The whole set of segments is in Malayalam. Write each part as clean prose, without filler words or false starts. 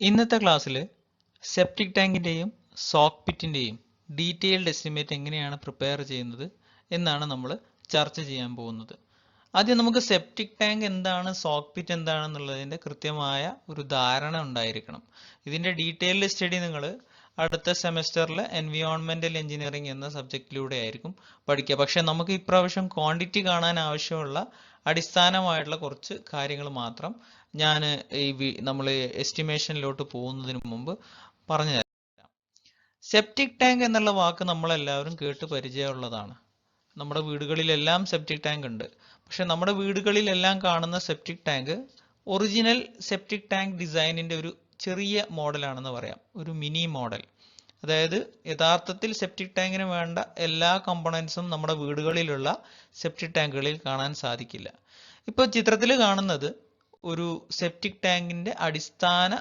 ഇന്നത്തെ ക്ലാസ്സിൽ സെപ്റ്റിക് ടാങ്കിൻ്റെയും സോക്ക് പിറ്റിൻ്റെയും ഡീറ്റെയിൽഡ് എസ്റ്റിമേറ്റ് എങ്ങനെയാണ് പ്രിപ്പയർ ചെയ്യുന്നത് എന്നാണ് നമ്മൾ ചർച്ച ചെയ്യാൻ പോകുന്നത്. ആദ്യം നമുക്ക് സെപ്റ്റിക് ടാങ്ക് എന്താണ്, സോക്ക് പിറ്റ് എന്താണെന്നുള്ളതിൻ്റെ കൃത്യമായ ഒരു ധാരണ ഉണ്ടായിരിക്കണം. ഇതിൻ്റെ ഡീറ്റെയിൽഡ് സ്റ്റഡി നിങ്ങൾ അടുത്ത സെമസ്റ്ററിൽ എൻവിയോൺമെൻറ്റൽ എഞ്ചിനീയറിംഗ് എന്ന സബ്ജക്റ്റിലൂടെ ആയിരിക്കും പഠിക്കുക. പക്ഷേ നമുക്ക് ഇപ്രാവശ്യം ക്വാണ്ടിറ്റി കാണാൻ ആവശ്യമുള്ള അടിസ്ഥാനമായിട്ടുള്ള കുറച്ച് കാര്യങ്ങൾ മാത്രം ഞാൻ നമ്മൾ എസ്റ്റിമേഷനിലോട്ട് പോകുന്നതിന് മുമ്പ് പറഞ്ഞു തരാം. സെപ്റ്റിക് ടാങ്ക് എന്നുള്ള വാക്ക് നമ്മളെല്ലാവരും കേട്ട് പരിചയമുള്ളതാണ്. നമ്മുടെ വീടുകളിലെല്ലാം സെപ്റ്റിക് ടാങ്ക് ഉണ്ട്. പക്ഷെ നമ്മുടെ വീടുകളിലെല്ലാം കാണുന്ന septic tank original septic tank ഡിസൈനിൻ്റെ ഒരു ചെറിയ മോഡലാണെന്ന് പറയാം, ഒരു മിനി മോഡൽ. അതായത് യഥാർത്ഥത്തിൽ സെപ്റ്റിക് ടാങ്കിന് വേണ്ട എല്ലാ കമ്പോണൻസും നമ്മുടെ വീടുകളിലുള്ള സെപ്റ്റിക് ടാങ്കുകളിൽ കാണാൻ സാധിക്കില്ല. ഇപ്പോൾ ചിത്രത്തിൽ കാണുന്നത് ഒരു സെപ്റ്റിക് ടാങ്കിന്റെ അടിസ്ഥാന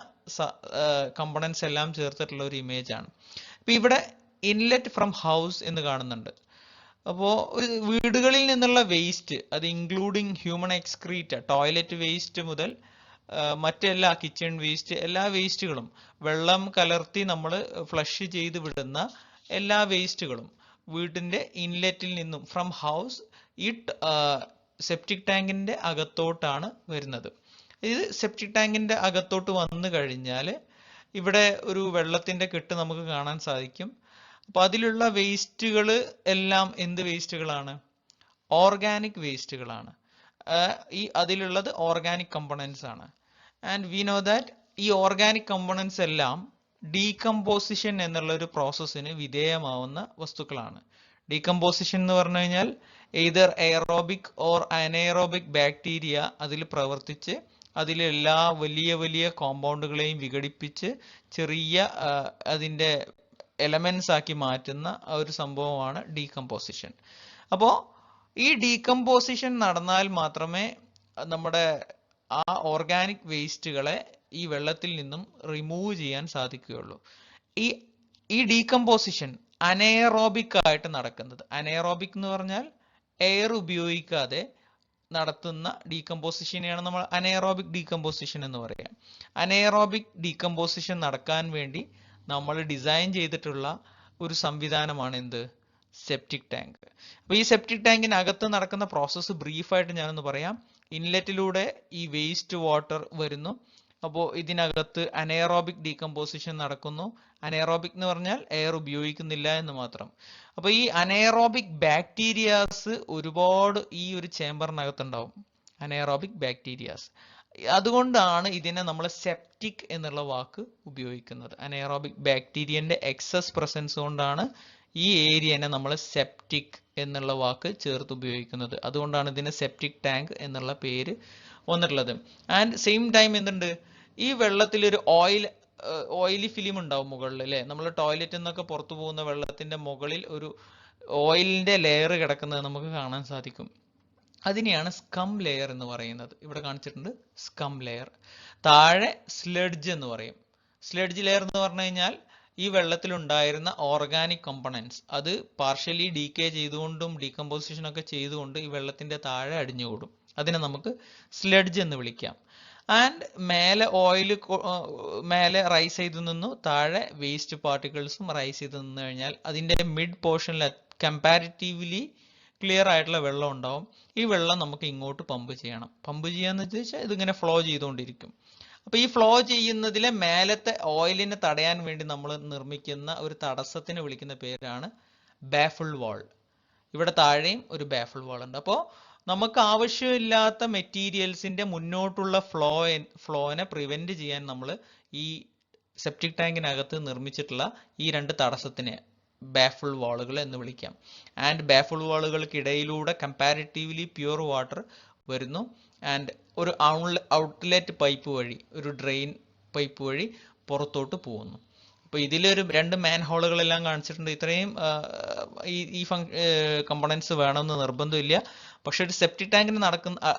കമ്പോണൻസ് എല്ലാം ചേർത്തിട്ടുള്ള ഒരു ഇമേജ് ആണ്. ഇപ്പൊ ഇവിടെ ഇൻലെറ്റ് ഫ്രം ഹൗസ് എന്ന് കാണുന്നുണ്ട്. അപ്പോൾ ഒരു വീടുകളിൽ നിന്നുള്ള വേസ്റ്റ്, അത് including human excreta, toilet waste മുതൽ മറ്റെല്ലാ കിച്ചൺ വേസ്റ്റ്, എല്ലാ വേസ്റ്റുകളും, വെള്ളം കലർത്തി നമ്മൾ ഫ്ലഷ് ചെയ്ത് വിടുന്ന എല്ലാ വേസ്റ്റുകളും വീട്ടിന്റെ ഇൻലെറ്റിൽ നിന്നും ഫ്രം ഹൗസ് ഈ സെപ്റ്റിക് ടാങ്കിന്റെ അകത്തോട്ടാണ് വരുന്നത്. ഇത് സെപ്റ്റിക് ടാങ്കിന്റെ അകത്തോട്ട് വന്നു കഴിഞ്ഞാൽ ഇവിടെ ഒരു വെള്ളത്തിന്റെ കെട്ട് നമുക്ക് കാണാൻ സാധിക്കും. അപ്പൊ അതിലുള്ള വേസ്റ്റുകൾ എല്ലാം എന്ത് വേസ്റ്റുകളാണ്? ഓർഗാനിക് വേസ്റ്റുകളാണ്. അതിലുള്ളത് ഓർഗാനിക് കമ്പോണൻസ് ആണ്. ആൻഡ് വി നോ ദാറ്റ് ഈ ഓർഗാനിക് കമ്പോണൻസ് എല്ലാം ഡീകമ്പോസിഷൻ എന്നുള്ള ഒരു പ്രോസസ്സിന് വിധേയമാവുന്ന വസ്തുക്കളാണ്. ഡീകമ്പോസിഷൻ എന്ന് പറഞ്ഞു കഴിഞ്ഞാൽ either aerobic or anaerobic bacteria അതിൽ പ്രവർത്തിച്ച് അതിലെല്ലാ വലിയ വലിയ കോമ്പൗണ്ടുകളെയും വിഘടിപ്പിച്ച് ചെറിയ അതിൻ്റെ എലമെന്റ്സ് ആക്കി മാറ്റുന്ന ഒരു സംഭവമാണ് ഡീകമ്പോസിഷൻ. അപ്പോൾ ഈ ഡീകമ്പോസിഷൻ നടന്നാൽ മാത്രമേ നമ്മുടെ ആ ഓർഗാനിക് വേസ്റ്റുകളെ ഈ വെള്ളത്തിൽ നിന്നും റിമൂവ് ചെയ്യാൻ സാധിക്കുകയുള്ളൂ. ഈ ഡീകമ്പോസിഷൻ അനൈറോബിക് ആയിട്ട് നടക്കുന്നത്, അനൈറോബിക് എന്ന് പറഞ്ഞാൽ എയർ ഉപയോഗിക്കാതെ നടത്തുന്ന ഡീകമ്പോസിഷനെയാണ് നമ്മൾ അനൈറോബിക് ഡീകമ്പോസിഷൻ എന്ന് പറയാം. അനൈറോബിക് ഡീകമ്പോസിഷൻ നടക്കാൻ വേണ്ടി നമ്മൾ ഡിസൈൻ ചെയ്തിട്ടുള്ള ഒരു സംവിധാനമാണ് എന്ത്? Septic tank. അപ്പോൾ ഈ സെപ്റ്റിക് ടാങ്കിനകത്ത് നടക്കുന്ന പ്രോസസ്സ് ബ്രീഫായിട്ട് ഞാനൊന്ന് പറയാം. ഇൻലെറ്റിലൂടെ ഈ വേസ്റ്റ് വാട്ടർ വരുന്നു. അപ്പോൾ ഇതിനകത്ത് അനൈറോബിക് ഡീകമ്പോസിഷൻ നടക്കുന്നു. അനൈറോബിക് എന്ന് പറഞ്ഞാൽ എയർ ഉപയോഗിക്കുന്നില്ല എന്ന് മാത്രം. അപ്പോൾ ഈ അനൈറോബിക് ബാക്ടീരിയാസ് ഒരുപാട് ഈ ഒരു ചേംബറിനകത്തുണ്ടാവും, അനൈറോബിക് ബാക്ടീരിയാസ്. അതുകൊണ്ടാണ് ഇതിനെ നമ്മൾ സെപ്റ്റിക് എന്നുള്ള വാക്ക് ഉപയോഗിക്കുന്നത്. അനൈറോബിക് ബാക്ടീരിയന്റെ എക്സസ് പ്രസൻസ് കൊണ്ടാണ് ഈ ഏരിയനെ നമ്മൾ സെപ്റ്റിക് എന്നുള്ള വാക്ക് ചേർത്ത് ഉപയോഗിക്കുന്നത്. അതുകൊണ്ടാണ് ഇതിന് സെപ്റ്റിക് ടാങ്ക് എന്നുള്ള പേര് വന്നിട്ടുള്ളത്. ആൻഡ് സെയിം ടൈം എന്തുണ്ട്, ഈ വെള്ളത്തിൽ ഒരു ഓയിലി ഫിലിം ഉണ്ടാവും മുകളിൽ, അല്ലേ? നമ്മൾ ടോയ്ലറ്റിൽ നിന്നൊക്കെ പുറത്തു പോകുന്ന വെള്ളത്തിന്റെ മുകളിൽ ഒരു ഓയിലിന്റെ ലെയർ കിടക്കുന്നത് നമുക്ക് കാണാൻ സാധിക്കും. അതിനെയാണ് സ്കം ലെയർ എന്ന് പറയുന്നത്. ഇവിടെ കാണിച്ചിട്ടുണ്ട് സ്കം ലെയർ. താഴെ സ്ലഡ്ജ് എന്ന് പറയും. സ്ലഡ്ജ് ലെയർ എന്ന് പറഞ്ഞു കഴിഞ്ഞാൽ ഈ വെള്ളത്തിലുണ്ടായിരുന്ന ഓർഗാനിക് കമ്പോണൻസ് അത് പാർഷ്യലി ഡീകേ ചെയ്തുകൊണ്ടും ഡീകമ്പോസിഷൻ ഒക്കെ ചെയ്തുകൊണ്ട് ഈ വെള്ളത്തിന്റെ താഴെ അടിഞ്ഞുകൂടും. അതിനെ നമുക്ക് സ്ലഡ്ജ് എന്ന് വിളിക്കാം. ആൻഡ് മേലെ ഓയിൽ മേലെ റൈസ് ചെയ്ത് നിന്നു, താഴെ വേസ്റ്റ് പാർട്ടിക്കിൾസും റൈസ് ചെയ്ത് നിന്ന് കഴിഞ്ഞാൽ അതിന്റെ മിഡ് പോർഷനിൽ കമ്പാരിറ്റീവ്ലി ക്ലിയർ ആയിട്ടുള്ള വെള്ളം ഉണ്ടാവും. ഈ വെള്ളം നമുക്ക് ഇങ്ങോട്ട് പമ്പ് ചെയ്യണം. പമ്പ് ചെയ്യാന്ന് വെച്ചാൽ ഇതിങ്ങനെ ഫ്ലോ ചെയ്തുകൊണ്ടിരിക്കും. അപ്പൊ ഈ ഫ്ലോ ചെയ്യുന്നതിലെ മേലത്തെ ഓയിലിനെ തടയാൻ വേണ്ടി നമ്മൾ നിർമ്മിക്കുന്ന ഒരു തടസ്സത്തിന് വിളിക്കുന്ന പേരാണ് ബാഫിൾ വാൾ. ഇവിടെ താഴെയും ഒരു ബാഫിൾ വാൾ ഉണ്ട്. അപ്പോൾ നമുക്ക് ആവശ്യമില്ലാത്ത മെറ്റീരിയൽസിന്റെ മുന്നോട്ടുള്ള ഫ്ലോനെ പ്രിവെന്റ് ചെയ്യാൻ നമ്മൾ ഈ സെപ്റ്റിക് ടാങ്കിനകത്ത് നിർമ്മിച്ചിട്ടുള്ള ഈ രണ്ട് തടസ്സത്തിനെ ബാഫിൾ വാളുകൾ എന്ന് വിളിക്കാം. ആൻഡ് ബാഫിൾ വാളുകൾക്കിടയിലൂടെ കമ്പാരിറ്റീവ്ലി പ്യുവർ വാട്ടർ വരുന്നു. ആൻഡ് ഒരു ഔട്ട്ലെറ്റ് പൈപ്പ് വഴി, ഒരു ഡ്രെയിൻ പൈപ്പ് വഴി പുറത്തോട്ട് പോകുന്നു. അപ്പോൾ ഇതിലൊരു രണ്ട് മാൻ ഹോളുകളെല്ലാം കാണിച്ചിട്ടുണ്ട്. ഇത്രയും ഈ കമ്പോണൻസ് വേണമെന്ന് നിർബന്ധമില്ല. പക്ഷെ ഒരു സെപ്റ്റിക് ടാങ്കിന്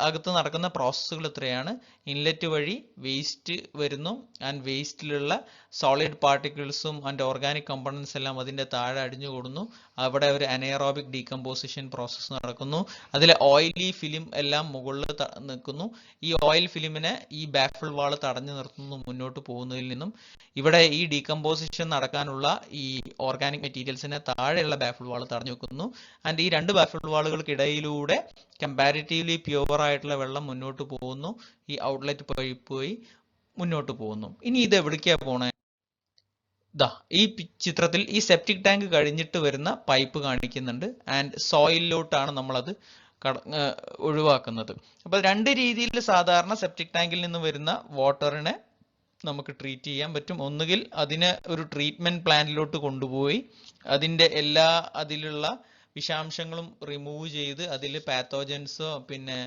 അകത്ത് നടക്കുന്ന പ്രോസസ്സുകൾ ഇത്രയാണ്. ഇൻലെറ്റ് വഴി വേസ്റ്റ് വരുന്നു. ആൻഡ് വേസ്റ്റിലുള്ള സോളിഡ് പാർട്ടിക്കിൾസും ആൻഡ് ഓർഗാനിക് കമ്പോണൻസ് എല്ലാം അതിന്റെ താഴെ അടിഞ്ഞു കൂടുന്നു. അവിടെ ഒരു അനേറോബിക് ഡീകമ്പോസിഷൻ പ്രോസസ്സ് നടക്കുന്നു. അതിലെ ഓയിലി ഫിലിം എല്ലാം മുകളിൽ നിൽക്കുന്നു. ഈ ഓയിൽ ഫിലിമിനെ ഈ ബാഫിൾ വാൾ തടഞ്ഞു നിർത്തുന്നു മുന്നോട്ട് പോകുന്നതിൽ നിന്നും. ഇവിടെ ഈ ഡീകമ്പോസിഷൻ നടക്കാനുള്ള ഈ ഓർഗാനിക് മെറ്റീരിയൽസിനെ താഴെയുള്ള ബാഫിൾ വാൾ തടഞ്ഞു വെക്കുന്നു. ആൻഡ് ഈ രണ്ട് ബാഫിൾ വാളുകൾക്കിടയിലൂടെ കമ്പാരിറ്റീവ്ലി പ്യുവർ ആയിട്ടുള്ള വെള്ളം മുന്നോട്ട് പോകുന്നു. ഈ ഔട്ട്ലെറ്റ് പൈപ്പ് വഴി മുന്നോട്ട് പോകുന്നു. ഇനി ഇത് എവിടേക്കാ പോണേ? ദാ ഈ ചിത്രത്തിൽ ഈ സെപ്റ്റിക് ടാങ്ക് കഴിഞ്ഞിട്ട് വരുന്ന പൈപ്പ് കാണിക്കുന്നുണ്ട്. ആൻഡ് സോയിലിലോട്ടാണ് നമ്മളത് ഒഴിവാക്കുന്നത്. അപ്പൊ രണ്ട് രീതിയിൽ സാധാരണ സെപ്റ്റിക് ടാങ്കിൽ നിന്ന് വരുന്ന വാട്ടറിനെ നമുക്ക് ട്രീറ്റ് ചെയ്യാൻ പറ്റും. ഒന്നുകിൽ അതിനെ ഒരു ട്രീറ്റ്മെന്റ് പ്ലാന്റിലോട്ട് കൊണ്ടുപോയി അതിന്റെ എല്ലാ അതിലുള്ള വിഷാംശങ്ങളും റിമൂവ് ചെയ്ത് അതിൽ പാത്തോജൻസോ പിന്നെ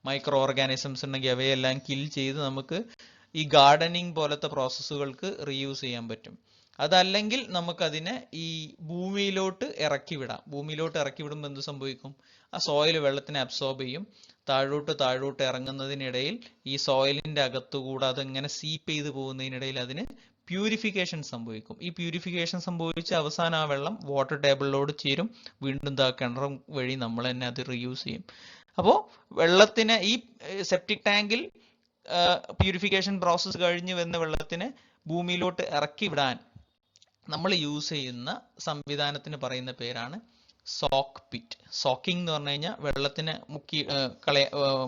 മൈക്രോ ഓർഗാനിസംസ് ഉണ്ടെങ്കിൽ അവയെല്ലാം കിൽ ചെയ്ത് നമുക്ക് ഈ ഗാർഡനിങ് പോലത്തെ പ്രോസസ്സുകൾക്ക് റീയൂസ് ചെയ്യാൻ പറ്റും. അതല്ലെങ്കിൽ നമുക്കതിനെ ഈ ഭൂമിയിലോട്ട് ഇറക്കി വിടാം. ഭൂമിയിലോട്ട് ഇറക്കി വിടുമ്പോൾ എന്ത് സംഭവിക്കും? ആ സോയിൽ വെള്ളത്തിനെ അബ്സോർബ് ചെയ്യും. താഴോട്ട് ഇറങ്ങുന്നതിനിടയിൽ ഈ സോയിലിന്റെ അകത്തുകൂടെ അതിങ്ങനെ സീപ്പ് ചെയ്ത് പോകുന്നതിനിടയിൽ അതിന് പ്യൂരിഫിക്കേഷൻ സംഭവിക്കും. ഈ പ്യൂരിഫിക്കേഷൻ സംഭവിച്ച് അവസാനം ആ വെള്ളം വാട്ടർ ടേബിളിലോട് ചേരും. വീണ്ടും കിണർ വഴി നമ്മൾ തന്നെ അത് റീയൂസ് ചെയ്യും. അപ്പോൾ വെള്ളത്തിന് ഈ സെപ്റ്റിക് ടാങ്കിൽ പ്യൂരിഫിക്കേഷൻ പ്രോസസ്സ് കഴിഞ്ഞ് വന്ന വെള്ളത്തിനെ ഭൂമിയിലോട്ട് ഇറക്കി വിടാൻ നമ്മൾ യൂസ് ചെയ്യുന്ന സംവിധാനത്തിന് പറയുന്ന പേരാണ് സോക്ക് പിറ്റ്. സോക്കിംഗ് എന്ന് പറഞ്ഞു കഴിഞ്ഞാൽ വെള്ളത്തിനെ മുക്കി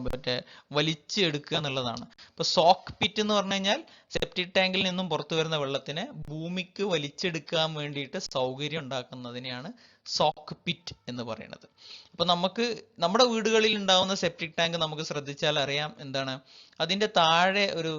മറ്റേ വലിച്ചെടുക്കുക എന്നുള്ളതാണ്. ഇപ്പൊ സോക്ക് പിറ്റ് എന്ന് പറഞ്ഞു കഴിഞ്ഞാൽ സെപ്റ്റിക് ടാങ്കിൽ നിന്നും പുറത്തു വരുന്ന വെള്ളത്തിനെ ഭൂമിക്ക് വലിച്ചെടുക്കാൻ വേണ്ടിയിട്ട് സൗകര്യം ഉണ്ടാക്കുന്നതിനെയാണ് സോക്ക് പിറ്റ് എന്ന് പറയുന്നത്. അപ്പൊ നമുക്ക് നമ്മുടെ വീടുകളിൽ ഉണ്ടാവുന്ന സെപ്റ്റിക് ടാങ്ക് നമുക്ക് ശ്രദ്ധിച്ചാൽ അറിയാം എന്താണ്, അതിന്റെ താഴെ ഒരു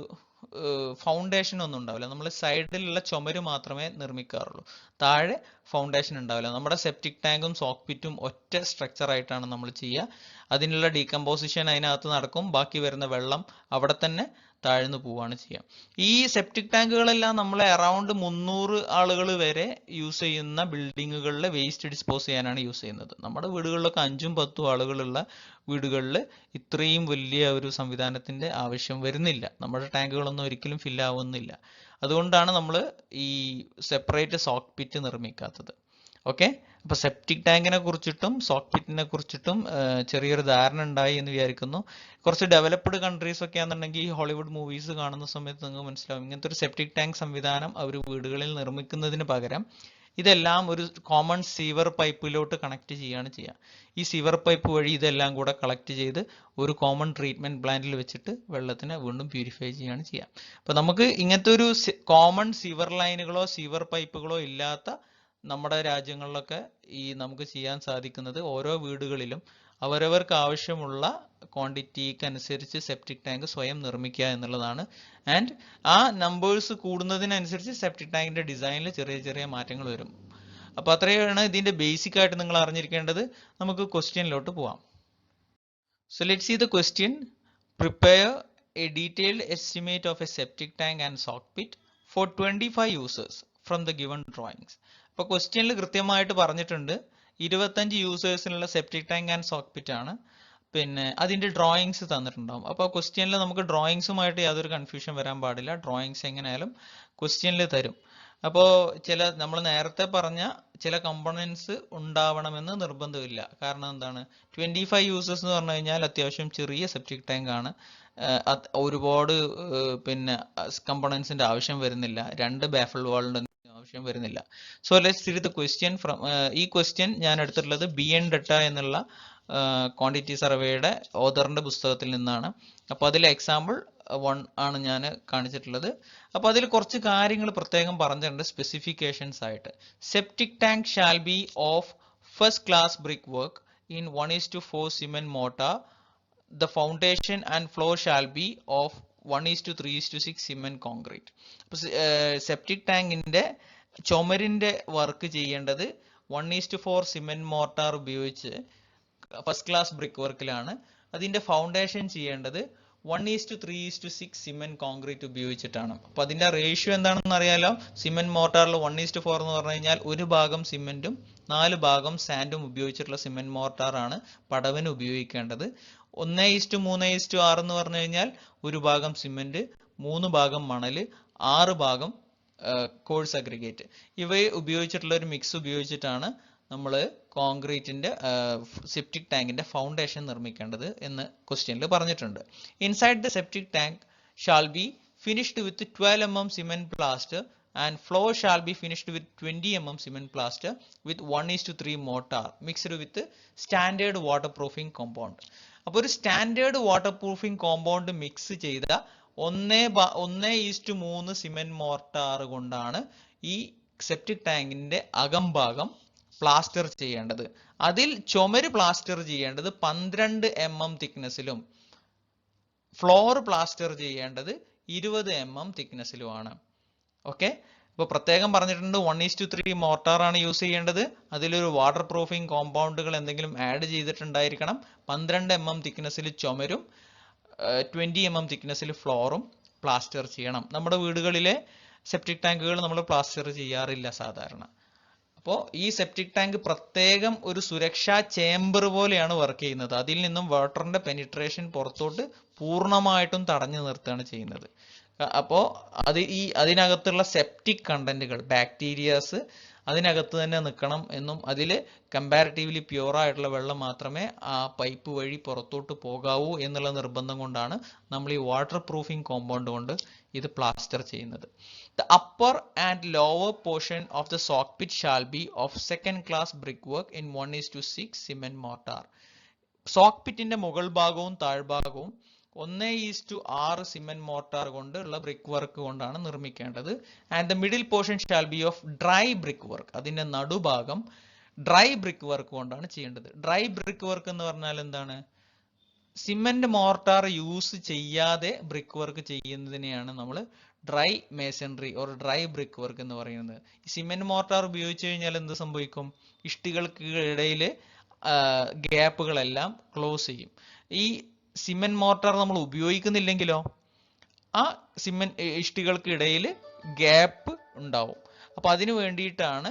ഫൗണ്ടേഷൻ ഒന്നും ഉണ്ടാവില്ല. നമ്മൾ സൈഡിലുള്ള ചുമര് മാത്രമേ നിർമ്മിക്കാറുള്ളൂ. താഴെ ഫൗണ്ടേഷൻ ഉണ്ടാവില്ല. നമ്മുടെ സെപ്റ്റിക് ടാങ്കും സോക്ക് പിറ്റും ഒറ്റ സ്ട്രക്ചർ ആയിട്ടാണ് നമ്മൾ ചെയ്യുക. അതിനുള്ള ഡീകമ്പോസിഷൻ അതിനകത്ത് നടക്കും. ബാക്കി വരുന്ന വെള്ളം അവിടെ തന്നെ താഴ്ന്നു പോവുകയാണ് ചെയ്യുക. ഈ സെപ്റ്റിക് ടാങ്കുകളെല്ലാം നമ്മളെ അറൗണ്ട് 300 ആളുകൾ വരെ യൂസ് ചെയ്യുന്ന ബിൽഡിങ്ങുകളിലെ വേസ്റ്റ് ഡിസ്പോസ് ചെയ്യാനാണ് യൂസ് ചെയ്യുന്നത്. നമ്മുടെ വീടുകളിലൊക്കെ 5-10 ആളുകളുള്ള വീടുകളിൽ ഇത്രയും വലിയ ഒരു സംവിധാനത്തിന്റെ ആവശ്യം വരുന്നില്ല. നമ്മുടെ ടാങ്കുകളൊന്നും ഒരിക്കലും ഫില്ല് ആവുന്നില്ല. അതുകൊണ്ടാണ് നമ്മൾ ഈ സെപ്പറേറ്റ് സോക്ക് പിറ്റ് നിർമ്മിക്കാത്തത്. ഓക്കെ, അപ്പൊ സെപ്റ്റിക് ടാങ്കിനെ കുറിച്ചിട്ടും സോക്ക് പിറ്റിനെ കുറിച്ചിട്ടും ചെറിയൊരു ധാരണ ഉണ്ടായി എന്ന് വിചാരിക്കുന്നു. കുറച്ച് ഡെവലപ്ഡ് കൺട്രീസ് ഒക്കെ ആണെന്നുണ്ടെങ്കിൽ ഹോളിവുഡ് മൂവീസ് കാണുന്ന സമയത്ത് നിങ്ങൾക്ക് മനസ്സിലാവും ഇങ്ങനത്തെ ഒരു സെപ്റ്റിക് ടാങ്ക് സംവിധാനം അവർ വീടുകളിൽ നിർമ്മിക്കുന്നതിന് പകരം ഇതെല്ലാം ഒരു കോമൺ സീവർ പൈപ്പിലോട്ട് കണക്ട് ചെയ്യുകയാണ് ചെയ്യുക. ഈ സീവർ പൈപ്പ് വഴി ഇതെല്ലാം കൂടെ കളക്ട് ചെയ്ത് ഒരു കോമൺ ട്രീറ്റ്മെന്റ് പ്ലാന്റിൽ വെച്ചിട്ട് വെള്ളത്തിനെ വീണ്ടും പ്യൂരിഫൈ ചെയ്യുകയാണ് ചെയ്യുക. അപ്പൊ നമുക്ക് ഇങ്ങനത്തെ ഒരു കോമൺ സീവർ ലൈനുകളോ സീവർ പൈപ്പുകളോ ഇല്ലാത്ത നമ്മുടെ രാജ്യങ്ങളിലൊക്കെ ഈ നമുക്ക് ചെയ്യാൻ സാധിക്കുന്നത് ഓരോ വീടുകളിലും അവരവർക്ക് ആവശ്യമുള്ള ക്വാണ്ടിറ്റിക്ക് അനുസരിച്ച് സെപ്റ്റിക് ടാങ്ക് സ്വയം നിർമ്മിക്കുക എന്നുള്ളതാണ്. ആൻഡ് ആ നമ്പേഴ്സ് കൂടുന്നതിനനുസരിച്ച് സെപ്റ്റിക് ടാങ്കിന്റെ ഡിസൈനിൽ ചെറിയ ചെറിയ മാറ്റങ്ങൾ വരും. അപ്പൊ അത്രയാണ് ഇതിന്റെ ബേസിക് ആയിട്ട് നിങ്ങൾ അറിഞ്ഞിരിക്കേണ്ടത്. നമുക്ക് ക്വസ്റ്റ്യനിലോട്ട് പോവാം. So let's see the question. Prepare a detailed estimate of a septic tank and sock pit for 25 users from the given drawings. അപ്പോൾ ക്വസ്റ്റ്യനിൽ കൃത്യമായിട്ട് പറഞ്ഞിട്ടുണ്ട് 25 യൂസേഴ്സിനുള്ള septic tank and soak pit ആണ്. പിന്നെ അതിന്റെ ഡ്രോയിങ്സ് തന്നിട്ടുണ്ടാവും. അപ്പോൾ ക്വസ്റ്റ്യനിൽ നമുക്ക് ഡ്രോയിങ്സുമായിട്ട് യാതൊരു കൺഫ്യൂഷൻ വരാൻ പാടില്ല. ഡ്രോയിങ്സ് എങ്ങനെയായാലും ക്വസ്റ്റ്യനിൽ തരും. അപ്പോൾ നമ്മൾ നേരത്തെ പറഞ്ഞ ചില കമ്പോണൻസ് ഉണ്ടാവണമെന്ന് നിർബന്ധമില്ല. കാരണം എന്താണ്, 25 യൂസേഴ്സ് എന്ന് പറഞ്ഞു കഴിഞ്ഞാൽ അത്യാവശ്യം ചെറിയ സെപ്റ്റിക് ടാങ്ക് ആണ്. ഒരുപാട് പിന്നെ കമ്പോണൻസിന്റെ ആവശ്യം വരുന്നില്ല. 2 ബാഫിൾ വാളിന്റെ ആവശ്യം വരുന്നില്ല. So let's see the question from ഈ ക്വസ്റ്റ്യൻ ഞാൻ എടുത്തിട്ടുള്ളത് BN ഡെട്ട എന്നുള്ള ക്വാണ്ടിറ്റി സർവേയുടെ ഓതറിന്റെ പുസ്തകത്തിൽ നിന്നാണ്. അപ്പോൾ അതിൽ എക്സാമ്പിൾ 1 ആണ് ഞാൻ കാണിച്ചിട്ടുള്ളത്. അപ്പോൾ അതിൽ കുറച്ച് കാര്യങ്ങൾ പ്രത്യേകം പറഞ്ഞിട്ടുണ്ട് സ്പെസിഫിക്കേഷൻസ് ആയിട്ട്. Septic tank shall be of first class brick work in 1:4 cement mortar. The foundation and floor shall be of 1:3:6 cement concrete. Septic ടാങ്കിന്റെ ചുമരിന്റെ വർക്ക് ചെയ്യേണ്ടത് 1:4 സിമെന്റ് മോർട്ടാർ ഉപയോഗിച്ച് ഫസ്റ്റ് ക്ലാസ് ബ്രിക്ക് വർക്കിലാണ്. അതിന്റെ ഫൗണ്ടേഷൻ ചെയ്യേണ്ടത് 1:3:6 സിമെന്റ് കോൺക്രീറ്റ് ഉപയോഗിച്ചിട്ടാണ്. അപ്പൊ അതിന്റെ റേഷ്യോ എന്താണെന്ന് അറിയാലോ. സിമെന്റ് മോർട്ടാറിൽ 1:4 എന്ന് പറഞ്ഞു കഴിഞ്ഞാൽ 1 ഭാഗം സിമെന്റും 4 ഭാഗം സാൻഡും ഉപയോഗിച്ചിട്ടുള്ള സിമെന്റ് മോർട്ടാർ ആണ് പടവിന് ഉപയോഗിക്കേണ്ടത്. 1:3:6 എന്ന് പറഞ്ഞു കഴിഞ്ഞാൽ 1 ഭാഗം സിമെന്റ്, 3 ഭാഗം മണല്, 6 ഭാഗം കോഴ്സ് അഗ്രിഗേറ്റ്. ഇവയെ ഉപയോഗിച്ചിട്ടുള്ള ഒരു മിക്സ് ഉപയോഗിച്ചിട്ടാണ് നമ്മൾ കോൺക്രീറ്റിന്റെ സെപ്റ്റിക് ടാങ്കിന്റെ ഫൗണ്ടേഷൻ നിർമ്മിക്കേണ്ടത് എന്ന് ക്വസ്റ്റ്യനിൽ പറഞ്ഞിട്ടുണ്ട്. Inside the septic tank shall be finished with 12 mm cement plaster and floor shall be finished with 20 mm cement plaster with 1:3 mortar mixed with standard waterproofing compound. അപ്പോൾ ഒരു സ്റ്റാൻഡേർഡ് വാട്ടർപ്രൂഫിംഗ് കോമ്പൗണ്ട് മിക്സ് ചെയ്ത 1:3 സിമെന്റ് മോർട്ടാർ കൊണ്ടാണ് ഈ സെപ്റ്റിക് ടാങ്കിന്റെ അകംഭാഗം പ്ലാസ്റ്റർ ചെയ്യേണ്ടത്. അതിൽ ചുമര് പ്ലാസ്റ്റർ ചെയ്യേണ്ടത് 12 mm തിക്നെസ്സിലും ഫ്ലോർ പ്ലാസ്റ്റർ ചെയ്യേണ്ടത് 20 mm തിക്നെസ്സിലുമാണ്. ഓക്കെ, അപ്പോൾ പ്രത്യേകം പറഞ്ഞിട്ടുണ്ട് 1:3 മോർട്ടാർ ആണ് യൂസ് ചെയ്യേണ്ടത്. അതിലൊരു വാട്ടർ പ്രൂഫിംഗ് കോമ്പൗണ്ടുകൾ എന്തെങ്കിലും ആഡ് ചെയ്തിട്ടുണ്ടായിരിക്കണം. 12 mm തിക്നെസ്സിൽ ചുമരും 20 mm തിക്നെസ്സിൽ ഫ്ലോറും പ്ലാസ്റ്റർ ചെയ്യണം. നമ്മുടെ വീടുകളിലെ സെപ്റ്റിക് ടാങ്കുകൾ നമ്മൾ പ്ലാസ്റ്റർ ചെയ്യാറില്ല സാധാരണ. അപ്പോൾ ഈ സെപ്റ്റിക് ടാങ്ക് പ്രത്യേകം ഒരു സുരക്ഷാ ചേംബർ പോലെയാണ് വർക്ക് ചെയ്യുന്നത്. അതിൽ നിന്നും വാട്ടറിന്റെ പെനിട്രേഷൻ പുറത്തോട്ട് പൂർണ്ണമായിട്ടും തടഞ്ഞു നിർത്തുകയാണ് ചെയ്യുന്നത്. അപ്പോൾ അതിനകത്തുള്ള സെപ്റ്റിക് കണ്ടന്റുകൾ, ബാക്ടീരിയാസ് അതിനകത്ത് തന്നെ നിൽക്കണം എന്നും അതിൽ കമ്പാരിറ്റീവ്ലി പ്യൂർ ആയിട്ടുള്ള വെള്ളം മാത്രമേ ആ പൈപ്പ് വഴി പുറത്തോട്ട് പോകാവൂ എന്നുള്ള നിർബന്ധം കൊണ്ടാണ് നമ്മൾ ഈ വാട്ടർ പ്രൂഫിംഗ് കോമ്പൗണ്ട് കൊണ്ട് ഇത് പ്ലാസ്റ്റർ ചെയ്യുന്നത്. The upper and lower portion of the sock pit shall be of second class brickwork in 1:6 cement mortar. Soak പിറ്റിന്റെ മുകൾ ഭാഗവും താഴ്ഭാഗവും 1:6 സിമെന്റ് മോർട്ടാർ കൊണ്ടുള്ള ബ്രിക്ക് വർക്ക് കൊണ്ടാണ് നിർമ്മിക്കേണ്ടത്. And the middle portion shall be of dry brick work. അതിന്റെ നടുഭാഗം ഡ്രൈ ബ്രിക്ക് വർക്ക് കൊണ്ടാണ് ചെയ്യേണ്ടത്. ഡ്രൈ ബ്രിക്ക് വർക്ക് എന്ന് പറഞ്ഞാൽ എന്താണ്? സിമെന്റ് മോർട്ടാർ യൂസ് ചെയ്യാതെ ബ്രിക്ക് വർക്ക് ചെയ്യുന്നതിനെയാണ് നമ്മൾ dry masonry or dry brick work എന്ന് പറയുന്നത്. ഈ സിമെന്റ് മോർട്ടാർ ഉപയോഗിച്ച് കഴിഞ്ഞാൽ എന്ത് സംഭവിക്കും? ഇഷ്ടികൾക്ക് ഇടയിൽ ഗ്യാപ്പുകളെല്ലാം ക്ലോസ് ചെയ്യും. ഈ സിമെന്റ് മോർട്ടാർ നമ്മൾ ഉപയോഗിക്കുന്നില്ലെങ്കിലോ ആ ഇഷ്ടികൾക്ക് ഇടയിൽ ഗ്യാപ്പ് ഉണ്ടാവും. അപ്പൊ അതിനു വേണ്ടിയിട്ടാണ്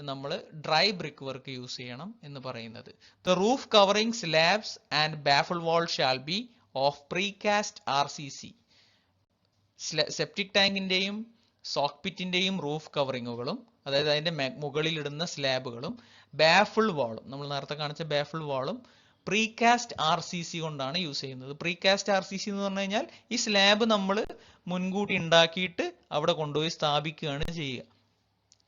നമ്മൾ ഡ്രൈ ബ്രിക്ക് വർക്ക് യൂസ് ചെയ്യണം എന്ന് പറയുന്നത്. The roof covering slabs and baffle wall shall be of precast RCC. Septic ടാങ്കിന്റെയും സോക്ക് പിറ്റിന്റെയും റൂഫ് കവറിങ്ങുകളും, അതായത് അതിന്റെ മുകളിൽ ഇടുന്ന സ്ലാബുകളും ബാഫിൾ വാളും, നമ്മൾ നേരത്തെ കാണിച്ച ബാഫിൾ വാളും പ്രീകാസ്റ്റ് RCC കൊണ്ടാണ് യൂസ് ചെയ്യുന്നത്. പ്രീകാസ്റ്റ് RCC എന്ന് പറഞ്ഞു കഴിഞ്ഞാൽ ഈ സ്ലാബ് നമ്മൾ മുൻകൂട്ടി ഉണ്ടാക്കിയിട്ട് അവിടെ കൊണ്ടുപോയി സ്ഥാപിക്കുകയാണ് ചെയ്യുക.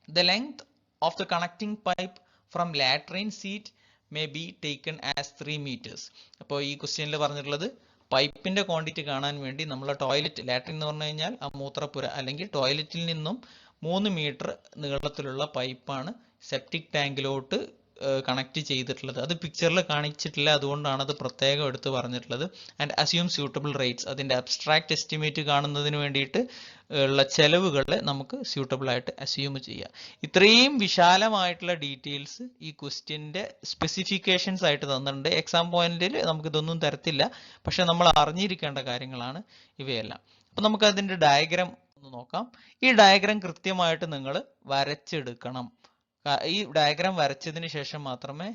The length of the connecting pipe from latrine seat may be taken as 3 meters. അപ്പോൾ ഈ ക്വസ്റ്റ്യനിൽ പറഞ്ഞിട്ടുള്ളത് പൈപ്പിന്റെ ക്വാണ്ടിറ്റി കാണാൻ വേണ്ടി നമ്മൾ ടോയ്ലറ്റ്, ലാട്രിൻ എന്ന് പറഞ്ഞു കഴിഞ്ഞാൽ ആ മൂത്രപ്പുര അല്ലെങ്കിൽ ടോയ്ലറ്റിൽ നിന്നും 3 മീറ്റർ നീളത്തിലുള്ള പൈപ്പാണ് സെപ്റ്റിക് ടാങ്കിലോട്ട് കണക്ട് ചെയ്തിട്ടുള്ളത്. അത് പിക്ചറിൽ കാണിച്ചിട്ടില്ല, അതുകൊണ്ടാണ് അത് പ്രത്യേകം എടുത്ത് പറഞ്ഞിട്ടുള്ളത്. And assume suitable rates. അതിന്റെ അബ്സ്ട്രാക്ട് എസ്റ്റിമേറ്റ് കാണുന്നതിന് വേണ്ടിയിട്ട് ഉള്ള ചെലവുകൾ നമുക്ക് സ്യൂട്ടബിൾ ആയിട്ട് അസ്യൂം ചെയ്യാം. ഇത്രയും വിശാലമായിട്ടുള്ള ഡീറ്റെയിൽസ് ഈ ക്വസ്റ്റ്യന്റെ സ്പെസിഫിക്കേഷൻസ് ആയിട്ട് തന്നിട്ടുണ്ട്. എക്സാം പോയിന്റിൽ നമുക്ക് ഇതൊന്നും തരത്തില്ല, പക്ഷെ നമ്മൾ അറിഞ്ഞിരിക്കേണ്ട കാര്യങ്ങളാണ് ഇവയെല്ലാം. അപ്പൊ നമുക്ക് അതിന്റെ ഡയഗ്രാം ഒന്ന് നോക്കാം. ഈ ഡയഗ്രാം കൃത്യമായിട്ട് നിങ്ങൾ വരച്ചെടുക്കണം. ഈ ഡയഗ്രാം വരച്ചതിന് ശേഷം മാത്രമേ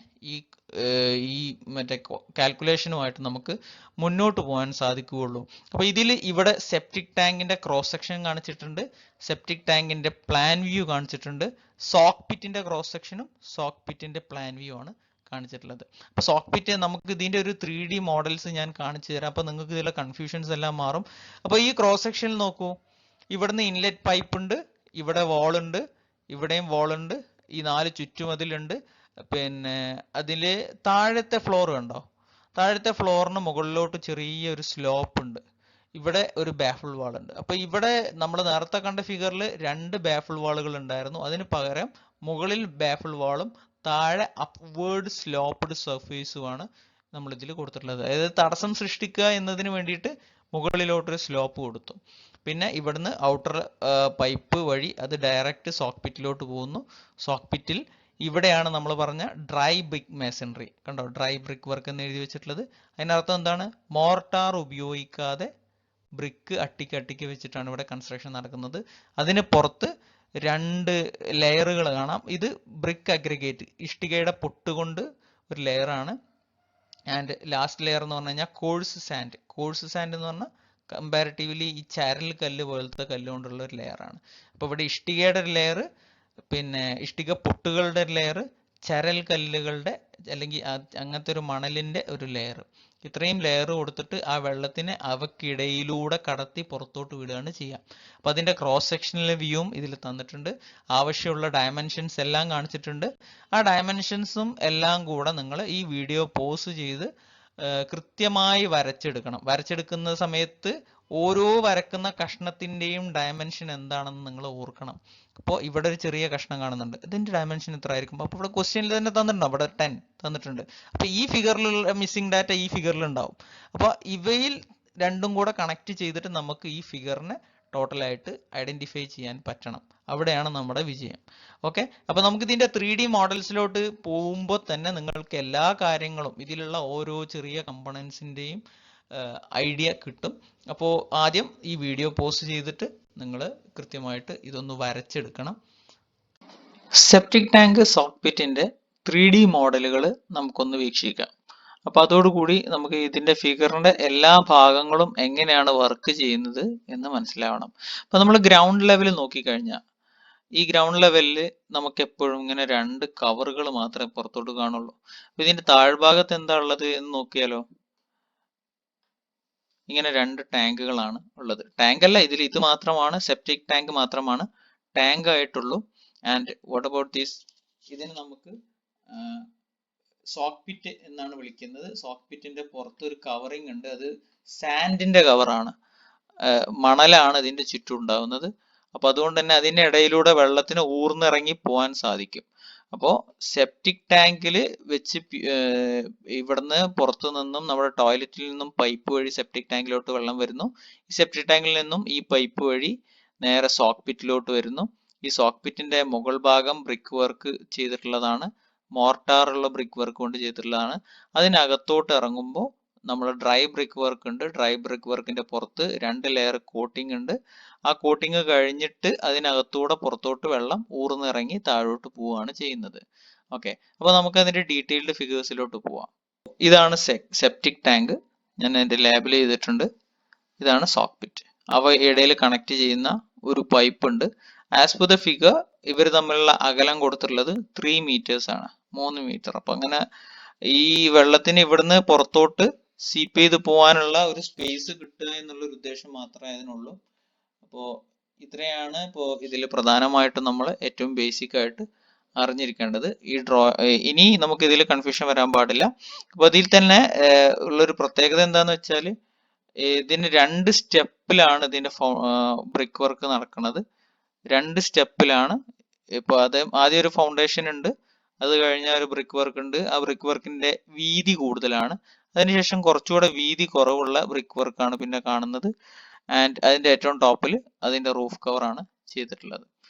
ഈ മറ്റേ കാൽക്കുലേഷനുമായിട്ട് നമുക്ക് മുന്നോട്ട് പോകാൻ സാധിക്കുകയുള്ളൂ. അപ്പൊ ഇവിടെ സെപ്റ്റിക് ടാങ്കിന്റെ ക്രോസ് സെക്ഷൻ കാണിച്ചിട്ടുണ്ട്, സെപ്റ്റിക് ടാങ്കിന്റെ പ്ലാൻ വ്യൂ കാണിച്ചിട്ടുണ്ട്, സോക്ക് പിറ്റിന്റെ ക്രോസ് സെക്ഷനും സോക്ക് പിറ്റിന്റെ പ്ലാൻ വ്യൂ ആണ് കാണിച്ചിട്ടുള്ളത്. അപ്പൊ സോക്ക് പിറ്റ് നമുക്ക് ഇതിന്റെ ഒരു 3D മോഡൽസ് ഞാൻ കാണിച്ചു തരാം. അപ്പൊ നിങ്ങൾക്ക് ഇതിലെ കൺഫ്യൂഷൻസ് എല്ലാം മാറും. അപ്പൊ ഈ ക്രോസ് സെക്ഷനിൽ നോക്കൂ, ഇവിടുന്ന് ഇൻലെറ്റ് പൈപ്പ് ഉണ്ട്, ഇവിടെ വാൾ ഉണ്ട്, ഇവിടെയും വാൾ ഉണ്ട്, ഈ 4 ചുറ്റുമതിലുണ്ട്. പിന്നെ അതില് താഴത്തെ ഫ്ലോർ കണ്ടോ? താഴത്തെ ഫ്ലോറിന് മുകളിലോട്ട് ചെറിയൊരു സ്ലോപ്പ് ഉണ്ട്. ഇവിടെ ഒരു ബാഫിൾ വാൾ ഉണ്ട്. അപ്പൊ ഇവിടെ നമ്മൾ നേരത്തെ കണ്ട ഫിഗറിൽ 2 ബാഫിൾ വാളുകൾ ഉണ്ടായിരുന്നു. അതിന് പകരം മുകളിൽ ബാഫിൾ വാളും താഴെ അപ്വേർഡ് സ്ലോപ്പ്ഡ് സർഫേസുമാണ് നമ്മൾ ഇതിൽ കൊടുത്തിട്ടുള്ളത്. അതായത് തടസ്സം സൃഷ്ടിക്കുക എന്നതിന് വേണ്ടിയിട്ട് മുകളിലോട്ടൊരു സ്ലോപ്പ് കൊടുത്തു. പിന്നെ ഇവിടുന്ന് ഔട്ടർ പൈപ്പ് വഴി അത് ഡയറക്റ്റ് സോക്ക് പിറ്റിലോട്ട് പോകുന്നു. സോക്ക് പിറ്റിൽ ഇവിടെയാണ് നമ്മൾ പറഞ്ഞ ഡ്രൈ ബ്രിക്ക് മേസൺറി കണ്ടോ, ഡ്രൈ ബ്രിക്ക് വർക്ക് എന്ന് എഴുതി വെച്ചിട്ടുള്ളത്. അതിനർത്ഥം എന്താണ്? മോർട്ടാർ ഉപയോഗിക്കാതെ ബ്രിക്ക് അട്ടിക്ക് വെച്ചിട്ടാണ് ഇവിടെ കൺസ്ട്രക്ഷൻ നടക്കുന്നത്. അതിന് പുറത്ത് 2 ലെയറുകൾ കാണാം. ഇത് ബ്രിക്ക് അഗ്രിഗേറ്റ്, ഇഷ്ടികയുടെ പൊട്ടുകൊണ്ട് ഒരു ലെയറാണ്. ആൻഡ് ലാസ്റ്റ് ലെയർ എന്ന് പറഞ്ഞു കഴിഞ്ഞാൽ കോഴ്സ് സാൻഡ്. കോഴ്സ് സാൻഡ് എന്ന് പറഞ്ഞാൽ കമ്പാരിറ്റീവ്ലി ഈ ചരൽ കല്ല് പോലത്തെ കല്ലുകൊണ്ടുള്ള ഒരു ലെയറാണ്. അപ്പോൾ ഇവിടെ ഇഷ്ടികയുടെ ഒരു ലെയർ, പിന്നെ ഇഷ്ടിക പൊട്ടുകളുടെ ഒരു ലെയർ, ചരൽ കല്ലുകളുടെ അല്ലെങ്കിൽ അങ്ങനത്തെ ഒരു മണലിന്റെ ഒരു ലെയർ, ഇത്രയും ലെയർ കൊടുത്തിട്ട് ആ വെള്ളത്തിനെ അവക്കിടയിലൂടെ കടത്തി പുറത്തോട്ട് വിടുകയാണ് ചെയ്യുക. അപ്പം അതിന്റെ ക്രോസ് സെക്ഷനിലെ വ്യൂവും ഇതിൽ തന്നിട്ടുണ്ട്. ആവശ്യമുള്ള ഡയമെൻഷൻസ് എല്ലാം കാണിച്ചിട്ടുണ്ട്. ആ ഡയമെൻഷൻസും എല്ലാം കൂടെ നിങ്ങൾ ഈ വീഡിയോ പോസ് ചെയ്ത് കൃത്യമായി വരച്ചെടുക്കണം. വരച്ചെടുക്കുന്ന സമയത്ത് ഓരോ വരക്കുന്ന കഷ്ണത്തിന്റെയും ഡയമെൻഷൻ എന്താണെന്ന് നിങ്ങൾ ഓർക്കണം. അപ്പോൾ ഇവിടെ ഒരു ചെറിയ കഷ്ണം കാണുന്നുണ്ട്, ഇതിന്റെ ഡയമെൻഷൻ എത്ര ആയിരിക്കും? അപ്പോൾ ഇവിടെ ക്വസ്റ്റ്യനിൽ തന്നെ തന്നിട്ടുണ്ടോ? ഇവിടെ 10 തന്നിട്ടുണ്ട്. അപ്പോൾ ഈ ഫിഗറിലുള്ള മിസ്സിംഗ് ഡാറ്റ ഈ ഫിഗറിൽ ഉണ്ടാവും. അപ്പോൾ ഇവയിൽ രണ്ടും കൂടെ കണക്ട് ചെയ്തിട്ട് നമുക്ക് ഈ ഫിഗറിനെ ടോട്ടലായിട്ട് ഐഡന്റിഫൈ ചെയ്യാൻ പറ്റണം. അവിടെയാണ് നമ്മുടെ വിജയം. ഓക്കെ, അപ്പൊ നമുക്ക് ഇതിന്റെ 3D മോഡൽസിലോട്ട് പോകുമ്പോൾ തന്നെ നിങ്ങൾക്ക് എല്ലാ കാര്യങ്ങളും ഇതിലുള്ള ഓരോ ചെറിയ കമ്പണൻസിന്റെയും ഐഡിയ കിട്ടും. അപ്പോൾ ആദ്യം ഈ വീഡിയോ പോസ്റ്റ് ചെയ്തിട്ട് നിങ്ങൾ കൃത്യമായിട്ട് ഇതൊന്ന് വരച്ചെടുക്കണം. സെപ്റ്റിക് ടാങ്ക് സോക്ക്പിറ്റിന്റെ 3D മോഡലുകൾ നമുക്കൊന്ന് വീക്ഷിക്കാം. അപ്പൊ അതോടുകൂടി നമുക്ക് ഇതിന്റെ ഫിഗറിന്റെ എല്ലാ ഭാഗങ്ങളും എങ്ങനെയാണ് വർക്ക് ചെയ്യുന്നത് എന്ന് മനസ്സിലാവണം. അപ്പൊ നമ്മൾ ഗ്രൗണ്ട് ലെവൽ നോക്കിക്കഴിഞ്ഞാൽ ഈ ഗ്രൗണ്ട് ലെവലിൽ നമുക്ക് എപ്പോഴും ഇങ്ങനെ 2 കവറുകൾ മാത്രമേ പുറത്തോട്ട് കാണുള്ളൂ. അപ്പൊ ഇതിന്റെ താഴ്ഭാഗത്ത് എന്താ ഉള്ളത് എന്ന് നോക്കിയാലോ, ഇങ്ങനെ 2 ടാങ്കുകളാണ് ഉള്ളത്. ടാങ്ക് അല്ല, ഇതിൽ ഇത് മാത്രമാണ് സെപ്റ്റിക് ടാങ്ക് മാത്രമാണ് ടാങ്ക് ആയിട്ടുള്ളൂ. ആൻഡ് വാട്ട് അബൌട്ട് ദിസ്, ഇതിന് നമുക്ക് സോക്ക്പിറ്റ് എന്നാണ് വിളിക്കുന്നത്. സോക്ക്പിറ്റിന്റെ പുറത്ത് ഒരു കവറിങ് ഉണ്ട്, അത് സാൻഡിന്റെ കവറാണ്, മണലാണ് ഇതിന്റെ ചുറ്റും ഉണ്ടാവുന്നത്. അപ്പൊ അതുകൊണ്ട് തന്നെ അതിന്റെ ഇടയിലൂടെ വെള്ളത്തിന് ഊർന്നിറങ്ങി പോകാൻ സാധിക്കും. അപ്പോൾ സെപ്റ്റിക് ടാങ്കിൽ വെച്ച് ഇവിടുന്ന് പുറത്തു നിന്നും നമ്മുടെ ടോയ്ലറ്റിൽ നിന്നും പൈപ്പ് വഴി സെപ്റ്റിക് ടാങ്കിലോട്ട് വെള്ളം വരുന്നു. ഈ സെപ്റ്റിക് ടാങ്കിൽ നിന്നും ഈ പൈപ്പ് വഴി നേരെ സോക്ക്പിറ്റിലോട്ട് വരുന്നു. ഈ സോക്ക്പിറ്റിന്റെ മുകൾ ഭാഗം ബ്രിക്ക് വർക്ക് ചെയ്തിട്ടുള്ളതാണ്, മോർട്ടാറുള്ള ബ്രിക്ക് വർക്ക് കൊണ്ട് ചെയ്തിട്ടുള്ളതാണ്. അതിനകത്തോട്ട് ഇറങ്ങുമ്പോൾ നമ്മൾ ഡ്രൈ ബ്രിക്ക് വർക്ക് ഉണ്ട്. ഡ്രൈ ബ്രിക്ക് വർക്കിന്റെ പുറത്ത് 2 ലെയർ കോട്ടിംഗ് ഉണ്ട്. ആ കോട്ടിംഗ് കഴിഞ്ഞിട്ട് അതിനകത്തൂടെ പുറത്തോട്ട് വെള്ളം ഊർന്നിറങ്ങി താഴോട്ട് പോവുകയാണ് ചെയ്യുന്നത്. ഓക്കെ, അപ്പൊ നമുക്ക് അതിന്റെ ഡീറ്റെയിൽഡ് ഫിഗേഴ്സിലോട്ട് പോവാം. ഇതാണ് സെപ്റ്റിക് ടാങ്ക്, ഞാൻ എൻ്റെ ലേബൽ ചെയ്തിട്ടുണ്ട്. ഇതാണ് സോക്ക്പിറ്റ്. അവ ഇടയിൽ കണക്ട് ചെയ്യുന്ന ഒരു പൈപ്പ് ഉണ്ട്. ആസ് പെർ ദ ഫിഗർ ഇവർ തമ്മിലുള്ള അകലം കൊടുത്തിട്ടുള്ളത് 3 meters ആണ്, 3 മീറ്റർ. അപ്പൊ അങ്ങനെ ഈ വെള്ളത്തിന് ഇവിടുന്ന് പുറത്തോട്ട് സീപ്പ് ചെയ്ത് പോകാനുള്ള ഒരു സ്പേസ് കിട്ടുക എന്നുള്ള ഒരു ഉദ്ദേശം മാത്രമേ അതിനുള്ളൂ. അപ്പോൾ ഇത്രയാണ് ഇപ്പോൾ ഇതിൽ പ്രധാനമായിട്ടും നമ്മൾ ഏറ്റവും ബേസിക് ആയിട്ട് അറിഞ്ഞിരിക്കേണ്ടത്. ഇനി നമുക്ക് ഇതിൽ കൺഫ്യൂഷൻ വരാൻ പാടില്ല. അപ്പൊ അതിൽ തന്നെ ഉള്ളൊരു പ്രത്യേകത എന്താന്ന് വെച്ചാൽ ഇതിന് 2 സ്റ്റെപ്പിലാണ് ഇതിന്റെ ബ്രിക്ക് വർക്ക് നടക്കുന്നത്. 2 സ്റ്റെപ്പിലാണ്. ഇപ്പൊ അത് ആദ്യം ഒരു ഫൗണ്ടേഷൻ ഉണ്ട്, അത് കഴിഞ്ഞാൽ ഒരു ബ്രിക്ക് വർക്ക് ഉണ്ട്. ആ ബ്രിക്ക് വർക്കിന്റെ വീതി കൂടുതലാണ്. അതിനുശേഷം കുറച്ചുകൂടെ വീതി കുറവുള്ള ബ്രിക്ക് വർക്കാണ് പിന്നെ കാണുന്നത്. ആൻഡ് അതിന്റെ ഏറ്റവും ടോപ്പിൽ അതിന്റെ റൂഫ് കവർ ആണ് ചെയ്തിട്ടുള്ളത്.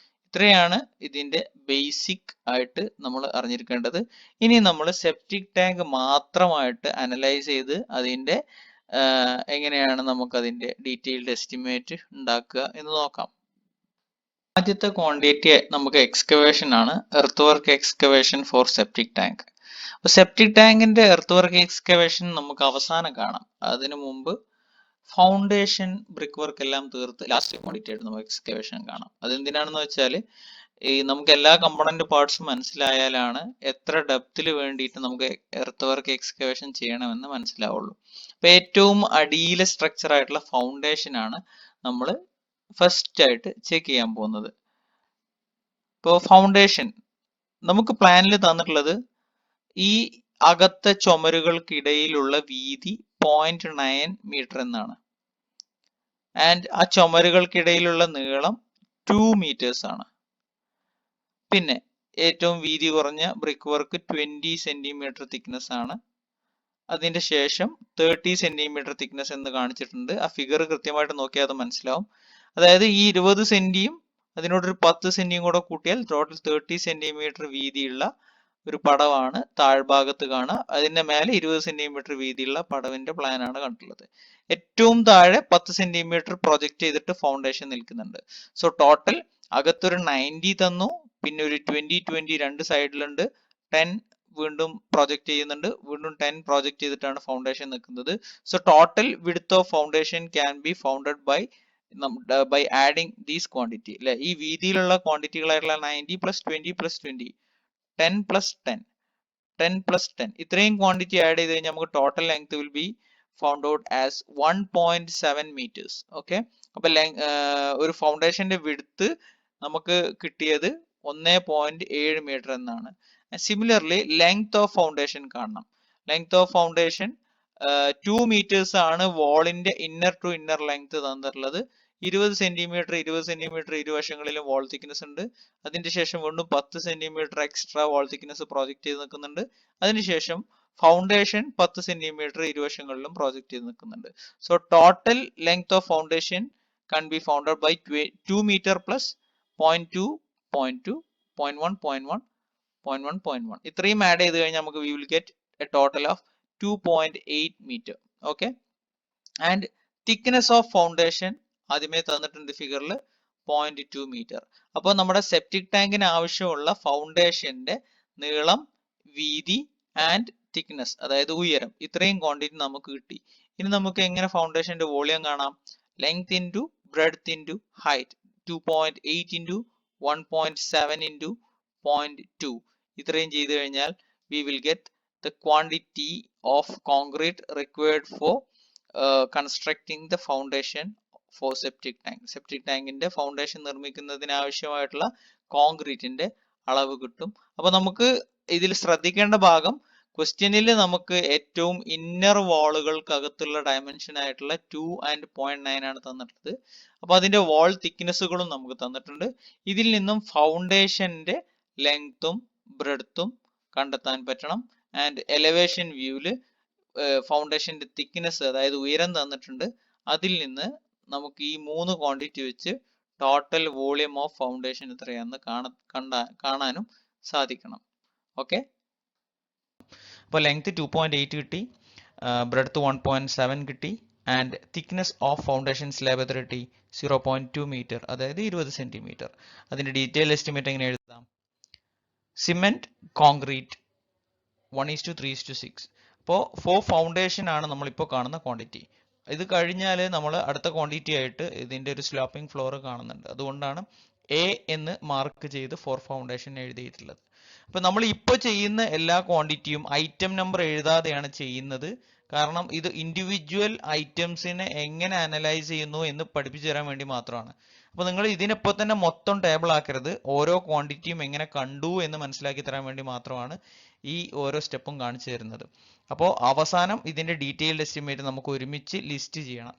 ഇത്രയാണ് ഇതിന്റെ ബേസിക് ആയിട്ട് നമ്മൾ അറിഞ്ഞിരിക്കേണ്ടത്. ഇനി നമ്മൾ സെപ്റ്റിക് ടാങ്ക് മാത്രമായിട്ട് അനലൈസ് ചെയ്ത് അതിന്റെ എങ്ങനെയാണ് നമുക്ക് അതിന്റെ ഡീറ്റെയിൽഡ് എസ്റ്റിമേറ്റ് ഉണ്ടാക്കുക എന്ന് നോക്കാം. ആദ്യത്തെ ക്വാണ്ടിറ്റി നമുക്ക് എക്സ്കവേഷൻ ആണ്, earth work excavation for septic tank. അപ്പൊ സെപ്റ്റിക് ടാങ്കിന്റെ എർത്ത് വർക്ക് എക്സ്കവേഷൻ നമുക്ക് അവസാനം കാണാം. അതിനു മുമ്പ് ഫൗണ്ടേഷൻ ബ്രിക്ക് വർക്ക് എല്ലാം തീർത്ത് ലാസ്റ്റ് ക്വാണ്ടിറ്റി ആയിട്ട് നമുക്ക് എക്സ്കവേഷൻ കാണാം. അതെന്തിനാണെന്ന് വെച്ചാൽ ഈ നമുക്ക് എല്ലാ കമ്പോണന്റ് പാർട്സും മനസ്സിലായാലാണ് എത്ര ഡെപ്തിൽ വേണ്ടിയിട്ട് നമുക്ക് എർത്ത് വർക്ക് എക്സ്കവേഷൻ ചെയ്യണമെന്ന് മനസ്സിലാവുള്ളൂ. അപ്പൊ ഏറ്റവും അടിയിലെ സ്ട്രക്ചർ ആയിട്ടുള്ള ഫൗണ്ടേഷൻ ആണ് നമ്മൾ ഫസ്റ്റ് ആയിട്ട് ചെക്ക് ചെയ്യാൻ പോകുന്നത്. ഇപ്പോൾ ഫൗണ്ടേഷൻ നമുക്ക് പ്ലാനിൽ തന്നിട്ടുള്ളത് ഈ അകത്തെ ചുമരുകൾക്കിടയിലുള്ള വീതി 0.9 മീറ്റർ എന്നാണ്. ആൻഡ് ആ ചുമരുകൾക്കിടയിലുള്ള നീളം 2 meters ആണ്. പിന്നെ ഏറ്റവും വീതി കുറഞ്ഞ ബ്രിക്ക് വർക്ക് 20 centimeter thickness ആണ്. അതിന്റെ ശേഷം 30 centimeter thickness എന്ന് കാണിച്ചിട്ടുണ്ട്. ആ ഫിഗർ കൃത്യമായിട്ട് നോക്കിയാൽ അത് മനസ്സിലാവും. അതായത് ഈ 20 സെന്റിയും അതിനോടൊരു 10 സെന്റിയും കൂടെ കൂട്ടിയാൽ ടോട്ടൽ 30 centimeter വീതിയുള്ള ഒരു പടവാണ് താഴ്ഭാഗത്ത് കാണുക. അതിന്റെ മേലെ 20 centimeter വീതിയുള്ള പടവിന്റെ പ്ലാൻ ആണ് കണ്ടിട്ടുള്ളത്. ഏറ്റവും താഴെ 10 centimeter പ്രൊജക്ട് ചെയ്തിട്ട് ഫൗണ്ടേഷൻ നിൽക്കുന്നുണ്ട്. സോ ടോട്ടൽ അകത്തൊരു 90 തന്നു, പിന്നെ ഒരു 20 20 രണ്ട് സൈഡിലുണ്ട്, 10 വീണ്ടും പ്രൊജക്ട് ചെയ്യുന്നുണ്ട്, വീണ്ടും 10 പ്രൊജക്ട് ചെയ്തിട്ടാണ് ഫൗണ്ടേഷൻ നിൽക്കുന്നത്. So total width of foundation can be founded by adding these quantity അല്ലെ. ഈ വീതിയിലുള്ള ക്വാണ്ടിറ്റികളായിട്ടുള്ള 90 + 20 + 20, 10 + 10, 10 + 10 ഇത്രയും ക്വാണ്ടിറ്റി ആഡ് ചെയ്ത് കഴിഞ്ഞാൽ നമുക്ക് total length will be found out as 1.7 meters. Okay, അപ്പൊ ഒരു ഫൗണ്ടേഷന്റെ വിഡ്ത്ത് നമുക്ക് കിട്ടിയത് 1.7 മീറ്റർ എന്നാണ്. സിമിലർലി ലെങ്ത് ഓഫ് ഫൗണ്ടേഷൻ കാണണം. ലെങ്ത് ഓഫ് ഫൗണ്ടേഷൻ 2 meters ആണ് വാളിന്റെ ഇന്നർ ടു ഇന്നർ ലെങ്ത് തന്നിട്ടുള്ളത്. 20 സെന്റിമീറ്റർ 20 സെന്റിമീറ്റർ ഇരുവശങ്ങളിലും വാൾ തിക്നെസ് ഉണ്ട്. അതിന്റെ ശേഷം വീണ്ടും 10 സെന്റിമീറ്റർ എക്സ്ട്രാ വാൾ തിക്നെസ് പ്രോജക്ട് ചെയ്ത് നിൽക്കുന്നുണ്ട്. അതിനുശേഷം ഫൗണ്ടേഷൻ 10 സെന്റിമീറ്റർ ഇരുവശങ്ങളിലും പ്രോജക്ട് ചെയ്ത് നിൽക്കുന്നുണ്ട്. So total length of foundation can be founded by 2 meter plus 0.2, 0.2, 0.1, 0.1, 0.1, 0.1 ഇത്രയും ആഡ് ചെയ്ത് കഴിഞ്ഞാൽ നമുക്ക് we will get a total of 2.8 meter. Okay, and thickness of foundation ആദ്യമേ തന്നിട്ടുണ്ട് ഫിഗറിൽ 0.2 മീറ്റർ. അപ്പോൾ നമ്മുടെ സെപ്റ്റിക് ടാങ്കിന് ആവശ്യമുള്ള ഫൗണ്ടേഷന്റെ നീളം, വീതി ആൻഡ് തിക്നെസ് അതായത് ഉയരം ഇത്രയും ക്വാണ്ടിറ്റി നമുക്ക് കിട്ടി. ഇനി നമുക്ക് എങ്ങനെ ഫൗണ്ടേഷന്റെ വോളിയം കാണാം? Length into breadth into height, 2.8 into 1.7 into 0.2 ഇത്രയും ചെയ്ത് കഴിഞ്ഞാൽ we will get the quantity of concrete required for constructing the foundation for septic tank. Septic ടാങ്കിന്റെ ഫൗണ്ടേഷൻ നിർമ്മിക്കുന്നതിന് ആവശ്യമായിട്ടുള്ള കോൺക്രീറ്റിന്റെ അളവ് കിട്ടും. അപ്പൊ നമുക്ക് ഇതിൽ ശ്രദ്ധിക്കേണ്ട ഭാഗം, ക്വസ്റ്റ്യനിൽ നമുക്ക് ഏറ്റവും ഇന്നർ വാളുകൾക്കകത്തുള്ള ഡയമെൻഷൻ ആയിട്ടുള്ള 2 and 0.9 ആണ് തന്നിട്ടുള്ളത്. അപ്പൊ അതിന്റെ വാൾ തിക്നെസ്സുകളും നമുക്ക് തന്നിട്ടുണ്ട്. ഇതിൽ നിന്നും ഫൗണ്ടേഷന്റെ ലെങ്ത്തും ബ്രെഡ്ത്തും കണ്ടെത്താൻ പറ്റണം. ആൻഡ് എലവേഷൻ വ്യൂവില് ഫൗണ്ടേഷന്റെ തിക്നെസ് അതായത് ഉയരം തന്നിട്ടുണ്ട്. അതിൽ നിന്ന് നമുക്ക് ഈ 3 ക്വാണ്ടിറ്റി വെച്ച് ടോട്ടൽ വോളിയം ഓഫ് ഫൗണ്ടേഷൻ എത്രയാണെന്ന് കാണാനും സാധിക്കണം. ഓക്കെ, അപ്പോൾ ലെങ്ത് 2.8 കിട്ടി, ബ്രെഡ്ത്ത് 1.7 കിട്ടി, and thickness of foundation slab എത്ര കിട്ടി? 0.2 മീറ്റർ അതായത് 20 സെന്റിമീറ്റർ. അതിന്റെ ഡീറ്റെയിൽ എസ്റ്റിമേറ്റ് എങ്ങനെ എഴുതാം? Cement concrete 1:3:6. അപ്പോൾ 4 ഫൗണ്ടേഷൻ ആണ് നമ്മളിപ്പോൾ കാണുന്ന ക്വാണ്ടിറ്റി. ഇത് കഴിഞ്ഞാൽ നമ്മൾ അടുത്ത ക്വാണ്ടിറ്റി ആയിട്ട് ഇതിന്റെ ഒരു സ്ലോപ്പിംഗ് ഫ്ലോർ കാണുന്നുണ്ട്. അതുകൊണ്ടാണ് എ എന്ന് മാർക്ക് ചെയ്ത് 4 ഫൗണ്ടേഷൻ എഴുതിയിട്ടുള്ളത്. അപ്പൊ നമ്മൾ ഇപ്പോൾ ചെയ്യുന്ന എല്ലാ ക്വാണ്ടിറ്റിയും ഐറ്റം നമ്പർ എഴുതാതെയാണ് ചെയ്യുന്നത്. കാരണം ഇത് ഇൻഡിവിജ്വൽ ഐറ്റംസിനെ എങ്ങനെ അനലൈസ് ചെയ്യുന്നു എന്ന് പഠിപ്പിച്ചു തരാൻ വേണ്ടി മാത്രമാണ്. അപ്പൊ നിങ്ങൾ ഇതിനിപ്പോൾ തന്നെ മൊത്തം ടേബിൾ ആക്കരുത്, ഓരോ ക്വാണ്ടിറ്റിയും എങ്ങനെ കണ്ടു എന്ന് മനസ്സിലാക്കി തരാൻ വേണ്ടി മാത്രമാണ് ഈ ഓരോ സ്റ്റെപ്പും കാണിച്ചു തരുന്നത്. അപ്പോൾ അവസാനം ഇതിന്റെ ഡീറ്റെയിൽഡ് എസ്റ്റിമേറ്റ് നമുക്ക് ഒരുമിച്ച് ലിസ്റ്റ് ചെയ്യണം.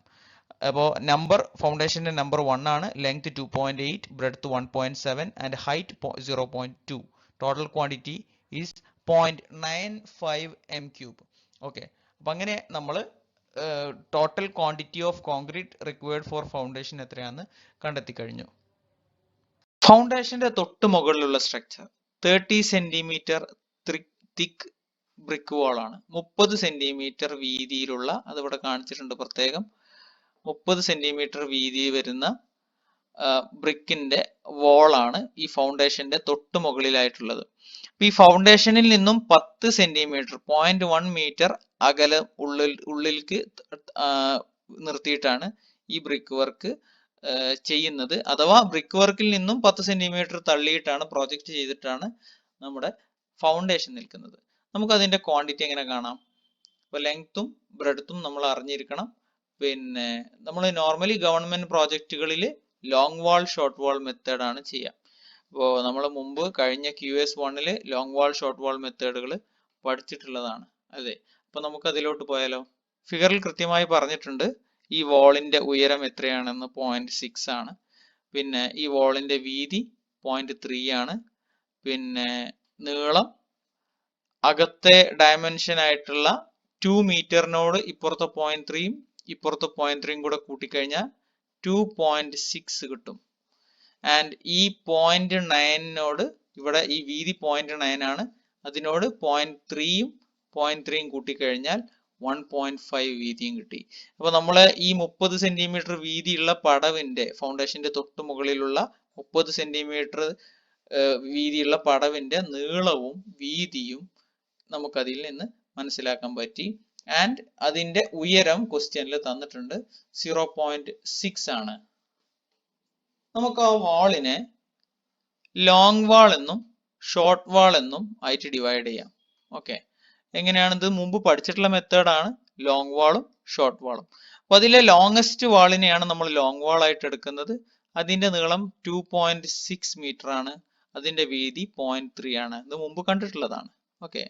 അപ്പോൾ നമ്പർ ഫൗണ്ടേഷന്റെ നമ്പർ 1 ആണ്, length 2.8, breadth 1.7 and height 0.2. Total quantity is 0.95 m3. Okay, അപ്പൊ അങ്ങനെ നമ്മൾ total quantity of concrete required for foundation എത്രയാണെന്ന് കണ്ടെത്തി കഴിഞ്ഞു. ഫൗണ്ടേഷന്റെ തൊട്ട് മുകളിലുള്ള സ്ട്രക്ചർ 30 സെന്റിമീറ്റർ തിക്ക് ബ്രിക്ക് വാൾ ആണ്. 30 സെന്റിമീറ്റർ വീതിയിലുള്ള, അതിവിടെ കാണിച്ചിട്ടുണ്ട് പ്രത്യേകം, 30 സെന്റിമീറ്റർ വീതി വരുന്ന ബ്രിക്കിന്റെ വാളാണ് ഈ ഫൗണ്ടേഷന്റെ തൊട്ട് മുകളിലായിട്ടുള്ളത്. ഈ ഫൗണ്ടേഷനിൽ നിന്നും 10 സെന്റിമീറ്റർ 0.1 മീറ്റർ അകലം ഉള്ളിലേക്ക് നിർത്തിയിട്ടാണ് ഈ ബ്രിക്ക് വർക്ക് ചെയ്യുന്നത്. അഥവാ ബ്രിക്ക് വർക്കിൽ നിന്നും 10 സെന്റിമീറ്റർ തള്ളിയിട്ടാണ് പ്രൊജക്ട് ചെയ്തിട്ടാണ് നമ്മുടെ ഫൗണ്ടേഷൻ നിൽക്കുന്നത്. നമുക്ക് അതിന്റെ ക്വാണ്ടിറ്റി എങ്ങനെ കാണാം? അപ്പോൾ ലെങ്ത്തും ബ്രെഡ്ത്തും നമ്മൾ അറിഞ്ഞിരിക്കണം. പിന്നെ നമ്മൾ നോർമലി ഗവൺമെന്റ് പ്രോജക്റ്റുകളിൽ long wall short wall method ആണ് ചെയ്യുക. അപ്പോൾ നമ്മൾ മുമ്പ് കഴിഞ്ഞ QS1 ലോങ് വാൾ ഷോർട്ട് വാൾ മെത്തേഡുകൾ പഠിച്ചിട്ടുള്ളതാണ് അതെ. അപ്പൊ നമുക്ക് അതിലോട്ട് പോയാലോ? ഫിഗറിൽ കൃത്യമായി പറഞ്ഞിട്ടുണ്ട് ഈ വാളിന്റെ ഉയരം എത്രയാണെന്ന് 0.6 ആണ്. പിന്നെ ഈ വാളിന്റെ വീതി 0.3 ആണ്. പിന്നെ നീളം അകത്തെ ഡയമെൻഷൻ ആയിട്ടുള്ള 2 മീറ്ററിനോട് ഇപ്പുറത്തെ 0.3യും ഇപ്പുറത്തെ 0.3യും കൂടെ കൂട്ടിക്കഴിഞ്ഞാൽ 2.6 കിട്ടും. ആൻഡ് ഈ 0.9നോട് ഇവിടെ ഈ വീതി 0.9 ആണ്, അതിനോട് 0.3യും 0.3യും കൂട്ടിക്കഴിഞ്ഞാൽ 1.5 വീതിയും കിട്ടി. അപ്പൊ നമ്മള് ഈ 30 സെന്റിമീറ്റർ വീതിയുള്ള പടവിന്റെ ഫൗണ്ടേഷന്റെ തൊട്ട് മുകളിലുള്ള 30 സെന്റിമീറ്റർ വീതിയുള്ള പടവിന്റെ നീളവും വീതിയും നമുക്കതിൽ നിന്ന് മനസ്സിലാക്കാൻ പറ്റി. ആൻഡ് അതിന്റെ ഉയരം ക്വസ്റ്റ്യനിൽ തന്നിട്ടുണ്ട് 0.6 ആണ്. നമുക്ക് ആ വാളിനെ ലോങ് വാൾ എന്നും ഷോർട്ട് വാൾ എന്നും ആയിട്ട് ഡിവൈഡ് ചെയ്യാം. ഓക്കെ, എങ്ങനെയാണിത് മുമ്പ് പഠിച്ചിട്ടുള്ള മെത്തേഡാണ് ലോങ് വാളും ഷോർട്ട് വാളും. അപ്പൊ അതിലെ ലോങ്സ്റ്റ് വാളിനെയാണ് നമ്മൾ ലോങ് വാൾ ആയിട്ട് എടുക്കുന്നത്. അതിന്റെ നീളം 2.6 മീറ്റർ ആണ്, അതിന്റെ വീതി 0.3 ആണ്. ഇത് മുമ്പ് കണ്ടിട്ടുള്ളതാണ്. ഓക്കെ,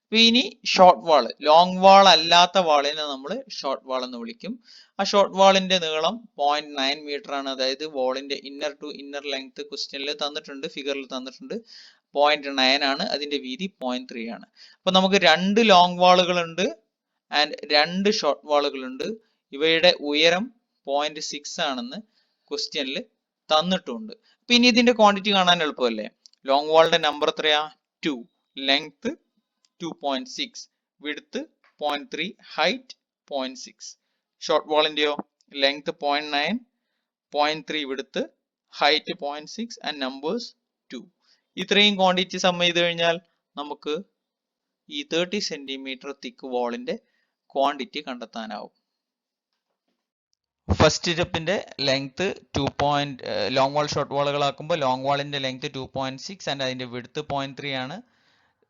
അപ്പൊ ഇനി ഷോർട്ട് വാൾ, ലോങ് വാൾ അല്ലാത്ത വാളിനെ നമ്മൾ ഷോർട്ട് വാൾ എന്ന് വിളിക്കും. ആ ഷോർട്ട് വാളിന്റെ നീളം 0.9 മീറ്റർ ആണ്. അതായത് വാളിന്റെ ഇന്നർ ടു ഇന്നർ ലെങ്ത് ക്വസ്റ്റ്യനിൽ തന്നിട്ടുണ്ട്, ഫിഗറിൽ തന്നിട്ടുണ്ട്. 0.9 ആണ്, അതിന്റെ വീതി 0.3 ആണ്. അപ്പൊ നമുക്ക് 2 ലോങ് വാളുകൾ ഉണ്ട് ആൻഡ് 2 ഷോർട്ട് വാളുകൾ ഉണ്ട്. ഇവയുടെ ഉയരം 0.6 ആണെന്ന് ക്വസ്റ്റ്യനിൽ തന്നിട്ടുണ്ട്. അപ്പൊ ഇനി ഇതിന്റെ ക്വാണ്ടിറ്റി കാണാൻ എളുപ്പമല്ലേ? ലോങ് വാളിന്റെ നമ്പർ എത്രയാ? 2, ലെങ്ത് 2.6, വിഡ്ത്ത് 0.3, ഹൈറ്റ് 0.6. ഷോർട്ട് വാളിന്റെയോ length 0.9, 0.3 width, height 0.6 and numbers 2. ഇത്രയും ക്വാണ്ടിറ്റി സം ചെയ്ത് കഴിഞ്ഞാൽ നമുക്ക് ഈ 30 സെന്റിമീറ്റർ തിക്ക് വാളിന്റെ ക്വാണ്ടിറ്റി കണ്ടെത്താനാവും. ഫസ്റ്റ് സ്റ്റെപ്പിന്റെ ലെങ്ത് ലോങ് വാൾ ഷോർട്ട് വാളുകളാക്കുമ്പോൾ ലോങ് വാളിന്റെ ലെങ്ത് 2.6 ആൻഡ് അതിന്റെ വിഡ്ത്ത് 0.3 ആണ്.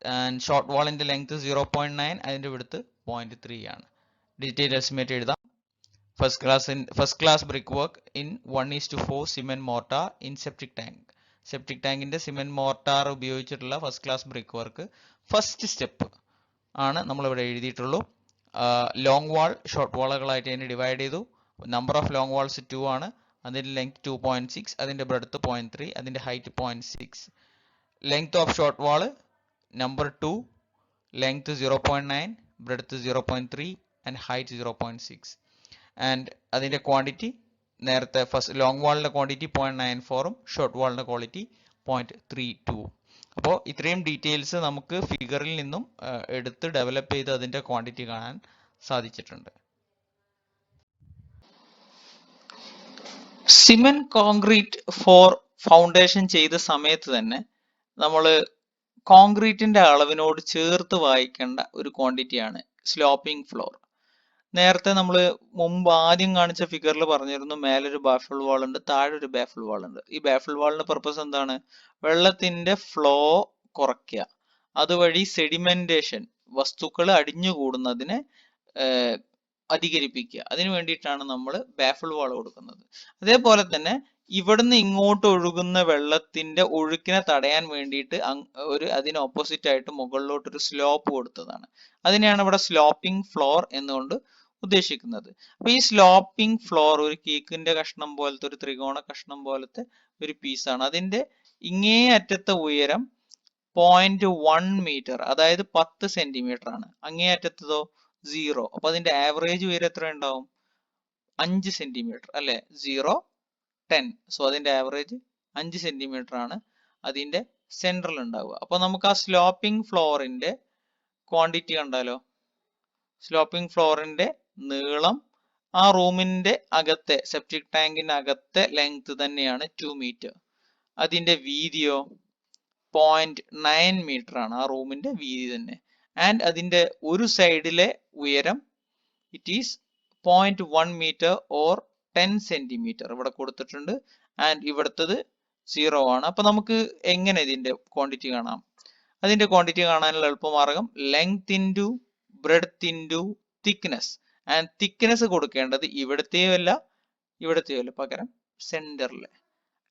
ആൻഡ് ഷോർട്ട് വാളിന്റെ ലെങ്ത് 0.9, അതിന്റെ വിഡ്ത്ത് 0.3 ആണ്. ഡീറ്റെയിൽ എസ്റ്റിമേറ്റ് എഴുതാം. First class brick work in 1:4 cement mortar in septic tank. Septic ടാങ്കിന്റെ സിമെന്റ് മോർട്ടാർ ഉപയോഗിച്ചിട്ടുള്ള first class brick work first step ആണ് നമ്മളിവിടെ എഴുതിയിട്ടുള്ളൂ. ലോങ് വാൾ ഷോർട്ട് വാളുകളായിട്ട് അതിനെ ഡിവൈഡ് ചെയ്തു. നമ്പർ ഓഫ് ലോങ് വാൾസ് 2 ആണ്, അതിന്റെ ലെങ്ത് 2.6, അതിന്റെ ബ്രെഡ്ത്ത് 0.3, അതിന്റെ height 0.6. Length of short wall number 2, length 0.9, breadth 0.3 and height 0.6. And അതിന്റെ ക്വാണ്ടിറ്റി നേരത്തെ ഫസ്റ്റ് ലോങ് വാളിന്റെ ക്വാണ്ടിറ്റി 0.94ഉം ഷോർട്ട് വാളിന്റെ ക്വാളിറ്റി 0.32. അപ്പോൾ ഇത്രയും ഡീറ്റെയിൽസ് നമുക്ക് ഫിഗറിൽ നിന്നും എടുത്ത് ഡെവലപ്പ് ചെയ്ത് അതിന്റെ ക്വാണ്ടിറ്റി കാണാൻ സാധിച്ചിട്ടുണ്ട്. സിമെന്റ് കോൺക്രീറ്റ് ഫോർ ഫൗണ്ടേഷൻ ചെയ്ത സമയത്ത് തന്നെ നമ്മൾ കോൺക്രീറ്റിന്റെ അളവിനോട് ചേർത്ത് വായിക്കേണ്ട ഒരു ക്വാണ്ടിറ്റിയാണ് സ്ലോപ്പിംഗ് ഫ്ലോർ. നേരത്തെ നമ്മൾ മുമ്പ് ആദ്യം കാണിച്ച ഫിഗറിൽ പറഞ്ഞിരുന്നു, മേലൊരു ബാഫിൾ വാൾ ഉണ്ട്, താഴെ ഒരു ബാഫിൾ വാൾ ഉണ്ട്. ഈ ബാഫിൾ വാളിന്റെ പർപ്പസ് എന്താണ്? വെള്ളത്തിന്റെ ഫ്ലോ കുറയ്ക്കുക, അതുവഴി സെഡിമെന്റേഷൻ, വസ്തുക്കൾ അടിഞ്ഞുകൂടുന്നതിനെ അധികരിപ്പിക്കുക. അതിനു വേണ്ടിയിട്ടാണ് നമ്മൾ ബാഫിൾ വാൾ കൊടുക്കുന്നത്. അതേപോലെ തന്നെ ഇവിടുന്ന് ഇങ്ങോട്ട് ഒഴുകുന്ന വെള്ളത്തിന്റെ ഒഴുക്കിനെ തടയാൻ വേണ്ടിയിട്ട് അതിന് ഓപ്പോസിറ്റ് ആയിട്ട് മുകളിലോട്ട് ഒരു സ്ലോപ്പ് കൊടുത്തതാണ്. അതിനെയാണ് ഇവിടെ സ്ലോപ്പിംഗ് ഫ്ലോർ എന്നുകൊണ്ട് ഉദ്ദേശിക്കുന്നത്. അപ്പൊ ഈ സ്ലോപ്പിംഗ് ഫ്ലോർ ഒരു കേക്കിന്റെ കഷ്ണം പോലത്തെ, ഒരു ത്രികോണ കഷ്ണം പോലത്തെ ഒരു പീസാണ്. അതിന്റെ ഇങ്ങേ അറ്റത്തെ ഉയരം 0.1 മീറ്റർ, അതായത് 10 സെന്റിമീറ്റർ ആണ്. അങ്ങേ അറ്റത്തതോ 0. അപ്പൊ അതിന്റെ ആവറേജ് ഉയരം എത്ര ഉണ്ടാവും? 5 സെന്റിമീറ്റർ അല്ലെ? 0, 10. സോ അതിന്റെ ആവറേജ് 5 സെന്റിമീറ്റർ ആണ് അതിന്റെ സെൻട്രൽ ഉണ്ടാവുക. അപ്പൊ നമുക്ക് ആ സ്ലോപ്പിംഗ് ഫ്ലോറിന്റെ ക്വാണ്ടിറ്റി കണ്ടാലോ? സ്ലോപ്പിംഗ് ഫ്ലോറിന്റെ നീളം ആ റൂമിന്റെ അകത്തെ, സെപ്റ്റിക് ടാങ്കിന്റെ അകത്തെ ലെങ്ത് തന്നെയാണ് 2 മീറ്റർ. അതിന്റെ വീതിയോ 0.9 മീറ്റർ ആണ്, ആ റൂമിന്റെ വീതി തന്നെ. ആൻഡ് അതിന്റെ ഒരു സൈഡിലെ ഉയരം it is 0.1 metre or 10 centimetre ഇവിടെ കൊടുത്തിട്ടുണ്ട്. ആൻഡ് ഇവിടുത്തത് 0 ആണ്. അപ്പൊ നമുക്ക് എങ്ങനെ ഇതിന്റെ ക്വാണ്ടിറ്റി കാണാം? അതിന്റെ ക്വാണ്ടിറ്റി കാണാനുള്ള എളുപ്പമാർഗം length into breadth into thickness. And thickness കൊടുക്കേണ്ടത് ഇവിടത്തെയോ അല്ല ഇവിടത്തെയോ അല്ല, പകരം സെന്ററിലെ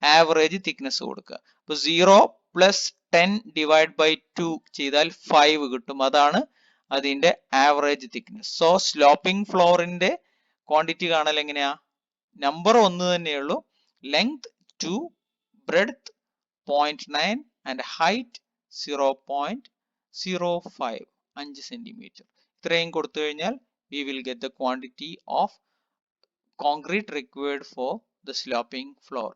ആവറേജ് തിക്നെസ് കൊടുക്കുക. അപ്പൊ 0 പ്ലസ് 10 ഡിവൈഡ് ബൈ 2 ചെയ്താൽ 5 കിട്ടും. അതാണ് അതിന്റെ ആവറേജ് തിക്നെസ്. സോ സ്ലോപ്പിംഗ് ഫ്ലോറിന്റെ ക്വാണ്ടിറ്റി കാണൽ എങ്ങനെയാ? നമ്പർ ഒന്ന് തന്നെയുള്ളൂ. Length 2, breadth 0.9 and height 0.05, 5 centimetre. ഇത്രയും കൊടുത്തു കഴിഞ്ഞാൽ we will get the quantity of concrete required for the sloping floor.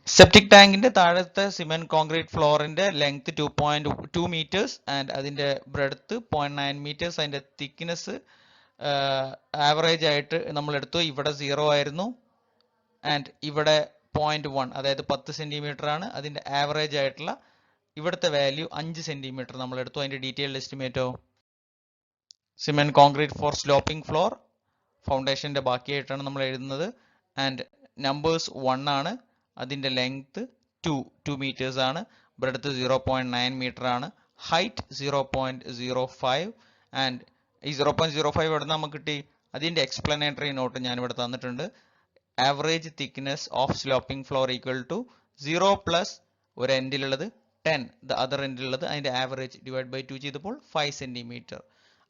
Septic ടാങ്കിന്റെ താഴത്തെ സിമെന്റ് കോൺക്രീറ്റ് ഫ്ലോറിന്റെ ലെങ്ത് 2.2 മീറ്റേഴ്സ് ആൻഡ് അതിന്റെ ബ്രെഡ്ത്ത് 0.9 മീറ്റേഴ്സ്. അതിന്റെ തിക്നെസ് ആവറേജ് ആയിട്ട് നമ്മൾ എടുത്തു. ഇവിടെ 0 ആയിരുന്നു ആൻഡ് ഇവിടെ 0.1, അതായത് 10 സെന്റിമീറ്റർ ആണ് അതിന്റെ ആവറേജ് ആയിട്ടുള്ള ഇവിടുത്തെ വാല്യൂ 5 സെന്റിമീറ്റർ നമ്മൾ എടുത്തു. അതിന്റെ ഡീറ്റെയിൽഡ് എസ്റ്റിമേറ്റോ cement concrete for sloping floor ഫൗണ്ടേഷന്റെ ബാക്കിയായിട്ടാണ് നമ്മൾ എഴുതുന്നത്. ആൻഡ് നമ്പേഴ്സ് 1 ആണ്, അതിന്റെ ലെങ്ത് 2 meters ആണ്, ബ്രെഡ്ത്ത് 0.9 meter ആണ്, ഹൈറ്റ് 0.05 ആൻഡ് ഈ 0.05 എവിടെ നിന്ന് നമുക്ക് കിട്ടി? അതിന്റെ എക്സ്പ്ലനേറ്ററി നോട്ട് ഞാൻ ഇവിടെ തന്നിട്ടുണ്ട്. Average thickness of sloping floor equal to 0 plus ഒരു എൻഡിലുള്ളത് 10, ദ അതർ എൻഡിലുള്ളത് അതിന്റെ ആവറേജ് ഡിവൈഡ് ബൈ 2 ചെയ്തപ്പോൾ 5 സെന്റിമീറ്റർ.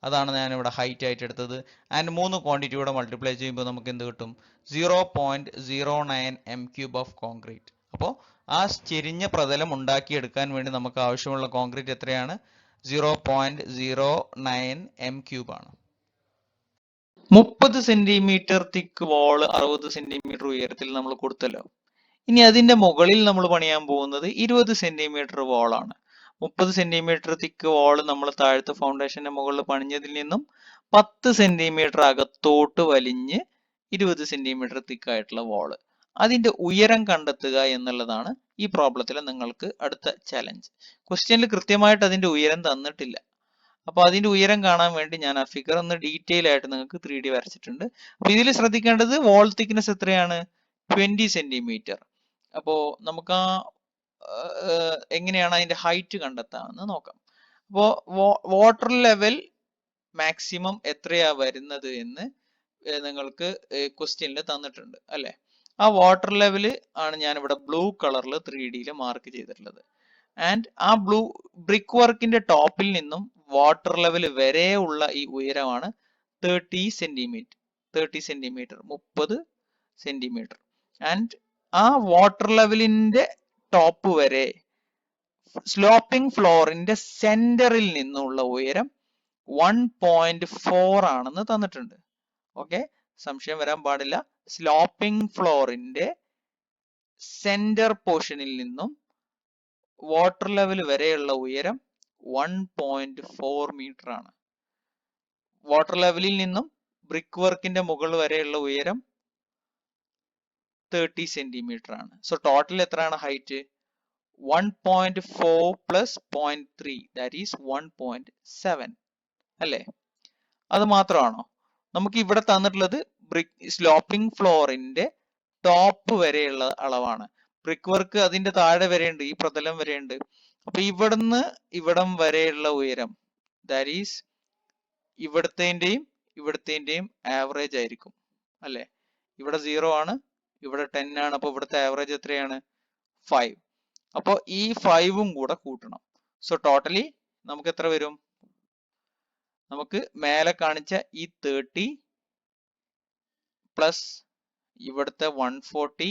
അതാണ് ഞാൻ ഇവിടെ ഹൈറ്റ് ആയിട്ട് എടുത്തത്. ആൻഡ് 3 ക്വാണ്ടിറ്റിയോടെ മൾട്ടിപ്ലൈ ചെയ്യുമ്പോൾ നമുക്ക് എന്ത് കിട്ടും? 0.09 m³ ഓഫ് കോൺക്രീറ്റ്. അപ്പോൾ ആ ചെരിഞ്ഞ പ്രതലം ഉണ്ടാക്കിയെടുക്കാൻ വേണ്ടി നമുക്ക് ആവശ്യമുള്ള കോൺക്രീറ്റ് എത്രയാണ്? 0.09 m³ ആണ്. 30 സെന്റിമീറ്റർ തിക്ക് വാള് 60 സെന്റിമീറ്റർ ഉയരത്തിൽ നമ്മൾ കൊടുത്തല്ലോ. ഇനി അതിന്റെ മുകളിൽ നമ്മൾ പണിയാൻ പോകുന്നത് 20 സെന്റിമീറ്റർ വാളാണ്. 30 സെന്റിമീറ്റർ തിക്ക് വാള് നമ്മൾ താഴത്തെ ഫൗണ്ടേഷന്റെ മുകളിൽ പണിഞ്ഞതിൽ നിന്നും 10 സെന്റിമീറ്റർ അകത്തോട്ട് വലിഞ്ഞ് 20 സെന്റിമീറ്റർ തിക്കായിട്ടുള്ള വാള്, അതിന്റെ ഉയരം കണ്ടെത്തുക എന്നുള്ളതാണ് ഈ പ്രോബ്ലത്തിൽ നിങ്ങൾക്ക് അടുത്ത ചലഞ്ച്. ക്വസ്റ്റ്യനിൽ കൃത്യമായിട്ട് അതിന്റെ ഉയരം തന്നിട്ടില്ല. അപ്പൊ അതിന്റെ ഉയരം കാണാൻ വേണ്ടി ഞാൻ ആ ഫിഗർ ഒന്ന് ഡീറ്റെയിൽ ആയിട്ട് നിങ്ങൾക്ക് 3D വരച്ചിട്ടുണ്ട്. അപ്പൊ ഇതിൽ ശ്രദ്ധിക്കേണ്ടത് വാൾ തിക്നെസ് എത്രയാണ്? 20 സെന്റിമീറ്റർ. അപ്പോ നമുക്ക് ആ എങ്ങനെയാണ് അതിന്റെ ഹൈറ്റ് കണ്ടെത്താമെന്ന് നോക്കാം. അപ്പോ വാട്ടർ ലെവൽ മാക്സിമം എത്രയാ വരുന്നത് എന്ന് നിങ്ങൾക്ക് ക്വസ്റ്റ്യനിൽ തന്നിട്ടുണ്ട് അല്ലെ? ആ വാട്ടർ ലെവൽ ആണ് ഞാൻ ഇവിടെ ബ്ലൂ കളറിൽ 3D മാർക്ക് ചെയ്തിട്ടുള്ളത്. ആൻഡ് ആ ബ്ലൂ ബ്രിക്ക് വർക്കിന്റെ ടോപ്പിൽ നിന്നും വാട്ടർ ലെവൽ വരെ ഉള്ള ഈ ഉയരമാണ് 30 സെന്റിമീറ്റർ. 30 സെന്റിമീറ്റർ. ആൻഡ് ആ വാട്ടർ ലെവലിന്റെ ടോപ്പ് വരെ സ്ലോപ്പിംഗ് ഫ്ലോറിന്റെ സെന്ററിൽ നിന്നുള്ള ഉയരം 1.4 ആണെന്ന് തന്നിട്ടുണ്ട്. ഓക്കെ, സംശയം വരാൻ പാടില്ല. സ്ലോപ്പിംഗ് ഫ്ലോറിന്റെ സെന്റർ പോർഷനിൽ നിന്നും വാട്ടർ ലെവൽ വരെയുള്ള ഉയരം 1.4 മീറ്റർ ആണ്. വാട്ടർ ലെവലിൽ നിന്നും ബ്രിക്ക് വർക്കിന്റെ മുകൾ വരെയുള്ള ഉയരം 30 സെന്റിമീറ്റർ ആണ്. സോ ടോട്ടൽ എത്രയാണ് ഹൈറ്റ്? 1.4 പ്ലസ് 0.3 ദാറ്റ് ഈസ് 1.7 അല്ലേ? അത് മാത്രമാണോ? നമുക്ക് ഇവിടെ തന്നിട്ടുള്ളത് സ്ലോപ്പിംഗ് ഫ്ലോറിന്റെ ടോപ്പ് വരെയുള്ള അളവാണ്. ബ്രിക്ക് വർക്ക് അതിന്റെ താഴെ വരെയുണ്ട്, ഈ പ്രതലം വരെയുണ്ട്. അപ്പൊ ഇവിടുന്ന് ഇവിടം വരെയുള്ള ഉയരം ദാറ്റ് ഈസ് ഇവിടത്തെയും ആവറേജ് ആയിരിക്കും അല്ലെ? ഇവിടെ 0 ആണ്, ഇവിടെ 10 ആണ്. അപ്പൊ ഇവിടുത്തെ ആവറേജ് എത്രയാണ്? 5. അപ്പോൾ ഈ 5ഉം കൂടെ കൂട്ടണം. സോ ടോട്ടലി നമുക്ക് എത്ര വരും? നമുക്ക് മേലെ കാണിച്ച ഈ 30 പ്ലസ് ഇവിടുത്തെ 140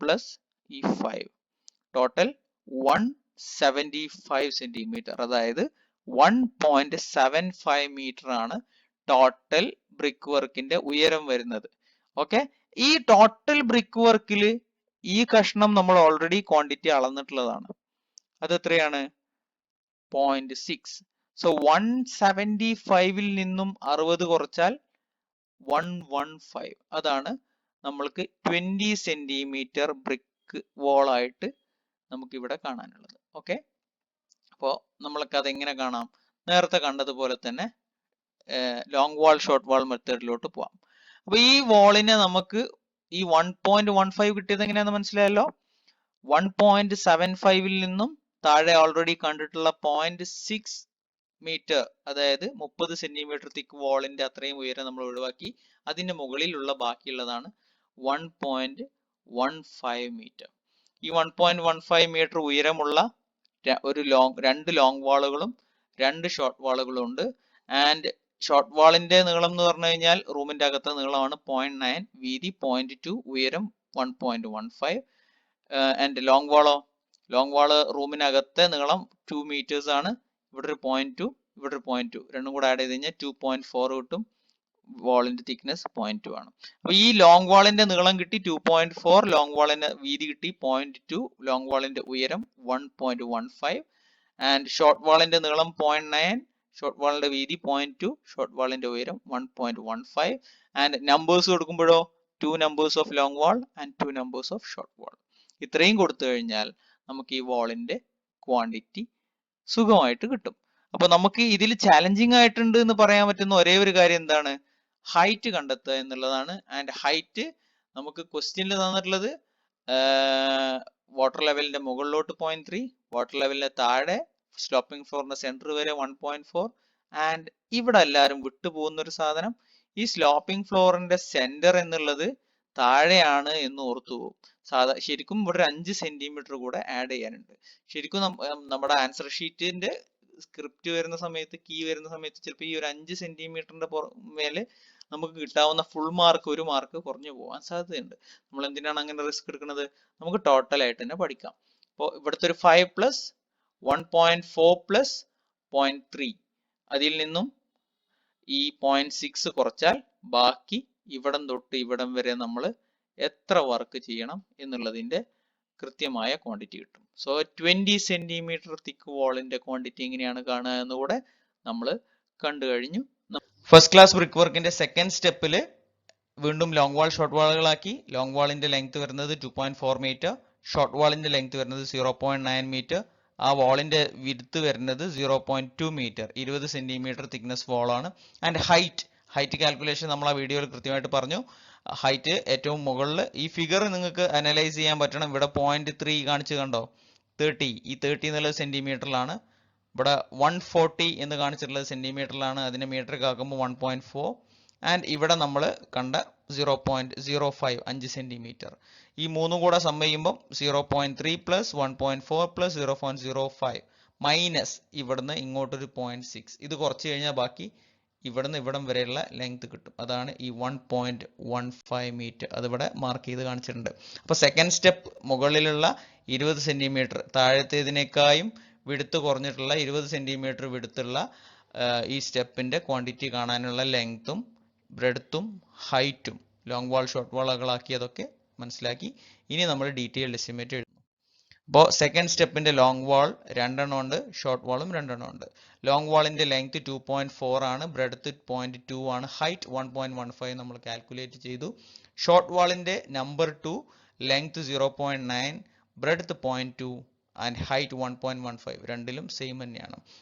പ്ലസ് ഈ 5, ടോട്ടൽ 175 സെന്റിമീറ്റർ, അതായത് 1.75 മീറ്റർ ആണ് ടോട്ടൽ ബ്രിക്ക് വർക്കിന്റെ ഉയരം വരുന്നത്. ഓക്കെ, ഈ ടോട്ടൽ ബ്രിക്ക് വർക്കിൽ ഈ കഷ്ണം നമ്മൾ ഓൾറെഡി ക്വാണ്ടിറ്റി അളന്നിട്ടുള്ളതാണ്. അത് എത്രയാണ്? 0.6. സോ 175ൽ നിന്നും 60 കുറച്ചാൽ 115. അതാണ് നമ്മൾക്ക് 20 സെന്റിമീറ്റർ ബ്രിക്ക് വാൾ ആയിട്ട് നമുക്ക് ഇവിടെ കാണാനുള്ളത്. ഓക്കെ, അപ്പോൾ നമ്മൾക്ക് അതെങ്ങനെ കാണാം? നേരത്തെ കണ്ടതുപോലെ തന്നെ ലോങ് വാൾ ഷോർട്ട് വാൾ മെത്തേഡിലോട്ട് പോവാം. അപ്പൊ ഈ വാളിനെ നമുക്ക് ഈ 1.15 കിട്ടിയത് എങ്ങനെയാണെന്ന് മനസ്സിലായല്ലോ. 1.75ൽ നിന്നും താഴെ ഓൾറെഡി കണ്ടിട്ടുള്ള 0.6 മീറ്റർ, അതായത് 30 സെന്റിമീറ്റർ തിക്ക് വാളിന്റെ അത്രയും ഉയരം നമ്മൾ ഒഴിവാക്കി. അതിന്റെ മുകളിലുള്ള ബാക്കിയുള്ളതാണ് 1.15 മീറ്റർ. ഈ 1.15 മീറ്റർ ഉയരമുള്ള രണ്ട് ലോങ് വാളുകളും 2 ഷോർട്ട് വാളുകളും ഉണ്ട്. ആൻഡ് ഷോർട്ട് വാളിന്റെ നീളം എന്ന് പറഞ്ഞു കഴിഞ്ഞാൽ റൂമിന്റെ അകത്തെ നീളമാണ് 0.9, വീതി 0.2, ഉയരം 1.15. ആൻഡ് ലോങ് വാള് റൂമിനകത്തെ നീളം 2 മീറ്റേഴ്സ് ആണ്. ഇവിടെ ഒരു 0.2, ഇവിടെ ഒരു 0.2, രണ്ടും കൂടെ ആഡ് ചെയ്ത് കഴിഞ്ഞാൽ 2.4 കിട്ടും. വാളിന്റെ തിക്നെസ് 0.2 ആണ്. അപ്പൊ ഈ ലോങ് വാളിന്റെ നീളം കിട്ടി 2.4, ലോങ് വാളിന്റെ വീതി കിട്ടി 0.2, ലോങ് വാളിന്റെ ഉയരം 1.15 ആൻഡ് ഷോർട്ട് വാളിന്റെ നീളം 0.9, ഷോർട്ട് വാളിന്റെ വീതി 0.2, ഷോർട്ട് വാളിന്റെ ഉയരം 1.15 ആൻഡ് നമ്പേഴ്സ് കൊടുക്കുമ്പോഴോ 2 numbers of long wall and 2 numbers of short wall. ഇത്രയും കൊടുത്തു കഴിഞ്ഞാൽ നമുക്ക് ഈ വാളിന്റെ ക്വാണ്ടിറ്റി സുഖമായിട്ട് കിട്ടും. അപ്പൊ നമുക്ക് ഇതിൽ ചാലഞ്ചിങ് ആയിട്ടുണ്ട് എന്ന് പറയാൻ പറ്റുന്ന ഒരേ ഒരു കാര്യം എന്താണ്? ഹൈറ്റ് കണ്ടെത്തുക എന്നുള്ളതാണ്. ആൻഡ് ഹൈറ്റ് നമുക്ക് ക്വസ്റ്റ്യനിൽ തന്നിട്ടുള്ളത് വാട്ടർ ലെവലിന്റെ മുകളിലോട്ട് 0.3, വാട്ടർ ലെവലിന്റെ താഴെ സ്ലോപ്പിംഗ് ഫ്ലോറിന്റെ സെന്റർ വരെ 1.4. ആൻഡ് ഇവിടെ എല്ലാവരും വിട്ടുപോകുന്ന ഒരു സാധനം, ഈ സ്ലോപ്പിംഗ് ഫ്ലോറിന്റെ സെന്റർ എന്നുള്ളത് താഴെയാണ് എന്ന് ഓർത്തു പോകും. ശരിക്കും ഇവിടെ ഒരു 5 സെന്റിമീറ്റർ കൂടെ ആഡ് ചെയ്യാനുണ്ട്. ശരിക്കും നമ്മുടെ ആൻസർ ഷീറ്റിന്റെ സ്ക്രിപ്റ്റ് വരുന്ന സമയത്ത്, കീ വരുന്ന സമയത്ത് ചിലപ്പോൾ ഈ ഒരു 5 സെന്റിമീറ്ററിന്റെ മേലെ നമുക്ക് കിട്ടാവുന്ന ഫുൾ മാർക്ക് 1 മാർക്ക് കുറഞ്ഞു പോകാൻ സാധ്യതയുണ്ട്. നമ്മൾ എന്തിനാണ് അങ്ങനെ റിസ്ക് എടുക്കുന്നത്? നമുക്ക് ടോട്ടൽ ആയിട്ട് തന്നെ പഠിക്കാം. അപ്പോൾ ഇവിടുത്തെ ഒരു 5 പ്ലസ് 1.4 പ്ലസ് 0.3, അതിൽ നിന്നും ഈ 0.6 കുറച്ചാൽ ബാക്കി ഇവിടം തൊട്ട് ഇവിടം വരെ നമ്മൾ എത്ര വർക്ക് ചെയ്യണം എന്നുള്ളതിന്റെ കൃത്യമായ ക്വാണ്ടിറ്റി കിട്ടും. സോ 20 സെന്റിമീറ്റർ തിക്ക് വാളിന്റെ ക്വാണ്ടിറ്റി എങ്ങനെയാണ് കാണുക എന്നുകൂടെ നമ്മൾ കണ്ടു കഴിഞ്ഞു. ഫസ്റ്റ് ക്ലാസ് ബ്രിക്ക് വർക്കിന്റെ സെക്കൻഡ് സ്റ്റെപ്പിൽ വീണ്ടും ലോങ് വാൾ ഷോർട്ട് വാളുകളാക്കി. ലോങ് വാളിന്റെ ലെങ്ത് വരുന്നത് 2.4 മീറ്റർ, ഷോർട്ട് വാളിന്റെ ലെങ്ത് വരുന്നത് 0.9 മീറ്റർ, ആ വാളിന്റെ വിഡ്ത്ത് വരുന്നത് 0.2 മീറ്റർ, 20 സെന്റിമീറ്റർ തിക്നെസ് വാളാണ്. ആൻഡ് ഹൈറ്റ് കാൽക്കുലേഷൻ നമ്മൾ ആ വീഡിയോയിൽ കൃത്യമായിട്ട് പറഞ്ഞു. ഹൈറ്റ് ഏറ്റവും മുകളിൽ ഈ ഫിഗർ നിങ്ങൾക്ക് അനലൈസ് ചെയ്യാൻ പറ്റണം. ഇവിടെ 0.3 കാണിച്ച് കണ്ടോ? 30, ഈ 30 എന്നുള്ളത് സെന്റിമീറ്ററിലാണ്. ഇവിടെ 140 എന്ന് കാണിച്ചിട്ടുള്ളത് സെന്റിമീറ്ററിലാണ്. അതിനെ മീറ്ററിലേക്ക് ആക്കുമ്പോൾ 1.4. ആൻഡ് ഇവിടെ നമ്മൾ കണ്ട 0.05, 5 സെന്റിമീറ്റർ. ഈ മൂന്നും കൂടെ സം ചെയ്യുമ്പോൾ 0.3 പ്ലസ് 1.4 പ്ലസ് 0.05 മൈനസ് ഇവിടുന്ന് ഇങ്ങോട്ടൊരു 0.6. ഇത് കുറച്ച് കഴിഞ്ഞാൽ ബാക്കി ഇവിടുന്ന് ഇവിടം വരെയുള്ള ലെങ്ത് കിട്ടും. അതാണ് ഈ 1.15 മീറ്റർ. അതിവിടെ മാർക്ക് ചെയ്ത് കാണിച്ചിട്ടുണ്ട്. അപ്പോൾ സെക്കൻഡ് സ്റ്റെപ്പ് മുകളിലുള്ള 20 സെന്റിമീറ്റർ, താഴത്തേതിനേക്കായും വിടുത്ത് കുറഞ്ഞിട്ടുള്ള 20 സെന്റിമീറ്റർ വിടുത്തുള്ള ഈ സ്റ്റെപ്പിന്റെ ക്വാണ്ടിറ്റി കാണാനുള്ള ലെങ്ത്തും ബ്രെഡ്ത്തും ഹൈറ്റും ലോങ് വാൾ ഷോർട്ട് വാളുകളാക്കിയതൊക്കെ മനസ്സിലാക്കി. ഇനി നമ്മൾ ഡീറ്റെയിൽഡ് എസ്റ്റിമേറ്റ് എഴുതുന്നു. അപ്പോൾ സെക്കൻഡ് സ്റ്റെപ്പിന്റെ ലോങ് വാൾ 2 എണ്ണം ഉണ്ട്, ഷോർട്ട് വാളും 2 എണ്ണം ഉണ്ട്. ലോങ് വാളിന്റെ ലെങ്ത് 2.4 ആണ്, ബ്രെഡ്ത്ത് 0.2 ആണ്, ഹൈറ്റ് 1.15 നമ്മൾ കാൽക്കുലേറ്റ് ചെയ്തു. ഷോർട്ട് വാളിന്റെ number 2, length 0.9, breadth 0.2 and height 1.15, രണ്ടിലും സെയിം തന്നെയാണ്.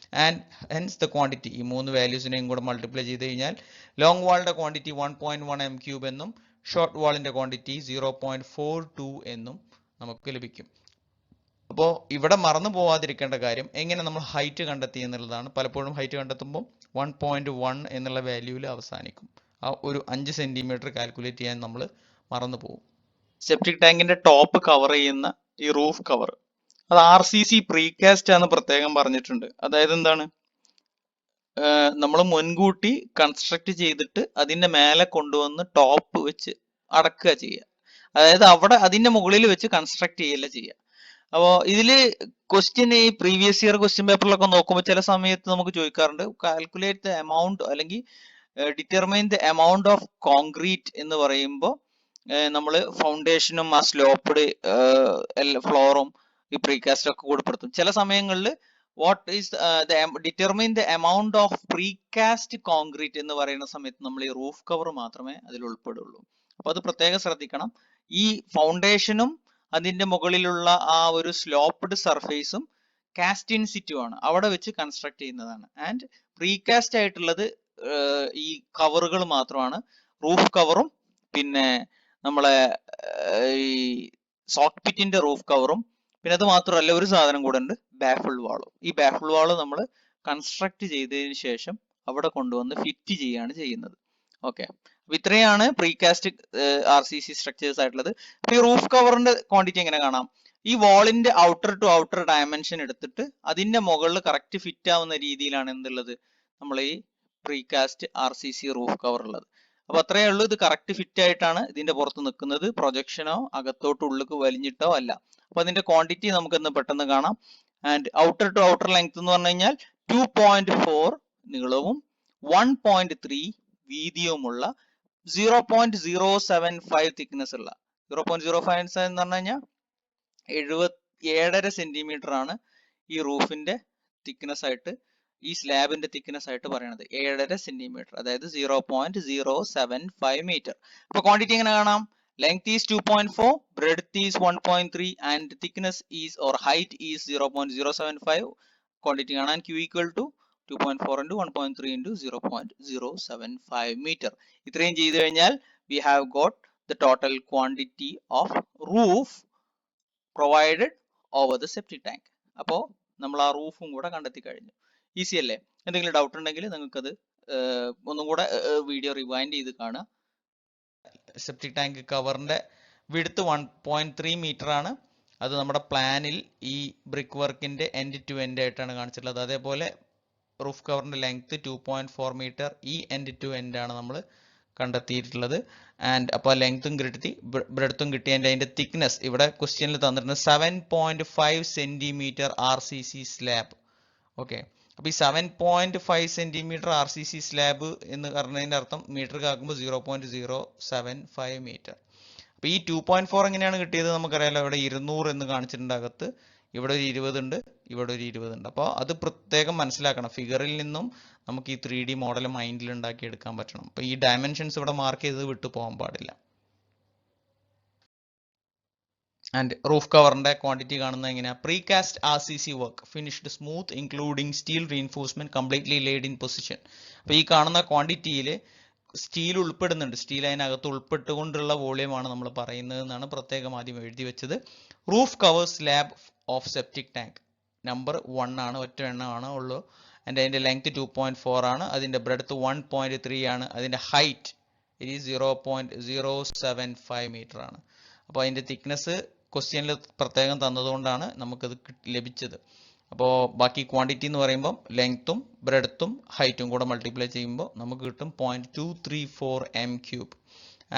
ആൻഡ് ഹെൻസ് ദ ക്വാണ്ടിറ്റി, ഈ മൂന്ന് വാല്യൂസിനെയും കൂടെ മൾട്ടിപ്ലൈ ചെയ്ത് കഴിഞ്ഞാൽ ലോങ് വാളിന്റെ ക്വാണ്ടിറ്റി 1.1 m³ എന്നും ഷോർട്ട് വാളിന്റെ ക്വാണ്ടിറ്റി 0.42 എന്നും നമുക്ക് ലഭിക്കും. അപ്പോൾ ഇവിടെ മറന്നു പോവാതിരിക്കേണ്ട കാര്യം എങ്ങനെ നമ്മൾ ഹൈറ്റ് കണ്ടെത്തി എന്നുള്ളതാണ്. പലപ്പോഴും ഹൈറ്റ് കണ്ടെത്തുമ്പോൾ 1.1 എന്നുള്ള വാല്യൂവിൽ അവസാനിക്കും. ആ ഒരു 5 സെന്റിമീറ്റർ കാൽക്കുലേറ്റ് ചെയ്യാൻ നമ്മൾ മറന്നു പോകും. സെപ്റ്റിക് ടാങ്കിന്റെ ടോപ്പ് കവർ ചെയ്യുന്ന ഈ റൂഫ് കവർ, അത് RCC പ്രീകാസ്റ്റ് ആണെന്ന് പ്രത്യേകം പറഞ്ഞിട്ടുണ്ട്. അതായത് എന്താണ്, നമ്മൾ മുൻകൂട്ടി കൺസ്ട്രക്ട് ചെയ്തിട്ട് അതിന്റെ മേലെ കൊണ്ടുവന്ന് ടോപ്പ് വെച്ച് അടക്കുക ചെയ്യുക. അതായത് അവിടെ അതിന്റെ മുകളിൽ വെച്ച് കൺസ്ട്രക്ട് ചെയ്യല്ല ചെയ്യുക. അപ്പോൾ ഇതില് ക്വസ്റ്റ്യൻ, ഈ പ്രീവിയസ് ഇയർ ക്വസ്റ്റ്യൻ പേപ്പറിലൊക്കെ നോക്കുമ്പോൾ ചില സമയത്ത് നമുക്ക് ചോദിക്കാറുണ്ട്, കാൽക്കുലേറ്റ് ദ എമൗണ്ട് അല്ലെങ്കിൽ determine the amount of concrete എന്ന് പറയുമ്പോൾ നമ്മൾ ഫൗണ്ടേഷനും ആ സ്ലോപ്ഡ് ഫ്ലോറും ഈ പ്രീകാസ്റ്റ് ഒക്കെ ഉൾപ്പെടുത്തും. ചില സമയങ്ങളിൽ what is determine the amount of precast concrete എന്ന് പറയുന്ന സമയത്ത് നമ്മൾ ഈ റൂഫ് കവർ മാത്രമേ അതിൽ ഉൾപ്പെടുള്ളൂ. അപ്പൊ അത് പ്രത്യേകം ശ്രദ്ധിക്കണം. ഈ ഫൗണ്ടേഷനും അതിന്റെ മുകളിലുള്ള ആ ഒരു സ്ലോപ്ഡ് സർഫേസും കാസ്റ്റ് ഇൻ സിറ്റു ആണ്, അവിടെ വെച്ച് കൺസ്ട്രക്ട് ചെയ്യുന്നതാണ്. ആൻഡ് പ്രീകാസ്റ്റ് ആയിട്ടുള്ളത് ഈ കവറുകൾ മാത്രമാണ്, റൂഫ് കവറും പിന്നെ നമ്മളെ ഈ സോക്ക് പിറ്റിന്റെ റൂഫ് കവറും, പിന്നെ അത് മാത്രമല്ല ഒരു സാധനം കൂടെ ഉണ്ട്, ബാഫിൾ വാളും. ഈ ബാഫിൾ വാള് നമ്മൾ കൺസ്ട്രക്ട് ചെയ്തതിന് ശേഷം അവിടെ കൊണ്ടുവന്ന് ഫിറ്റ് ചെയ്യുകയാണ് ചെയ്യുന്നത്. ഓക്കെ, അപ്പൊ ഇത്രയാണ് പ്രീകാസ്റ്റ് RCC സ്ട്രക്ചേഴ്സ് ആയിട്ടുള്ളത്. അപ്പൊ ഈ റൂഫ് കവറിന്റെ ക്വാണ്ടിറ്റി എങ്ങനെ കാണാം? ഈ വാളിന്റെ ഔട്ടർ ടു ഔട്ടർ ഡയമെൻഷൻ എടുത്തിട്ട് അതിന്റെ മുകളിൽ കറക്റ്റ് ഫിറ്റ് ആവുന്ന രീതിയിലാണ് എന്തുള്ളത്, നമ്മൾ ഈ പ്രീകാസ്റ്റ് RCC റൂഫ് കവർ ഉള്ളത്. അപ്പൊ അത്രയേ ഉള്ളൂ. ഇത് കറക്റ്റ് ഫിറ്റ് ആയിട്ടാണ് ഇതിന്റെ പുറത്ത് നിൽക്കുന്നത്, പ്രൊജക്ഷനോ അകത്തോട്ട് ഉള്ളിലേക്ക് വലിഞ്ഞിട്ടോ അല്ല. അപ്പൊ അതിന്റെ ക്വാണ്ടിറ്റി നമുക്ക് ഇന്ന് പെട്ടെന്ന് കാണാം. And outer to outer length എന്ന് പറഞ്ഞു കഴിഞ്ഞാൽ 2.4 നീളവും 1.3 വീതിയുമുള്ള 0.075 തിക്നെസ് ഉള്ള, 0.057 എന്ന് പറഞ്ഞു കഴിഞ്ഞാൽ 7.5 സെന്റിമീറ്റർ ആണ് ഈ റൂഫിന്റെ തിക്നെസ് ആയിട്ട്, ഈ സ്ലാബിന്റെ തിക്നെസ് ആയിട്ട് പറയുന്നത് 7.5 സെന്റിമീറ്റർ, അതായത് 0.075 മീറ്റർ. അപ്പൊ ക്വാണ്ടിറ്റി എങ്ങനെ കാണാം? Length is 2.4, breadth is 1.3, and thickness is or height is 0.075. Quantity കാണാൻ Q equal to 2.4 into 1.3 into 0.075 meter. ഇത്രയും ചെയ്തു കഴിഞ്ഞാൽ we have got the total quantity of roof provided over the septic tank. അപ്പോൾ നമ്മൾ ആ റൂഫും കൂടെ കണ്ടെത്തി കഴിഞ്ഞു. ഈസി അല്ലേ? എന്തെങ്കിലും ഡൗട്ട് ഉണ്ടെങ്കിൽ നിങ്ങൾക്കത് ഒന്നും കൂടെ വീഡിയോ റിവൈൻഡ് ചെയ്ത് കാണുക. സെപ്റ്റിക് ടാങ്ക് കവറിന്റെ വിഡ്ത്ത് 1.3 മീറ്റർ ആണ്. അത് നമ്മുടെ പ്ലാനിൽ ഈ ബ്രിക്ക് വർക്കിന്റെ എൻഡ് ടു എൻഡ് ആയിട്ടാണ് കാണിച്ചിട്ടുള്ളത്. അതേപോലെ റൂഫ് കവറിന്റെ ലെങ്ത് 2.4 മീറ്റർ, ഈ എൻഡ് ടു എൻഡ് ആണ് നമ്മൾ കണ്ടെത്തിയിട്ടുള്ളത്. ആൻഡ് അപ്പോൾ ലെങ്ത്തും കിട്ടി, ബ്രെഡ്ത്തും കിട്ടി. അതിന്റെ തിക്നെസ് ഇവിടെ ക്വസ്റ്റ്യനിൽ തന്നിട്ടുണ്ട് 7.5 സെന്റിമീറ്റർ RCC സ്ലാബ്. ഓക്കെ, അപ്പോൾ ഈ 7.5 സെന്റിമീറ്റർ RCC സ്ലാബ് എന്ന് പറഞ്ഞതിന്റെ അർത്ഥം മീറ്റർ ആക്കുമ്പോൾ 0.075 മീറ്റർ. അപ്പോൾ ഈ 2.4 എങ്ങനെയാണ് കിട്ടിയത് നമുക്കറിയാലോ. ഇവിടെ 200 എന്ന് കാണിച്ചിട്ടുണ്ട് അകത്ത്, ഇവിടെ ഒരു 20 ഉണ്ട്, ഇവിടെ ഒരു 20 ഉണ്ട്. അപ്പോൾ അത് പ്രത്യേകം മനസ്സിലാക്കണം. ഫിഗറിൽ നിന്നും നമുക്ക് ഈ 3D മോഡൽ മൈൻഡിൽ ഉണ്ടാക്കി എടുക്കാൻ പറ്റണം. അപ്പോൾ ഈ ഡയമെൻഷൻസ് ഇവിടെ മാർക്ക് ചെയ്ത് വിട്ടു പോകാൻ പാടില്ല. ആൻഡ് റൂഫ് കവറിന്റെ ക്വാണ്ടിറ്റി കാണുന്നത് എങ്ങനെയാ? Precast RCC work finished smooth including steel reinforcement completely laid in position. അപ്പോൾ ഈ കാണുന്ന ക്വാണ്ടിറ്റിയിൽ സ്റ്റീൽ ഉൾപ്പെടുന്നുണ്ട്. സ്റ്റീൽ അതിനകത്ത് ഉൾപ്പെട്ടുകൊണ്ടുള്ള വോളിയമാണ് നമ്മൾ പറയുന്നത് എന്നാണ് പ്രത്യേകം ആദ്യം എഴുതി വെച്ചത്. Roof cover slab of septic tank number 1 ആണ്, ഒറ്റ എണ്ണമാണ് ഉള്ളൂ. അതിന്റെ ലെങ്ത് 2.4 ആണ്, അതിന്റെ ബ്രെഡ്ത്ത് 1.3 ആണ്, അതിന്റെ ഹൈറ്റ് ഇറ്റ് ഈസ് 0.075 മീറ്റർ ആണ്. അപ്പോൾ അതിന്റെ തിക്നെസ് ക്വസ്റ്റ്യനിൽ പ്രത്യേകം തന്നതുകൊണ്ടാണ് നമുക്കത് ലഭിച്ചത്. അപ്പോൾ ബാക്കി ക്വാണ്ടിറ്റി എന്ന് പറയുമ്പോൾ ലെങ്ത്തും ബ്രെഡ്ത്തും ഹൈറ്റും കൂടെ മൾട്ടിപ്ലൈ ചെയ്യുമ്പോൾ നമുക്ക് കിട്ടും 0.234 m3.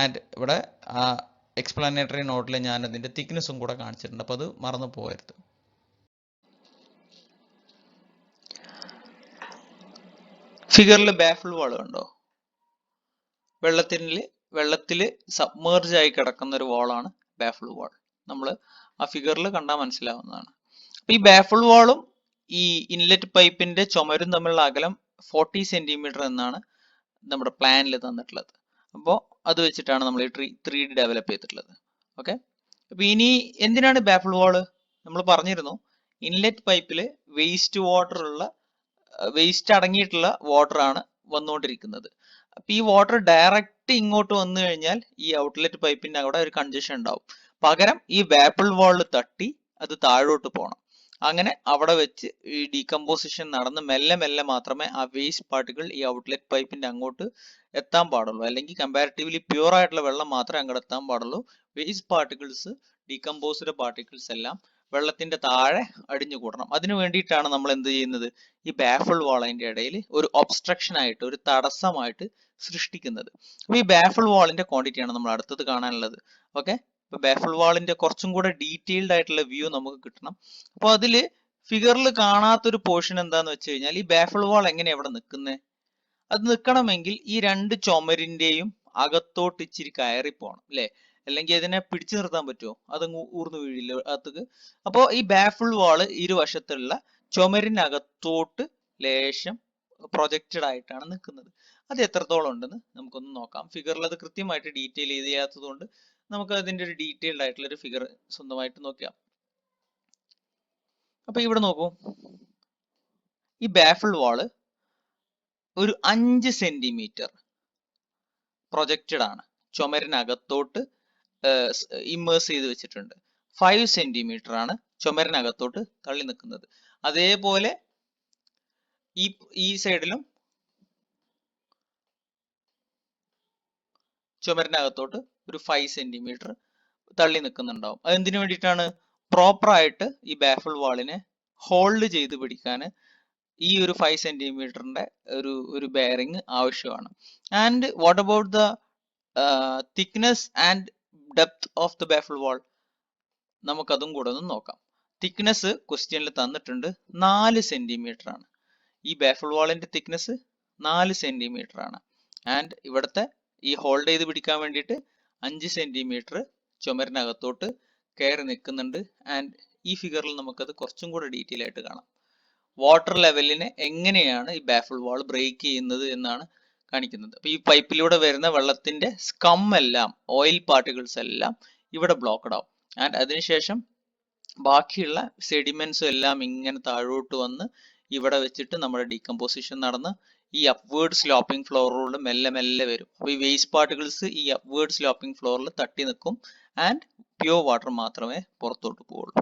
ആൻഡ് ഇവിടെ എക്സ്പ്ലനേറ്ററി നോട്ടിൽ ഞാൻ അതിന്റെ തിക്നെസ്സും കൂടെ കാണിച്ചിട്ടുണ്ട്, അപ്പോൾ അത് മറന്നു പോകരുത്. ഫിഗറിൽ ബാഫിൾ വാൾ കണ്ടോ? വെള്ളത്തിൽ സബ്മേർജ് ആയി കിടക്കുന്ന ഒരു വാളാണ് ബാഫിൾ വാൾ. നമ്മൾ ആ ഫിഗറിൽ കണ്ടാൽ മനസ്സിലാവുന്നതാണ്. അപ്പൊ ഈ ബാഫിൾ വാളും ഈ ഇൻലെറ്റ് പൈപ്പിന്റെ ചുമരും തമ്മിലുള്ള അകലം 40 സെന്റിമീറ്റർ എന്നാണ് നമ്മുടെ പ്ലാനിൽ തന്നിട്ടുള്ളത്. അപ്പോൾ അത് വെച്ചിട്ടാണ് നമ്മൾ ഈ 3D ഡെവലപ്പ് ചെയ്തിട്ടുള്ളത്. ഓക്കെ, അപ്പൊ ഇനി എന്തിനാണ് ബാഫിൾ വാള്? നമ്മൾ പറഞ്ഞിരുന്നു ഇൻലെറ്റ് പൈപ്പിൽ വേസ്റ്റ് അടങ്ങിയിട്ടുള്ള വാട്ടർ ആണ് വന്നുകൊണ്ടിരിക്കുന്നത്. അപ്പൊ ഈ വാട്ടർ ഡയറക്റ്റ് ഇങ്ങോട്ട് വന്നു കഴിഞ്ഞാൽ ഈ ഔട്ട്ലെറ്റ് പൈപ്പിന്റെ അവിടെ ഒരു കൺജഷൻ ഉണ്ടാവും. പകരം ഈ ബാഫിൾ വാളിൽ തട്ടി അത് താഴോട്ട് പോകണം. അങ്ങനെ അവിടെ വെച്ച് ഈ ഡീകമ്പോസിഷൻ നടന്ന് മെല്ലെ മെല്ലെ മാത്രമേ ആ വേസ്റ്റ് പാർട്ടിക്കിൾ ഈ ഔട്ട്ലെറ്റ് പൈപ്പിന്റെ അങ്ങോട്ട് എത്താൻ പാടുള്ളൂ. അല്ലെങ്കിൽ കമ്പാരിറ്റീവ്ലി പ്യൂർ ആയിട്ടുള്ള വെള്ളം മാത്രമേ അങ്ങോട്ട് എത്താൻ പാടുള്ളൂ. വേസ്റ്റ് പാർട്ടിക്കിൾസ്, ഡീകമ്പോസ്ഡ് പാർട്ടിക്കിൾസ് എല്ലാം വെള്ളത്തിന്റെ താഴെ അടിഞ്ഞു കൂടണം. അതിനു വേണ്ടിയിട്ടാണ് നമ്മൾ എന്ത് ചെയ്യുന്നത്? ഈ ബാഫിൾ വാളിന്റെ ഇടയിൽ ഒരു ഒബ്സ്ട്രക്ഷൻ ആയിട്ട്, ഒരു തടസ്സമായിട്ട് സൃഷ്ടിക്കുന്നത്. അപ്പൊ ഈ ബാഫിൾ വാളിന്റെ ക്വാണ്ടിറ്റിയാണ് നമ്മൾ അടുത്തത് കാണാനുള്ളത്. ഓക്കെ, ഇപ്പൊ ബാഫിൾ വാളിന്റെ കുറച്ചും കൂടെ ഡീറ്റെയിൽഡ് ആയിട്ടുള്ള വ്യൂ നമുക്ക് കിട്ടണം. അപ്പൊ അതില് ഫിഗറിൽ കാണാത്തൊരു പോർഷൻ എന്താന്ന് വെച്ച് കഴിഞ്ഞാൽ ഈ ബാഫിൾ വാൾ എങ്ങനെയാ ഇവിടെ നിൽക്കുന്നത്? അത് നിൽക്കണമെങ്കിൽ ഈ രണ്ട് ചുമരിന്റെയും അകത്തോട്ട് ഇച്ചിരി കയറി പോകണം അല്ലെ? അല്ലെങ്കിൽ അതിനെ പിടിച്ചു നിർത്താൻ പറ്റുമോ? അതങ്ങ് ഊർന്നു വീഴില്ല അകത്തേക്ക്. അപ്പോൾ ഈ ബാഫിൾ വാള് ഇരുവശത്തുള്ള ചുമരിനകത്തോട്ട് ലേശം പ്രൊജക്റ്റഡ് ആയിട്ടാണ് നിൽക്കുന്നത്. അത് എത്രത്തോളം ഉണ്ടെന്ന് നമുക്കൊന്ന് നോക്കാം. ഫിഗറിൽ അത് കൃത്യമായിട്ട് ഡീറ്റെയിൽ ചെയ്യാത്തത് കൊണ്ട് നമുക്ക് അതിന്റെ ഒരു ഡീറ്റെയിൽഡ് ആയിട്ടുള്ള ഒരു ഫിഗർ സ്വന്തമായിട്ട് നോക്കാം. അപ്പൊ ഇവിടെ നോക്കൂ, ഈ ബാഫിൾ വാള് ഒരു 5 സെന്റിമീറ്റർ പ്രൊജക്റ്റഡ് ആണ്, ചുമരിനകത്തോട്ട് ഇമ്മേഴ്സ് ചെയ്ത് വെച്ചിട്ടുണ്ട്. 5 സെന്റിമീറ്റർ ആണ് ചുമരിനകത്തോട്ട് തള്ളി നിൽക്കുന്നത്. അതേപോലെ ഈ സൈഡിലും ചുമരിനകത്തോട്ട് ഒരു 5 സെന്റിമീറ്റർ തള്ളി നിൽക്കുന്നുണ്ടാവും. അതെന്തിനു വേണ്ടിയിട്ടാണ്? പ്രോപ്പർ ആയിട്ട് ഈ ബാഫിൾ വാളിനെ ഹോൾഡ് ചെയ്ത് പിടിക്കാൻ ഈ ഒരു 5 സെന്റിമീറ്ററിന്റെ ഒരു ബെയറിംഗ് ആവശ്യമാണ്. And what about the thickness and depth of the baffle wall? നമുക്കതും കൂടെ ഒന്ന് നോക്കാം. തിക്നെസ് ക്വസ്റ്റ്യനിൽ തന്നിട്ടുണ്ട് 4 സെന്റിമീറ്റർ ആണ്. ഈ ബാഫിൾ വാളിന്റെ തിക്നെസ് 4 സെന്റിമീറ്റർ ആണ്. ആൻഡ് ഇവിടുത്തെ ഈ ഹോൾഡ് ചെയ്ത് പിടിക്കാൻ വേണ്ടിയിട്ട് 5 സെന്റിമീറ്റർ ചുമരിനകത്തോട്ട് കയറി നിൽക്കുന്നുണ്ട്. ആൻഡ് ഈ ഫിഗറിൽ നമുക്കത് കുറച്ചും കൂടെ ഡീറ്റെയിൽ ആയിട്ട് കാണാം. വാട്ടർ ലെവലിനെ എങ്ങനെയാണ് ഈ ബാഫിൾ വാൾ ബ്രേക്ക് ചെയ്യുന്നത് എന്നാണ് കാണിക്കുന്നത്. അപ്പൊ ഈ പൈപ്പിലൂടെ വരുന്ന വെള്ളത്തിന്റെ സ്കം എല്ലാം, ഓയിൽ പാർട്ടിക്കിൾസ് എല്ലാം ഇവിടെ ബ്ലോക്ക്ഡ് ആവും. ആൻഡ് അതിനുശേഷം ബാക്കിയുള്ള സെഡിമെന്റ്സും എല്ലാം ഇങ്ങനെ താഴോട്ട് വന്ന് ഇവിടെ വെച്ചിട്ട് നമ്മുടെ ഡീകമ്പോസിഷൻ നടന്ന് ഈ അപ്വേർഡ് സ്ലോപ്പിംഗ് ഫ്ലോറിലൂടെ മെല്ലെ മെല്ലെ വരും. അപ്പൊ ഈ വേസ്റ്റ് പാർട്ടിക്കിൾസ് ഈ അപ്വേർഡ് സ്ലോപ്പിംഗ് ഫ്ലോറിൽ തട്ടി നിൽക്കും ആൻഡ് പ്യുവർ വാട്ടർ മാത്രമേ പുറത്തോട്ട് പോവുള്ളൂ.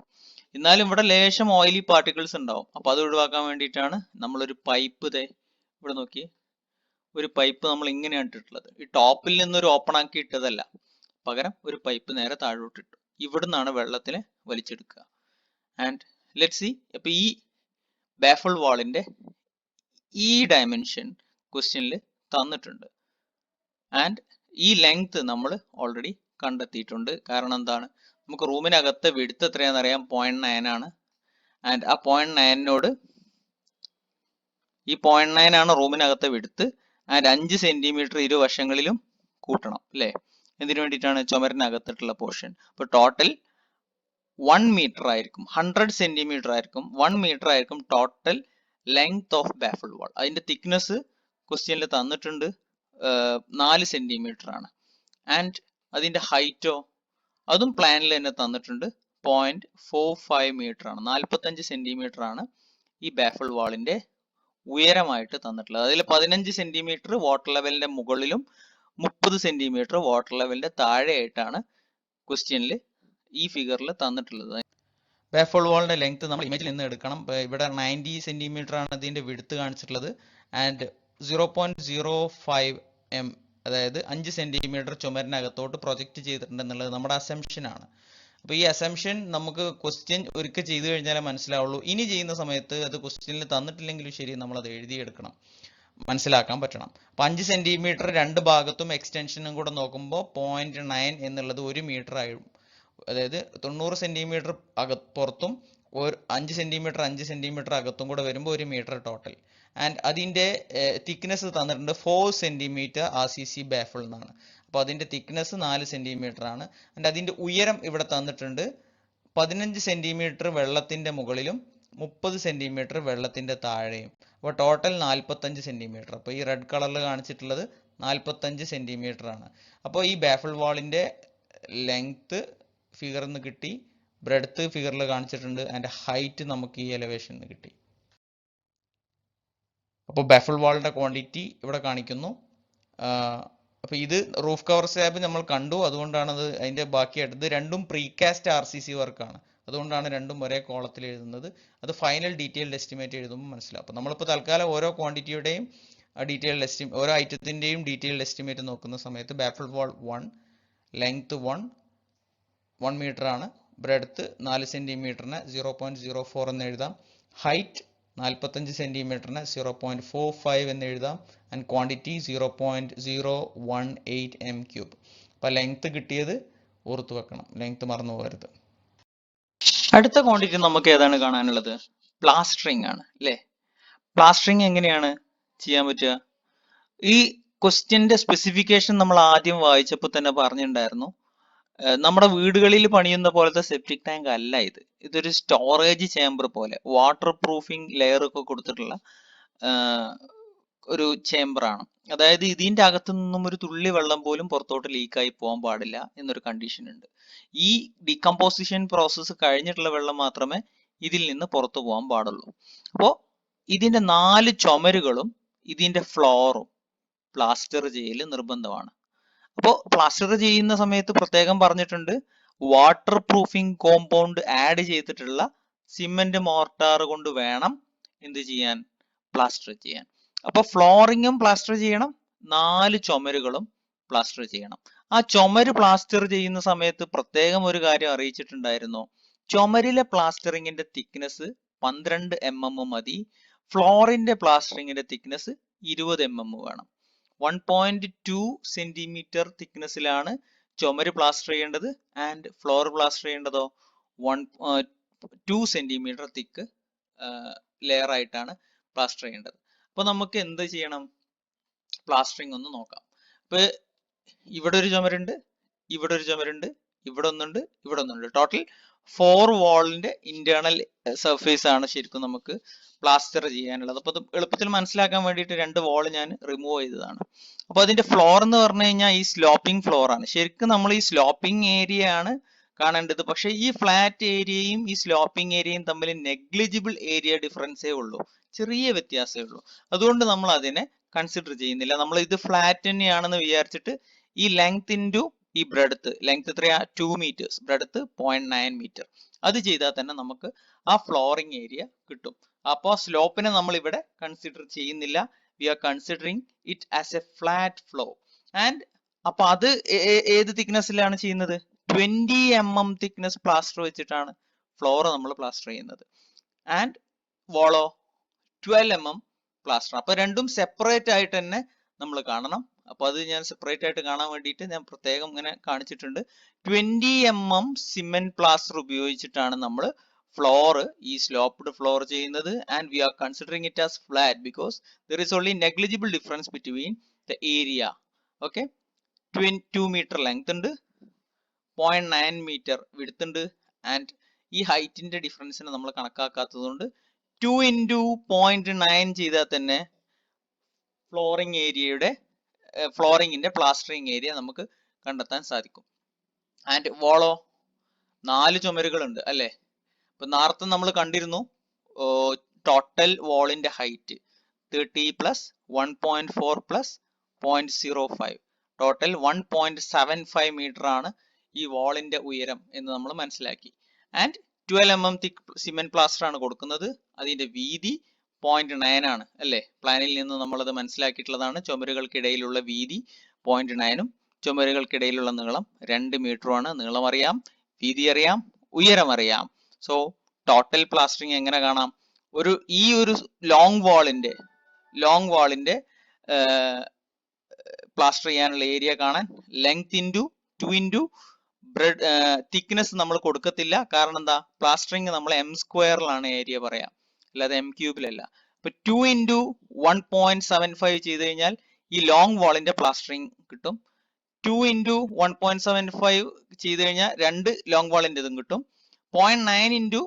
എന്നാലും ഇവിടെ ലേശം ഓയിലി പാർട്ടിക്കിൾസ് ഉണ്ടാവും. അപ്പൊ അത് ഒഴിവാക്കാൻ വേണ്ടിയിട്ടാണ് നമ്മളൊരു പൈപ്പ് ഇവിടെ നോക്കി, ഒരു പൈപ്പ് നമ്മൾ ഇങ്ങനെയാണ് ഇട്ടിട്ടുള്ളത്. ഈ ടോപ്പിൽ നിന്നൊരു ഓപ്പൺ ആക്കി ഇട്ടതല്ല, പകരം ഒരു പൈപ്പ് നേരെ താഴോട്ട് ഇട്ടു. ഇവിടുന്നാണ് വെള്ളത്തിനെ വലിച്ചെടുക്കുക. ആൻഡ് ലെറ്റ് സി, അപ്പൊ ഈ ബാഫിൾ വാളിന്റെ ഈ ഡയമെൻഷൻ ക്വസ്റ്റ്യനിൽ തന്നിട്ടുണ്ട്. ആൻഡ് ഈ ലെങ്ത് നമ്മൾ ഓൾറെഡി കണ്ടെത്തിയിട്ടുണ്ട്. കാരണം എന്താണ്, നമുക്ക് റൂമിനകത്തെ വിഡ്ത്ത് എത്രയാണെന്ന് അറിയാം, 0.9 ആണ്. ആൻഡ് ആ 0.9നോട് ഈ 0.9 ആണ് റൂമിനകത്തെ വിഡ്ത്ത്. ആൻഡ് 5 സെന്റിമീറ്റർ ഇരുവശങ്ങളിലും കൂട്ടണം അല്ലേ? എന്തിനു വേണ്ടിയിട്ടാണ്? ചുമരിനകത്തിട്ടുള്ള പോർഷൻ. അപ്പൊ ടോട്ടൽ 1 മീറ്റർ ആയിരിക്കും, 100 സെന്റിമീറ്റർ ആയിരിക്കും, 1 മീറ്റർ ആയിരിക്കും ടോട്ടൽ ലെങ്ത് ഓഫ് ബാഫിൾ വാൾ. അതിന്റെ തിക്നെസ് ക്വസ്റ്റ്യനിൽ തന്നിട്ടുണ്ട് 4 സെന്റിമീറ്റർ ആണ്. ആൻഡ് അതിന്റെ ഹൈറ്റോ അതും പ്ലാനിൽ തന്നെ തന്നിട്ടുണ്ട്, 0.45 മീറ്റർ ആണ്, 45 സെന്റിമീറ്റർ ആണ് ഈ ബാഫിൾ വാളിന്റെ ഉയരമായിട്ട് തന്നിട്ടുള്ളത്. അതിൽ 15 സെന്റിമീറ്റർ വാട്ടർ ലെവലിന്റെ മുകളിലും 30 സെന്റിമീറ്റർ വാട്ടർ ലെവലിന്റെ താഴെയായിട്ടാണ് ക്വസ്റ്റ്യനിൽ ഈ ഫിഗറിൽ തന്നിട്ടുള്ളത്. ബാഫിൾ വാളിന്റെ ലെങ്ത് നമ്മൾ ഇമേജിൽ നിന്ന് എടുക്കണം. ഇവിടെ 90 സെന്റിമീറ്റർ ആണ് ഇതിന്റെ വിഡ്ത്ത് കാണിച്ചിട്ടുള്ളത്. ആൻഡ് 0.05 m, അതായത് 5 സെന്റിമീറ്റർ ചുമരിനകത്തോട്ട് പ്രൊജക്റ്റ് ചെയ്തിട്ടുണ്ട് എന്നുള്ളത് നമ്മുടെ അസംഷൻ ആണ്. അപ്പൊ ഈ അസംഷൻ നമുക്ക് ക്വസ്റ്റ്യൻ ഒരിക്കൽ ചെയ്തു കഴിഞ്ഞാലേ മനസ്സിലാവുള്ളൂ. ഇനി ചെയ്യുന്ന സമയത്ത് അത് ക്വസ്റ്റ്യനിൽ തന്നിട്ടില്ലെങ്കിലും ശരി, നമ്മൾ അത് എഴുതിയെടുക്കണം, മനസ്സിലാക്കാൻ പറ്റണം. അപ്പൊ 5 സെന്റിമീറ്റർ രണ്ട് ഭാഗത്തും എക്സ്റ്റൻഷനും കൂടെ നോക്കുമ്പോൾ 0.9 എന്നുള്ളത് 1 മീറ്റർ ആയും, അതായത് 90 സെന്റിമീറ്റർ പുറത്തും 5 സെന്റിമീറ്റർ അകത്തും കൂടെ വരുമ്പോൾ 1 മീറ്റർ ടോട്ടൽ. ആൻഡ് അതിന്റെ തിക്നെസ് തന്നിട്ടുണ്ട് 4 സെന്റിമീറ്റർ RCC ബാഫിൾ എന്നാണ്. അപ്പോൾ അതിന്റെ തിക്നെസ് 4 സെന്റിമീറ്റർ ആണ്. ആൻഡ് അതിന്റെ ഉയരം ഇവിടെ തന്നിട്ടുണ്ട് 15 സെന്റിമീറ്റർ വെള്ളത്തിന്റെ മുകളിലും 30 സെന്റിമീറ്റർ വെള്ളത്തിന്റെ താഴെയും. അപ്പോൾ ടോട്ടൽ 45 സെന്റിമീറ്റർ. അപ്പോൾ ഈ റെഡ് കളറിൽ കാണിച്ചിട്ടുള്ളത് 45 സെന്റിമീറ്റർ ആണ്. അപ്പോൾ ഈ ബാഫിൾ വാളിന്റെ ലെങ്ത് ഫിഗറിൽ നിന്ന് കിട്ടി, ബ്രെഡ്ത്ത് ഫിഗറിൽ കാണിച്ചിട്ടുണ്ട്, ആൻഡ് ഹൈറ്റ് നമുക്ക് ഈ എലവേഷനിൽ നിന്ന് കിട്ടി. അപ്പോൾ ബാഫിൾ വാളിന്റെ ക്വാണ്ടിറ്റി ഇവിടെ കാണിക്കുന്നു. അപ്പോൾ ഇത് റൂഫ് കവർ സ്ലാബ് നമ്മൾ കണ്ടു, അതുകൊണ്ടാണ് അത് അതിന്റെ ബാക്കിയായിട്ട്. ഇത് രണ്ടും പ്രീകാസ്റ്റ് RCC വർക്കാണ്, അതുകൊണ്ടാണ് രണ്ടും ഒരേ കോളത്തിൽ എഴുതുന്നത്. അത് ഫൈനൽ ഡീറ്റെയിൽഡ് എസ്റ്റിമേറ്റ് എഴുതുമ്പോൾ മനസ്സിലാവും. അപ്പോൾ നമ്മളിപ്പോൾ തൽക്കാലം ഓരോ ക്വാണ്ടിറ്റിയുടെയും ഓരോ ഐറ്റത്തിന്റെയും ഡീറ്റെയിൽഡ് എസ്റ്റിമേറ്റ് നോക്കുന്ന സമയത്ത് ബാഫിൾ വാൾ 1, ലെങ്ത് 1 മീറ്റർ ആണ്, ബ്രെഡ്ത്ത് 4 സെന്റിമീറ്ററിന് 0.04 എന്ന് എഴുതാം, ഹൈറ്റ് 45 സെന്റിമീറ്ററിന് 0.45 എന്ന് എഴുതാം, ആൻഡ് ക്വാണ്ടിറ്റി 0.018 m3. അപ്പൊ ലെങ്ത് കിട്ടിയത് ഓർത്തു വെക്കണം, ലെങ്ത് മറന്നു പോകരുത്. അടുത്ത ക്വാണ്ടിറ്റി നമുക്ക് ഏതാണ് കാണാനുള്ളത്? പ്ലാസ്റ്ററിംഗ് ആണ് അല്ലേ? പ്ലാസ്റ്ററിംഗ് എങ്ങനെയാണ് ചെയ്യാൻ പറ്റുക? ഈ ക്വസ്റ്റ്യന്റെ സ്പെസിഫിക്കേഷൻ നമ്മൾ ആദ്യം വായിച്ചപ്പോൾ തന്നെ പറഞ്ഞിട്ടുണ്ടായിരുന്നു, നമ്മുടെ വീടുകളിൽ പണിയുന്ന പോലത്തെ സെപ്റ്റിക് ടാങ്ക് അല്ല ഇത്. ഇതൊരു സ്റ്റോറേജ് ചേംബർ പോലെ വാട്ടർ പ്രൂഫിംഗ് ലെയർ ഒക്കെ കൊടുത്തിട്ടുള്ള ഒരു ചേംബറാണ്. അതായത് ഇതിന്റെ അകത്തു നിന്നും ഒരു തുള്ളി വെള്ളം പോലും പുറത്തോട്ട് ലീക്കായി പോകാൻ പാടില്ല എന്നൊരു കണ്ടീഷൻ ഉണ്ട്. ഈ ഡീകമ്പോസിഷൻ പ്രോസസ്സ് കഴിഞ്ഞിട്ടുള്ള വെള്ളം മാത്രമേ ഇതിൽ നിന്ന് പുറത്തു പോകാൻ പാടുള്ളൂ. അപ്പോൾ ഇതിന്റെ 4 ചുമരുകളും ഇതിന്റെ ഫ്ലോറും പ്ലാസ്റ്റർ ചെയ്യൽ നിർബന്ധമാണ്. അപ്പോൾ പ്ലാസ്റ്റർ ചെയ്യുന്ന സമയത്ത് പ്രത്യേകം പറഞ്ഞിട്ടുണ്ട്, വാട്ടർ പ്രൂഫിംഗ് കോമ്പൗണ്ട് ആഡ് ചെയ്തിട്ടുള്ള സിമെന്റ് മോർട്ടാർ കൊണ്ട് വേണം എന്ത് ചെയ്യാൻ? പ്ലാസ്റ്റർ ചെയ്യാൻ. അപ്പൊ ഫ്ലോറിങ്ങും പ്ലാസ്റ്റർ ചെയ്യണം, 4 ചുമരുകളും പ്ലാസ്റ്റർ ചെയ്യണം. ആ ചുമര് പ്ലാസ്റ്റർ ചെയ്യുന്ന സമയത്ത് പ്രത്യേകം ഒരു കാര്യം അറിയിച്ചിട്ടുണ്ടായിരുന്നു, ചുമരിലെ പ്ലാസ്റ്ററിങ്ങിന്റെ തിക്നെസ് 12 mm മതി, ഫ്ലോറിന്റെ പ്ലാസ്റ്ററിങ്ങിന്റെ തിക്നെസ് 20 mm വേണം. 1.2 സെന്റിമീറ്റർ തിക്നെസ്സിലാണ് ചുമര് പ്ലാസ്റ്റർ ചെയ്യേണ്ടത്, ആൻഡ് ഫ്ലോർ പ്ലാസ്റ്റർ ചെയ്യേണ്ടതോ 2 സെന്റിമീറ്റർ തിക്ക് ലെയർ ആയിട്ടാണ് പ്ലാസ്റ്റർ ചെയ്യേണ്ടത്. അപ്പൊ നമുക്ക് എന്ത് ചെയ്യണം? പ്ലാസ്റ്ററിംഗ് ഒന്ന് നോക്കാം. ഇപ്പൊ ഇവിടെ ഒരു ചുമരുണ്ട്, ഇവിടെ ഒരു ചുമരുണ്ട്, ഇവിടെ ഒന്നുണ്ട്, ഇവിടെ ഒന്നുണ്ട്. ടോട്ടൽ 4 വാളിന്റെ ഇന്റേണൽ സർഫേസ് ആണ് ശരിക്കും നമുക്ക് പ്ലാസ്റ്റർ ചെയ്യാനുള്ളത്. അപ്പോൾ അത് എളുപ്പത്തിൽ മനസ്സിലാക്കാൻ വേണ്ടിയിട്ട് 2 വാൾ ഞാൻ റിമൂവ് ചെയ്തതാണ്. അപ്പോൾ അതിന്റെ ഫ്ലോർ എന്ന് പറഞ്ഞു കഴിഞ്ഞാൽ ഈ സ്ലോപ്പിംഗ് ഫ്ലോർ ആണ്. ശരിക്കും നമ്മൾ ഈ സ്ലോപ്പിംഗ് ഏരിയ ആണ് കാണേണ്ടത്. പക്ഷേ ഈ ഫ്ലാറ്റ് ഏരിയയും ഈ സ്ലോപ്പിംഗ് ഏരിയയും തമ്മിൽ നെഗ്ലിജിബിൾ ഏരിയ ഡിഫറൻസേ ഉള്ളൂ, ചെറിയ വ്യത്യാസമേ ഉള്ളൂ. അതുകൊണ്ട് നമ്മൾ അതിനെ കൺസിഡർ ചെയ്യുന്നില്ല. നമ്മൾ ഇത് ഫ്ലാറ്റ് തന്നെയാണെന്ന് വിചാരിച്ചിട്ട് ഈ ലെങ്ത് ഇൻറ്റു ഈ ബ്രെഡ്ത്ത്, ലെങ്ത് എത്രയാ 2 മീറ്റേഴ്സ്, ബ്രെഡ്ത്ത് 0.9 മീറ്റർ, അത് ചെയ്താൽ തന്നെ നമുക്ക് ആ ഫ്ലോറിംഗ് ഏരിയ കിട്ടും. അപ്പോൾ സ്ലോപ്പിനെ നമ്മൾ ഇവിടെ കൺസിഡർ ചെയ്യുന്നില്ല. We are considering it as a flat flow. And അപ്പൊ അത് ഏത് തിക്നെസ്സിലാണ് ചെയ്യുന്നത്? 20 mm തിക്നെസ് പ്ലാസ്റ്റർ വെച്ചിട്ടാണ് ഫ്ലോർ നമ്മൾ പ്ലാസ്റ്റർ ചെയ്യുന്നത്. ആൻഡ് വാളോ 12 mm പ്ലാസ്റ്റർ. അപ്പൊ രണ്ടും സെപ്പറേറ്റ് ആയിട്ട് തന്നെ നമ്മൾ കാണണം. അപ്പൊ അത് ഞാൻ സെപ്പറേറ്റ് ആയിട്ട് കാണാൻ വേണ്ടിയിട്ട് ഞാൻ പ്രത്യേകം ഇങ്ങനെ കാണിച്ചിട്ടുണ്ട്. 20 mm സിമെന്റ് പ്ലാസ്റ്റർ ഉപയോഗിച്ചിട്ടാണ് നമ്മൾ ഫ്ലോർ, ഈ സ്ലോപ്ഡ് ഫ്ലോർ ചെയ്യുന്നത്. And we are considering it as flat because there is only negligible difference between the area. Okay, 2 metre length ഉണ്ട്, 0.9 മീറ്റർ വിഡ്ത്ത് ഉണ്ട്. ആൻഡ് ഈ ഹൈറ്റിന്റെ ഡിഫറൻസിനെ നമ്മൾ കണക്കാക്കാത്തത് കൊണ്ട് 2 ഇൻറ്റു 0.9 ചെയ്താൽ തന്നെ ഫ്ലോറിംഗ് ഏരിയയുടെ ഫ്ലോറിംഗിന്റെ പ്ലാസ്റ്ററിംഗ് ഏരിയ നമുക്ക് കണ്ടെത്താൻ സാധിക്കും. ആൻഡ് വാളോ 4 ചുമരുകളുണ്ട് അല്ലെ? ഇപ്പൊ നേരത്തെ നമ്മൾ കണ്ടിരുന്നു ടോട്ടൽ വാളിന്റെ height 30 plus 1.4 plus 0.05, total 1.75 metre ആണ് ഈ വാളിന്റെ ഉയരം എന്ന് നമ്മൾ മനസ്സിലാക്കി. And 12 mm thick cement plaster ആണ് കൊടുക്കുന്നത്. അതിന്റെ വീതി 0.9 ആണ് അല്ലെ? പ്ലാനിൽ നിന്ന് നമ്മളത് മനസ്സിലാക്കിയിട്ടുള്ളതാണ്. ചുമരുകൾക്കിടയിലുള്ള വീതി 0.9 ഉം ചുമരുകൾക്കിടയിലുള്ള നീളം 2 മീറ്ററും ആണ്. നീളം അറിയാം, വീതി അറിയാം, ഉയരം അറിയാം. സോ ടോട്ടൽ പ്ലാസ്റ്ററിങ് എങ്ങനെ കാണാം? ഈ ഒരു ലോങ് വാളിന്റെ പ്ലാസ്റ്റർ ചെയ്യാനുള്ള ഏരിയ കാണാൻ length into 2 into bread thickness നമ്മൾ കൊടുക്കത്തില്ല. കാരണം എന്താ? പ്ലാസ്റ്ററിങ് നമ്മൾ എം സ്ക്വയറിലാണ് ഏരിയ പറയാം, അല്ലാതെ എം ക്യൂബിലല്ല. അപ്പൊ 2 ഇൻറ്റു 1.75 ചെയ്ത് കഴിഞ്ഞാൽ ഈ ലോങ് വാളിന്റെ പ്ലാസ്റ്ററിങ് കിട്ടും. 2 ഇൻറ്റു 1.75 ചെയ്ത് കഴിഞ്ഞാൽ 2 ലോങ് വാളിന്റെ ഇതും കിട്ടും. 0.9 ഇൻറ്റു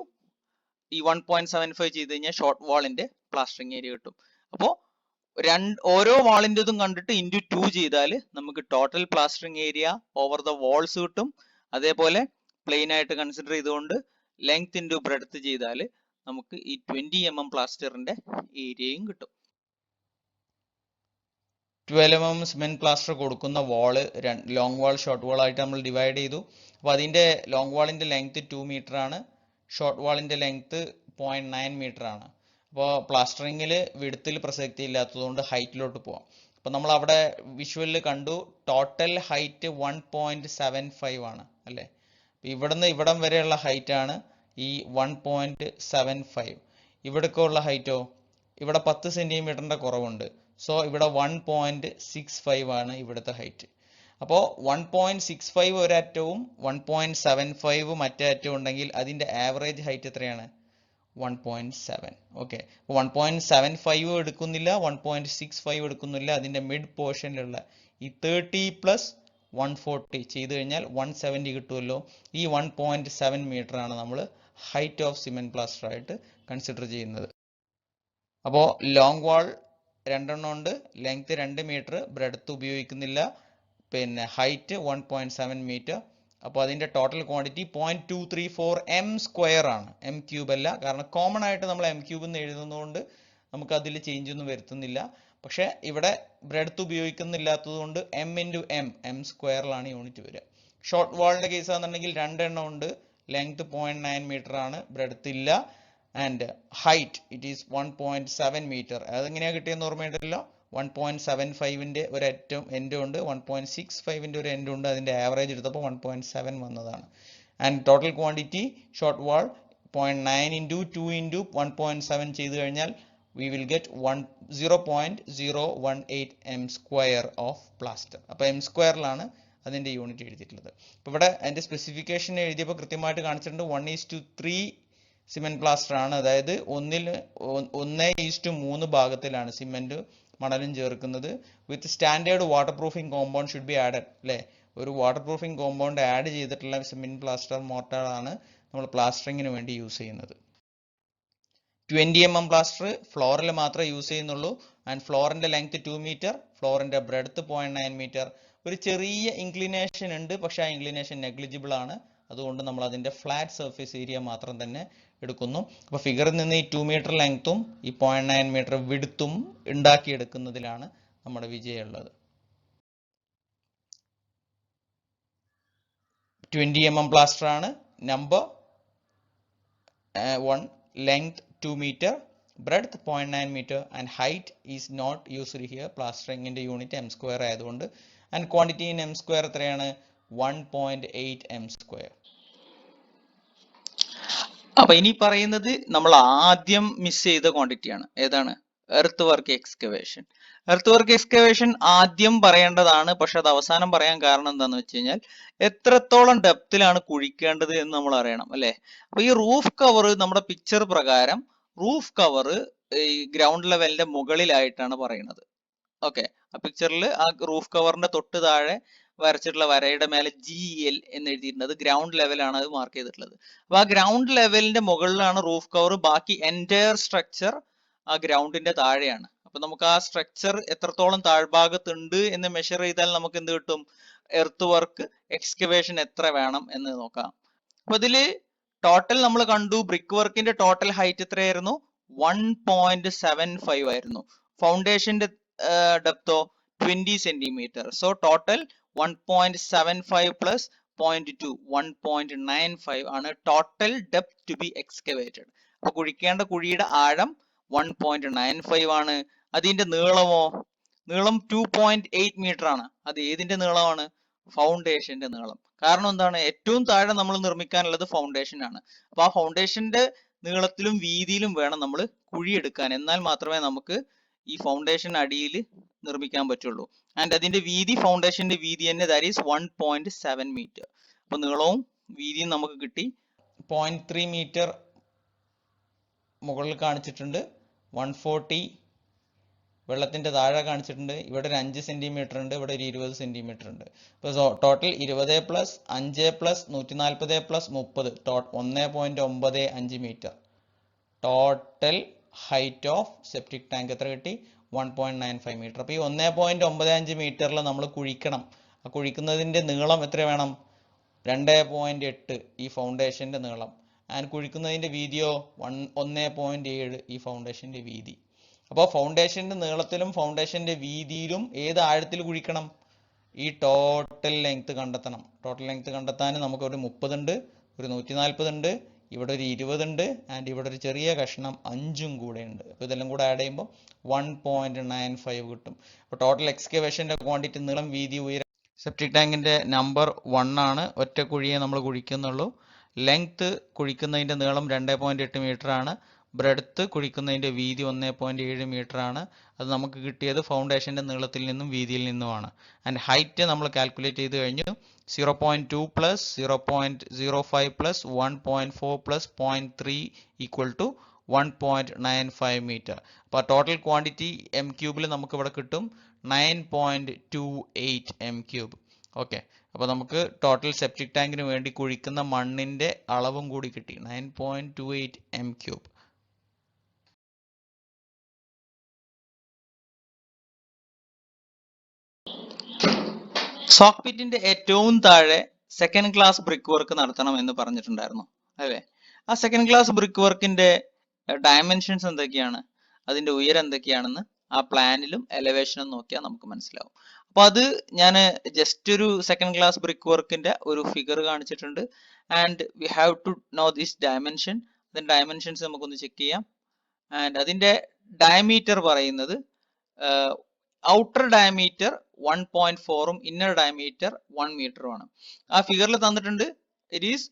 ഈ 1.75 ചെയ്ത് കഴിഞ്ഞാൽ ഷോർട്ട് വാളിന്റെ പ്ലാസ്റ്ററിങ് ഏരിയ കിട്ടും. അപ്പോൾ ഓരോ വാളിൻ്റെതും കണ്ടിട്ട് ഇൻറ്റു 2 ചെയ്താൽ നമുക്ക് total plastering area over the walls കിട്ടും. അതേപോലെ പ്ലെയിൻ ആയിട്ട് കൺസിഡർ ചെയ്തുകൊണ്ട് ലെങ്ത് ഇൻറ്റു ബ്രെഡ്ത്ത് ചെയ്താൽ നമുക്ക് ഈ 20 mm പ്ലാസ്റ്ററിന്റെ ഏരിയയും കിട്ടും. 12 mm സിമെന്റ് പ്ലാസ്റ്റർ കൊടുക്കുന്ന വാള് ലോങ് വാൾ ഷോർട്ട് വാൾ ആയിട്ട് നമ്മൾ ഡിവൈഡ് ചെയ്തു. അപ്പോൾ അതിന്റെ ലോങ് വാളിന്റെ ലെങ്ത് 2 മീറ്റർ ആണ്, ഷോർട്ട് വാളിന്റെ ലെങ്ത് 0.9 മീറ്റർ ആണ്. അപ്പോൾ പ്ലാസ്റ്ററിങ്ങിൽ വിഡ്ത്തിൽ പ്രസക്തി ഇല്ലാത്തതുകൊണ്ട് ഹൈറ്റിലോട്ട് പോവാം. അപ്പോൾ നമ്മൾ അവിടെ വിഷ്വലിൽ കണ്ടു ടോട്ടൽ ഹൈറ്റ് 1.75 ആണ് അല്ലേ? ഇവിടുന്ന് ഇവിടം വരെയുള്ള ഹൈറ്റ് ആണ് ഈ 1.75. ഇവിടേക്ക് ഉള്ള ഹൈറ്റോ? ഇവിടെ 10 സെന്റിമീറ്ററിന്റെ കുറവുണ്ട്. സോ ഇവിടെ 1.65 ആണ് ഇവിടുത്തെ ഹൈറ്റ്. അപ്പോൾ 1.65 ഒരറ്റവും 1.75 മറ്റേ അറ്റവും ഉണ്ടെങ്കിൽ അതിന്റെ ആവറേജ് ഹൈറ്റ് എത്രയാണ്? 1.7. ഓക്കെ, 1.75 എടുക്കുന്നില്ല, 1.65 എടുക്കുന്നില്ല. അതിന്റെ മിഡ് പോർഷനിലുള്ള ഈ 30 പ്ലസ് 140 ചെയ്ത് കഴിഞ്ഞാൽ 170 കിട്ടുമല്ലോ. ഈ 1.7 മീറ്റർ ആണ് നമ്മൾ ഹൈറ്റ് ഓഫ് സിമെന്റ് പ്ലാസ്റ്റർ ആയിട്ട് കൺസിഡർ ചെയ്യുന്നത്. അപ്പോൾ ലോങ് വാൾ 2 എണ്ണം ഉണ്ട്, ലെങ്ത് 2 മീറ്റർ, ബ്രെഡ്ത്ത് ഉപയോഗിക്കുന്നില്ല, പിന്നെ ഹൈറ്റ് 1.7 മീറ്റർ. അപ്പോൾ അതിന്റെ ടോട്ടൽ ക്വാണ്ടിറ്റി 0.234 എം സ്ക്വയർ ആണ്, എം ക്യൂബ് അല്ല. കാരണം കോമൺ ആയിട്ട് നമ്മൾ എം ക്യൂബ് എന്ന് എഴുതുന്നതുകൊണ്ട് നമുക്ക് അതിൽ ചേഞ്ച് ഒന്നും വരുത്തുന്നില്ല. പക്ഷെ ഇവിടെ ബ്രെഡ്ത്ത് ഉപയോഗിക്കുന്നില്ലാത്തത് കൊണ്ട് എം ഇൻറ്റു എം സ്ക്വയറിലാണ് യൂണിറ്റ് വരിക. ഷോർട്ട് വാളിന്റെ കേസ് ആണെന്നുണ്ടെങ്കിൽ 2 എണ്ണം ഉണ്ട്, ലെങ്ത് 0.9 മീറ്റർ ആണ്, ബ്രെഡ്ത്ത് ഇല്ല. And height it is 1.7 metre. അതെങ്ങനെയാണ് കിട്ടിയെന്ന് ഓർമ്മയുണ്ടല്ലോ? 1.75ന്റെ ഒരു എൻഡ് ഉണ്ട്, 1.65ന്റെ ഒരു എൻഡ് ഉണ്ട്. അതിന്റെ ആവറേജ് എടുത്തപ്പോൾ 1.7 വന്നതാണ്. And total quantity short wall 0.9 into 2 into 1.7 ചെയ്ത് കഴിഞ്ഞാൽ we will get 0.018 m square of plaster. അപ്പോൾ എം സ്ക്വയറിലാണ് അതിന്റെ യൂണിറ്റ് എഴുതിയിട്ടുള്ളത്. അപ്പോൾ ഇവിടെ അതിന്റെ സ്പെസിഫിക്കേഷൻ എഴുതിയപ്പോൾ കൃത്യമായിട്ട് കാണിച്ചിട്ടുണ്ട് 1:3 സിമെന്റ് പ്ലാസ്റ്റർ ആണ്. അതായത് 1:3 ഭാഗത്തിലാണ് സിമെന്റ് മണലും ചേർക്കുന്നത്. With standard water proofing compound should be added അല്ലേ? ഒരു വാട്ടർ പ്രൂഫിംഗ് കോമ്പൗണ്ട് ആഡ് ചെയ്തിട്ടുള്ള സിമെന്റ് പ്ലാസ്റ്റർ മോർട്ടാർ ആണ് നമ്മൾ പ്ലാസ്റ്ററിങ്ങിന് വേണ്ടി യൂസ് ചെയ്യുന്നത്. 20 mm പ്ലാസ്റ്റർ ഫ്ലോറിൽ മാത്രമേ യൂസ് ചെയ്യുന്നുള്ളൂ. ആൻഡ് ഫ്ലോറിന്റെ ലെങ്ത് 2 മീറ്റർ, ഫ്ലോറിന്റെ ബ്രെഡ്ത്ത് 0.9 മീറ്റർ. ഒരു ചെറിയ ഇൻക്ലിനേഷൻ ഉണ്ട്, പക്ഷെ ആ ഇൻക്ലിനേഷൻ നെഗ്ലിജിബിൾ ആണ്. അതുകൊണ്ട് നമ്മൾ അതിന്റെ ഫ്ലാറ്റ് സർഫേസ് ഏരിയ മാത്രം തന്നെ എടുക്കുന്നു. അപ്പോൾ ഫിഗറിൽ നിന്ന് ഈ 2 മീറ്റർ ലെങ്ത്തും ഈ 0.9 മീറ്റർ വിഡ്ത്തും ഉണ്ടാക്കിയെടുക്കുന്നതിലാണ് നമ്മുടെ വിജയമുള്ളത്. 20 mm പ്ലാസ്റ്റർ ആണ്. Number 1, length 2 meter, breadth 0.9 meter and height is not used here. Plastering in the unit m square ആയതുകൊണ്ട്. And quantity in m square എത്രയാണ്? 1.8 m square. അപ്പൊ ഇനി പറയുന്നത് നമ്മൾ ആദ്യം മിസ് ചെയ്ത ക്വാണ്ടിറ്റി ആണ്. ഏതാണ്? Earth work excavation. Earth work excavation ആദ്യം പറയേണ്ടതാണ്, പക്ഷെ അത് അവസാനം പറയാൻ കാരണം എന്താന്ന് വെച്ച് കഴിഞ്ഞാൽ എത്രത്തോളം ഡെപ്തിലാണ് കുഴിക്കേണ്ടത് എന്ന് നമ്മൾ അറിയണം, അല്ലെ? അപ്പൊ ഈ റൂഫ് കവർ നമ്മുടെ പിക്ചർ പ്രകാരം റൂഫ് കവർ ഈ ഗ്രൗണ്ട് ലെവലിന്റെ മുകളിലായിട്ടാണ് പറയുന്നത്. ഓക്കെ, ആ പിക്ചറിൽ ആ റൂഫ് കവറിന്റെ തൊട്ട് താഴെ വരച്ചിട്ടുള്ള വരയുടെ മേലെ GL എന്ന് എഴുതിയിട്ടുണ്ട്. ഗ്രൗണ്ട് ലെവലാണ് അത് മാർക്ക് ചെയ്തിട്ടുള്ളത്. അപ്പൊ ആ ഗ്രൗണ്ട് ലെവലിന്റെ മുകളിലാണ് റൂഫ് കവർ. ബാക്കി എൻറ്റയർ സ്ട്രക്ചർ ആ ഗ്രൗണ്ടിന്റെ താഴെയാണ്. അപ്പൊ നമുക്ക് ആ സ്ട്രക്ചർ എത്രത്തോളം താഴ്ഭാഗത്തുണ്ട് എന്ന് മെഷർ ചെയ്താൽ നമുക്ക് എന്ത് കിട്ടും? എർത്ത് വർക്ക് എക്സ്കവേഷൻ എത്ര വേണം എന്ന് നോക്കാം. അപ്പൊ ഇതില് ടോട്ടൽ നമ്മൾ കണ്ടു, ബ്രിക്ക് വർക്കിന്റെ ടോട്ടൽ ഹൈറ്റ് എത്രയായിരുന്നു? 1.75 ആയിരുന്നു. ഫൗണ്ടേഷന്റെ ഡെപ്തോ 20 സെന്റിമീറ്റർ. സോ ടോട്ടൽ 1.75 പ്ലസ് 0.2 1.95 ആണ് total depth to be excavated. അപ്പൊ കുഴിക്കേണ്ട കുഴിയുടെ ആഴം 1.95 ആണ്. അതിന്റെ നീളമോ? നീളം 2.8 മീറ്റർ ആണ്. അത് ഏതിന്റെ നീളമാണ്? ഫൗണ്ടേഷന്റെ നീളം. കാരണം എന്താണ്? ഏറ്റവും താഴെ നമ്മൾ നിർമ്മിക്കാനുള്ളത് ഫൗണ്ടേഷൻ ആണ്. അപ്പൊ ആ ഫൗണ്ടേഷന്റെ നീളത്തിലും വീതിയിലും വേണം നമ്മൾ കുഴിയെടുക്കാൻ. എന്നാൽ മാത്രമേ നമുക്ക് ഈ ഫൗണ്ടേഷൻ അടിയിൽ നിർമ്മിക്കാൻ പറ്റുള്ളൂ. ആൻഡ് അതിന്റെ വീതി, ഫൗണ്ടേഷന്റെ വീതി തന്നെ, ദാറ്റ് ഈസ് 1.7 മീറ്റർ. അപ്പൊ നീളവും വീതിയും നമുക്ക് കിട്ടി. 0.3 മീറ്റർ മുകളിൽ കാണിച്ചിട്ടുണ്ട്, 140 വെള്ളത്തിന്റെ താഴെ കാണിച്ചിട്ടുണ്ട്. ഇവിടെ ഒരു 5 സെന്റിമീറ്റർ ഉണ്ട്, ഇവിടെ ഒരു 20 സെന്റിമീറ്റർ ഉണ്ട്. ഇപ്പൊ total 20 plus 5 plus 140 plus 30 1.95 metre. Total height of septic tank എത്ര കിട്ടി? 1.95 മീറ്റർ. അപ്പൊ ഈ 1.95 മീറ്ററിൽ നമ്മൾ കുഴിക്കണം. ആ കുഴിക്കുന്നതിന്റെ നീളം എത്ര വേണം? 2.8 ഈ ഫൗണ്ടേഷന്റെ നീളം. ആൻഡ് കുഴിക്കുന്നതിന്റെ വീതിയോ 1.7 ഈ ഫൗണ്ടേഷന്റെ വീതി. അപ്പോൾ ഫൗണ്ടേഷന്റെ നീളത്തിലും ഫൗണ്ടേഷന്റെ വീതിയിലും ഏത് ആഴത്തിൽ കുഴിക്കണം? ഈ ടോട്ടൽ ലെങ്ത് കണ്ടെത്തണം. ടോട്ടൽ ലെങ്ത് കണ്ടെത്താൻ നമുക്ക് ഒരു 30 ഉണ്ട്, ഒരു 140 ഉണ്ട്, ഇവിടെ ഒരു 20 ഉണ്ട്, ആൻഡ് ഇവിടെ ഒരു ചെറിയ കഷ്ണം 5ഉം കൂടെ ഉണ്ട്. അപ്പോൾ ഇതെല്ലാം കൂടെ ആഡ് ചെയ്യുമ്പോൾ 1.95 കിട്ടും. അപ്പോൾ ടോട്ടൽ എക്സ്കവേഷന്റെ ക്വാണ്ടിറ്റി, നീളം, വീതി, ഉയരം. സെപ്റ്റിക് ടാങ്കിന്റെ നമ്പർ 1 ആണ്. ഒറ്റ കുഴിയെ നമ്മൾ കുഴിക്കുന്നുള്ളൂ. ലെങ്ത് കുഴിക്കുന്നതിന്റെ നീളം 2.8 മീറ്റർ ആണ്. ബ്രെഡ്ത്ത് കുഴിക്കുന്നതിന്റെ വീതി 1.7 മീറ്റർ ആണ്. അത് നമുക്ക് കിട്ടിയത് ഫൗണ്ടേഷന്റെ നീളത്തിൽ നിന്നും വീതിയിൽ നിന്നുമാണ്. ആൻഡ് ഹൈറ്റ് നമ്മൾ കാൽക്കുലേറ്റ് ചെയ്ത് കഴിഞ്ഞു. 0.2 plus 0.05 plus 1.4 plus 0.3 equal to 1.95 metre. അപ്പോൾ ടോട്ടൽ ക്വാണ്ടിറ്റി m ക്യൂബിൽ നമുക്ക് ഇവിടെ കിട്ടും 9.28 m ക്യൂബ്. ഓക്കെ, അപ്പോൾ നമുക്ക് ടോട്ടൽ സെപ്റ്റിക് ടാങ്കിന് വേണ്ടി കുഴിക്കുന്ന മണ്ണിന്റെ അളവും കൂടി കിട്ടി, 9.28 m ക്യൂബ്. സോക്ക് പിറ്റിന്റെ ഏറ്റവും താഴെ സെക്കൻഡ് ക്ലാസ് ബ്രിക്ക് വർക്ക് നടത്തണം എന്ന് പറഞ്ഞിട്ടുണ്ടായിരുന്നു, അല്ലേ? ആ സെക്കൻഡ് ക്ലാസ് ബ്രിക്ക് വർക്കിന്റെ ഡയമെൻഷൻസ് എന്തൊക്കെയാണ്, അതിന്റെ ഉയരം എന്തൊക്കെയാണെന്ന് ആ പ്ലാനിലും എലവേഷനും നോക്കിയാൽ നമുക്ക് മനസ്സിലാവും. അപ്പൊ അത് ഞാൻ ജസ്റ്റ് ഒരു സെക്കൻഡ് ക്ലാസ് ബ്രിക്ക് വർക്കിന്റെ ഒരു ഫിഗർ കാണിച്ചിട്ടുണ്ട്. And we have to know this dimension. അതിന്റെ ഡയമെൻഷൻസ് നമുക്കൊന്ന് ചെക്ക് ചെയ്യാം. ആൻഡ് അതിന്റെ ഡയമീറ്റർ പറയുന്നത് ഔട്ടർ ഡയമീറ്റർ 1.4ഉം ഇന്നർ ഡയമീറ്റർ 1 മീറ്ററുമാണ്. ആ ഫിഗറിൽ തന്നിട്ടുണ്ട് ഇറ്റ് ഈസ്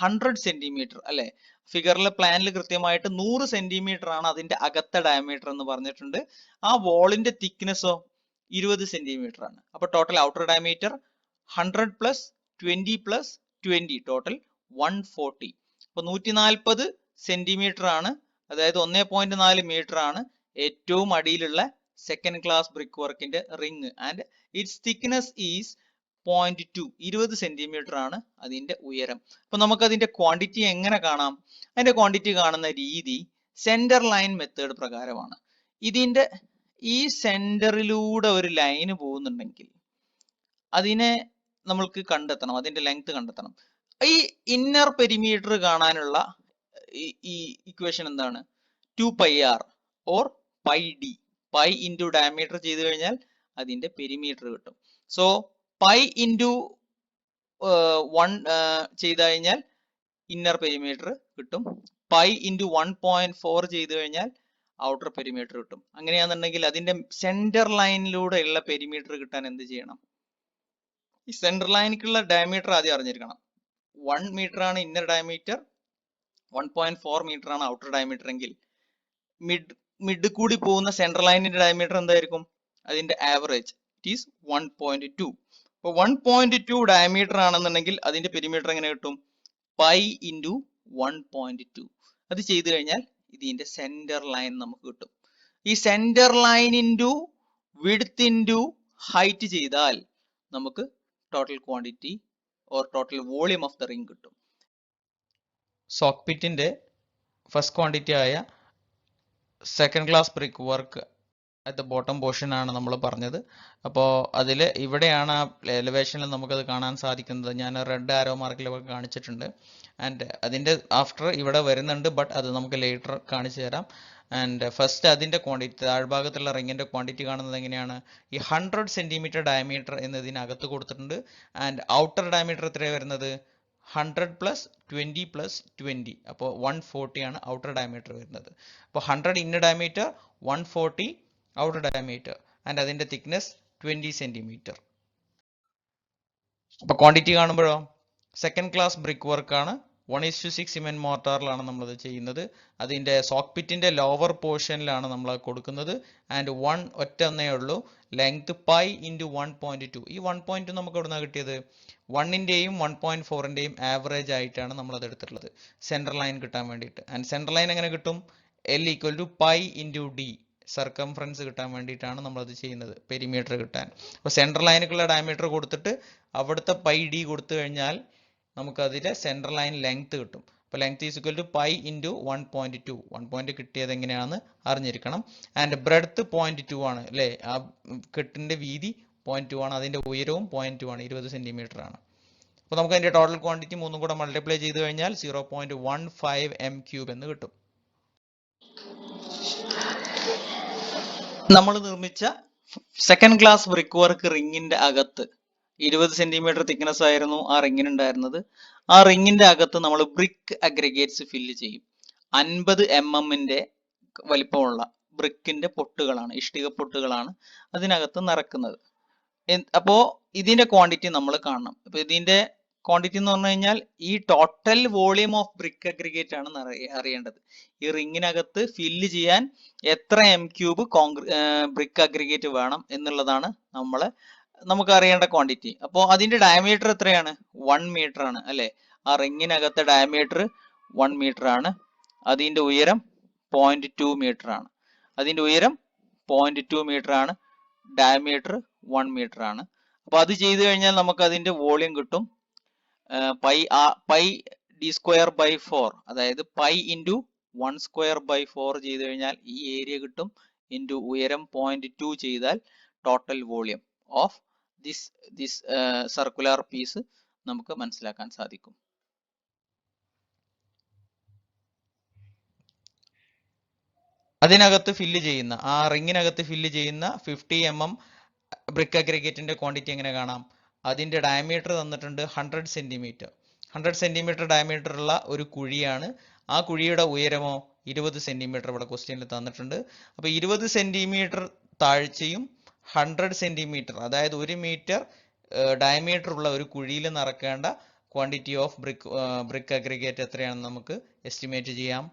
100 സെന്റിമീറ്റർ, അല്ലെ? ഫിഗറിലെ പ്ലാനിൽ കൃത്യമായിട്ട് 100 സെന്റിമീറ്റർ ആണ് അതിന്റെ അകത്തെ ഡയമീറ്റർ എന്ന് പറഞ്ഞിട്ടുണ്ട്. ആ വോളിന്റെ തിക്നെസ്സോ 20 സെന്റിമീറ്റർ ആണ്. അപ്പൊ total outer diameter 100 plus 20 plus 20 total 140. അപ്പൊ 140 സെന്റിമീറ്റർ ആണ്, അതായത് 1.4 മീറ്റർ ആണ് ഏറ്റവും അടിയിലുള്ള സെക്കൻഡ് ക്ലാസ് ബ്രിക്ക് വർക്കിന്റെ ring. And its thickness is 1.2 20 centimetre ആണ് അതിന്റെ ഉയരം. അപ്പൊ നമുക്ക് അതിന്റെ ക്വാണ്ടിറ്റി എങ്ങനെ കാണാം? അതിന്റെ ക്വാണ്ടിറ്റി കാണുന്ന രീതി സെന്റർ ലൈൻ മെത്തേഡ് പ്രകാരമാണ്. ഇതിന്റെ ഈ സെന്ററിലൂടെ ഒരു ലൈന് പോകുന്നുണ്ടെങ്കിൽ അതിനെ നമ്മൾക്ക് കണ്ടെത്തണം, അതിന്റെ ലെങ്ത് കണ്ടെത്തണം. ഈ ഇന്നർ പെരിമീറ്റർ കാണാനുള്ള ഈ ഇക്വേഷൻ എന്താണ്? 2πr or pi D. Pi into diameter ചെയ്തു കഴിഞ്ഞാൽ അതിന്റെ പെരിമീറ്റർ കിട്ടും. സോ പൈ ഇൻറ്റു 1 ചെയ്ത് കഴിഞ്ഞാൽ ഇന്നർ പെരിമീറ്റർ കിട്ടും. പൈ ഇൻറ്റു 1.4 ചെയ്ത് കഴിഞ്ഞാൽ ഔട്ടർ പെരിമീറ്റർ കിട്ടും. അങ്ങനെയാണെന്നുണ്ടെങ്കിൽ അതിന്റെ സെന്റർ ലൈനിലൂടെ ഉള്ള പെരിമീറ്റർ കിട്ടാൻ എന്ത് ചെയ്യണം? ഈ സെന്റർ ലൈനിക്കുള്ള ഡയമീറ്റർ ആദ്യം അറിഞ്ഞിരിക്കണം. 1 മീറ്റർ ആണ് ഇന്നർ ഡയമീറ്റർ, 1.4 മീറ്റർ ആണ് ഔട്ടർ ഡയമീറ്റർ എങ്കിൽ മിഡ് കൂടി പോകുന്ന സെൻട്രൽ ലൈനിന്റെ ഡയമീറ്റർ എന്തായിരിക്കും? അതിന്റെ ആവറേജ് ഇറ്റ് ഈസ് 1.2. അപ്പോൾ 1.2 ഡയമീറ്റർ ആണെന്നുണ്ടെങ്കിൽ അതിന്റെ പെരിമീറ്റർ എങ്ങനെ കിട്ടും? Pi into 1.2. അത് ചെയ്തു കഴിഞ്ഞാൽ ഇതിന്റെ സെന്റർ ലൈൻ നമുക്ക് കിട്ടും. ഈ centre line into width into height ചെയ്താൽ നമുക്ക് total quantity or total volume of the ring കിട്ടും. സോക്ക് പിറ്റിന്റെ ഫസ്റ്റ് ക്വാണ്ടിറ്റി ആയ second class brick work at the bottom portion ആണ് നമ്മൾ പറഞ്ഞത്. അപ്പോൾ അതിൽ ഇവിടെയാണ് ആ എലിവേഷനിൽ നമുക്കത് കാണാൻ സാധിക്കുന്നത്. ഞാൻ റെഡ് ആരോ മാർക്കിൽ കാണിച്ചിട്ടുണ്ട്. ആൻഡ് അതിൻ്റെ ആഫ്റ്റർ ഇവിടെ വരുന്നുണ്ട്, ബട്ട് അത് നമുക്ക് ലേറ്റർ കാണിച്ചു തരാം. ആൻഡ് ഫസ്റ്റ് അതിൻ്റെ ക്വാണ്ടിറ്റി, താഴ്ഭാഗത്തുള്ള റിങ്ങിൻ്റെ ക്വാണ്ടിറ്റി കാണുന്നത് എങ്ങനെയാണ്? ഈ 100 സെൻറ്റിമീറ്റർ ഡയമീറ്റർ എന്നതിനകത്ത് കൊടുത്തിട്ടുണ്ട്. ആൻഡ് ഔട്ടർ ഡയമീറ്റർ എത്രയാണ് വരുന്നത്? 100 പ്ലസ് 20 പ്ലസ് 20, അപ്പോൾ 140 ആണ് ഔട്ടർ ഡയമീറ്റർ വരുന്നത്. അപ്പോൾ 100 inner diameter, 140 outer diameter, and അതിൻ്റെ തിക്നെസ് 20 സെൻറ്റിമീറ്റർ. അപ്പോൾ ക്വാണ്ടിറ്റി കാണുമ്പോഴോ സെക്കൻഡ് ക്ലാസ് ബ്രിക്ക് വർക്കാണ്. 1:6 സിമെന്റ് മോർട്ടാറിലാണ് നമ്മളത് ചെയ്യുന്നത്. അതിൻ്റെ സോക്ക് പിറ്റിൻ്റെ ലോവർ പോർഷനിലാണ് നമ്മൾ കൊടുക്കുന്നത്. ആൻഡ് ഒറ്റ ഉള്ളൂ, ലെങ്ത് പൈ ഇൻറ്റു 1.2. ഈ 1.2 നമുക്ക് എവിടെ നിന്നാണ് കിട്ടിയത്? 1ൻ്റെയും 1.4ൻ്റെയും ആവറേജ് ആയിട്ടാണ് നമ്മളത് എടുത്തിട്ടുള്ളത് സെൻട്രൽ ലൈൻ കിട്ടാൻ വേണ്ടിയിട്ട്. ആൻഡ് സെൻട്രൽ ലൈൻ എങ്ങനെ കിട്ടും? L equal to pi into D, circumference കിട്ടാൻ വേണ്ടിയിട്ടാണ് നമ്മളത് ചെയ്യുന്നത്, പെരിമീറ്റർ കിട്ടാൻ. അപ്പോൾ സെൻട്രൽ ലൈനിലുള്ള ഡയമീറ്റർ കൊടുത്തിട്ട് അവിടുത്തെ പൈ ഡി കൊടുത്തു കഴിഞ്ഞാൽ നമുക്ക് അതിലെ സെൻട്രൽ ലൈൻ ലെങ്ത് കിട്ടും. അപ്പോൾ length is equal to pi into 1.2. 1 കിട്ടിയത് എങ്ങനെയാണെന്ന് അറിഞ്ഞിരിക്കണം. ആൻഡ് ബ്രെഡ്ത്ത് 0.2 ആണ് അല്ലേ? ആ കെട്ടിൻ്റെ വീതി 0.2 ആണ്, അതിൻ്റെ ഉയരവും 0.2 ആണ്, 20 സെൻറ്റിമീറ്റർ ആണ്. അപ്പോൾ നമുക്ക് അതിൻ്റെ ടോട്ടൽ ക്വാണ്ടിറ്റി മൂന്നും കൂടെ മൾട്ടിപ്ലൈ ചെയ്ത് കഴിഞ്ഞാൽ 0.15 m³ എന്ന് കിട്ടും. നമ്മൾ നിർമ്മിച്ച സെക്കൻഡ് ക്ലാസ് ബ്രിക്ക് വർക്ക് റിങ്ങിന്റെ അകത്ത് 20 സെന്റിമീറ്റർ തിക്നെസ് ആയിരുന്നു ആ റിങ്ങിന് ഉണ്ടായിരുന്നത്. ആ റിങ്ങിന്റെ അകത്ത് നമ്മൾ ബ്രിക്ക് അഗ്രിഗേറ്റ്സ് ഫില്ല് ചെയ്യും. 50 mm വലിപ്പമുള്ള ബ്രിക്കിന്റെ പൊട്ടുകളാണ്, ഇഷ്ടിക പൊട്ടുകളാണ് അതിനകത്ത് നിറക്കുന്നത്. അപ്പോ ഇതിന്റെ ക്വാണ്ടിറ്റി നമ്മൾ കാണണം. അപ്പൊ ഇതിന്റെ ക്വാണ്ടിറ്റി എന്ന് പറഞ്ഞു കഴിഞ്ഞാൽ ഈ total volume of brick aggregate ആണ് അറിയേണ്ടത്. ഈ റിങ്ങിനകത്ത് ഫില്ല് ചെയ്യാൻ എത്ര m³ ബ്രിക്ക് അഗ്രിഗേറ്റ് വേണം എന്നുള്ളതാണ് നമുക്ക് അറിയേണ്ട ക്വാണ്ടിറ്റി. അപ്പോൾ അതിന്റെ ഡയമീറ്റർ എത്രയാണ്? 1 മീറ്റർ ആണ് അല്ലെ? ആ റിങ്ങിനകത്തെ ഡയമീറ്റർ 1 മീറ്റർ ആണ്. അതിന്റെ ഉയരം 0.2 മീറ്റർ ആണ്. അതിന്റെ ഉയരം 0.2 മീറ്റർ ആണ്, ഡയമീറ്റർ 1 മീറ്റർ ആണ്. അപ്പൊ അത് ചെയ്തു കഴിഞ്ഞാൽ നമുക്ക് അതിന്റെ വോളിയം കിട്ടും പൈ d²/4, അതായത് പൈ ഇൻറ്റു 1²/4 ചെയ്ത് കഴിഞ്ഞാൽ ഈ ഏരിയ കിട്ടും, ഇൻറ്റു ഉയരം 0.2 ചെയ്താൽ total volume of this circular piece നമുക്ക് മനസ്സിലാക്കാൻ സാധിക്കും. അതിനകത്ത് ഫില്ല് ചെയ്യുന്ന, ആ റിങ്ങിനകത്ത് ഫില്ല് ചെയ്യുന്ന 50 mm ബ്രിക്ക് അഗ്രിഗേറ്റിന്റെ ക്വാണ്ടിറ്റി എങ്ങനെ കാണാം? അതിന്റെ ഡയമീറ്റർ തന്നിട്ടുണ്ട് 100 സെന്റിമീറ്റർ. 100 സെന്റിമീറ്റർ ഡയമീറ്റർ ഉള്ള ഒരു കുഴിയാണ്. ആ കുഴിയുടെ ഉയരമോ 20 സെന്റിമീറ്റർ ഇവിടെ ക്വസ്റ്റ്യനിൽ തന്നിട്ടുണ്ട്. അപ്പൊ 20 സെന്റിമീറ്റർ താഴ്ചയും 100 സെന്റിമീറ്റർ, അതായത് 1 മീറ്റർ ഡയമീറ്റർ ഉള്ള ഒരു കുഴിയിൽ നിറക്കേണ്ട ക്വാണ്ടിറ്റി ഓഫ് ബ്രിക്ക് അഗ്രിഗേറ്റ് എത്രയാണെന്ന് നമുക്ക് എസ്റ്റിമേറ്റ് ചെയ്യാം.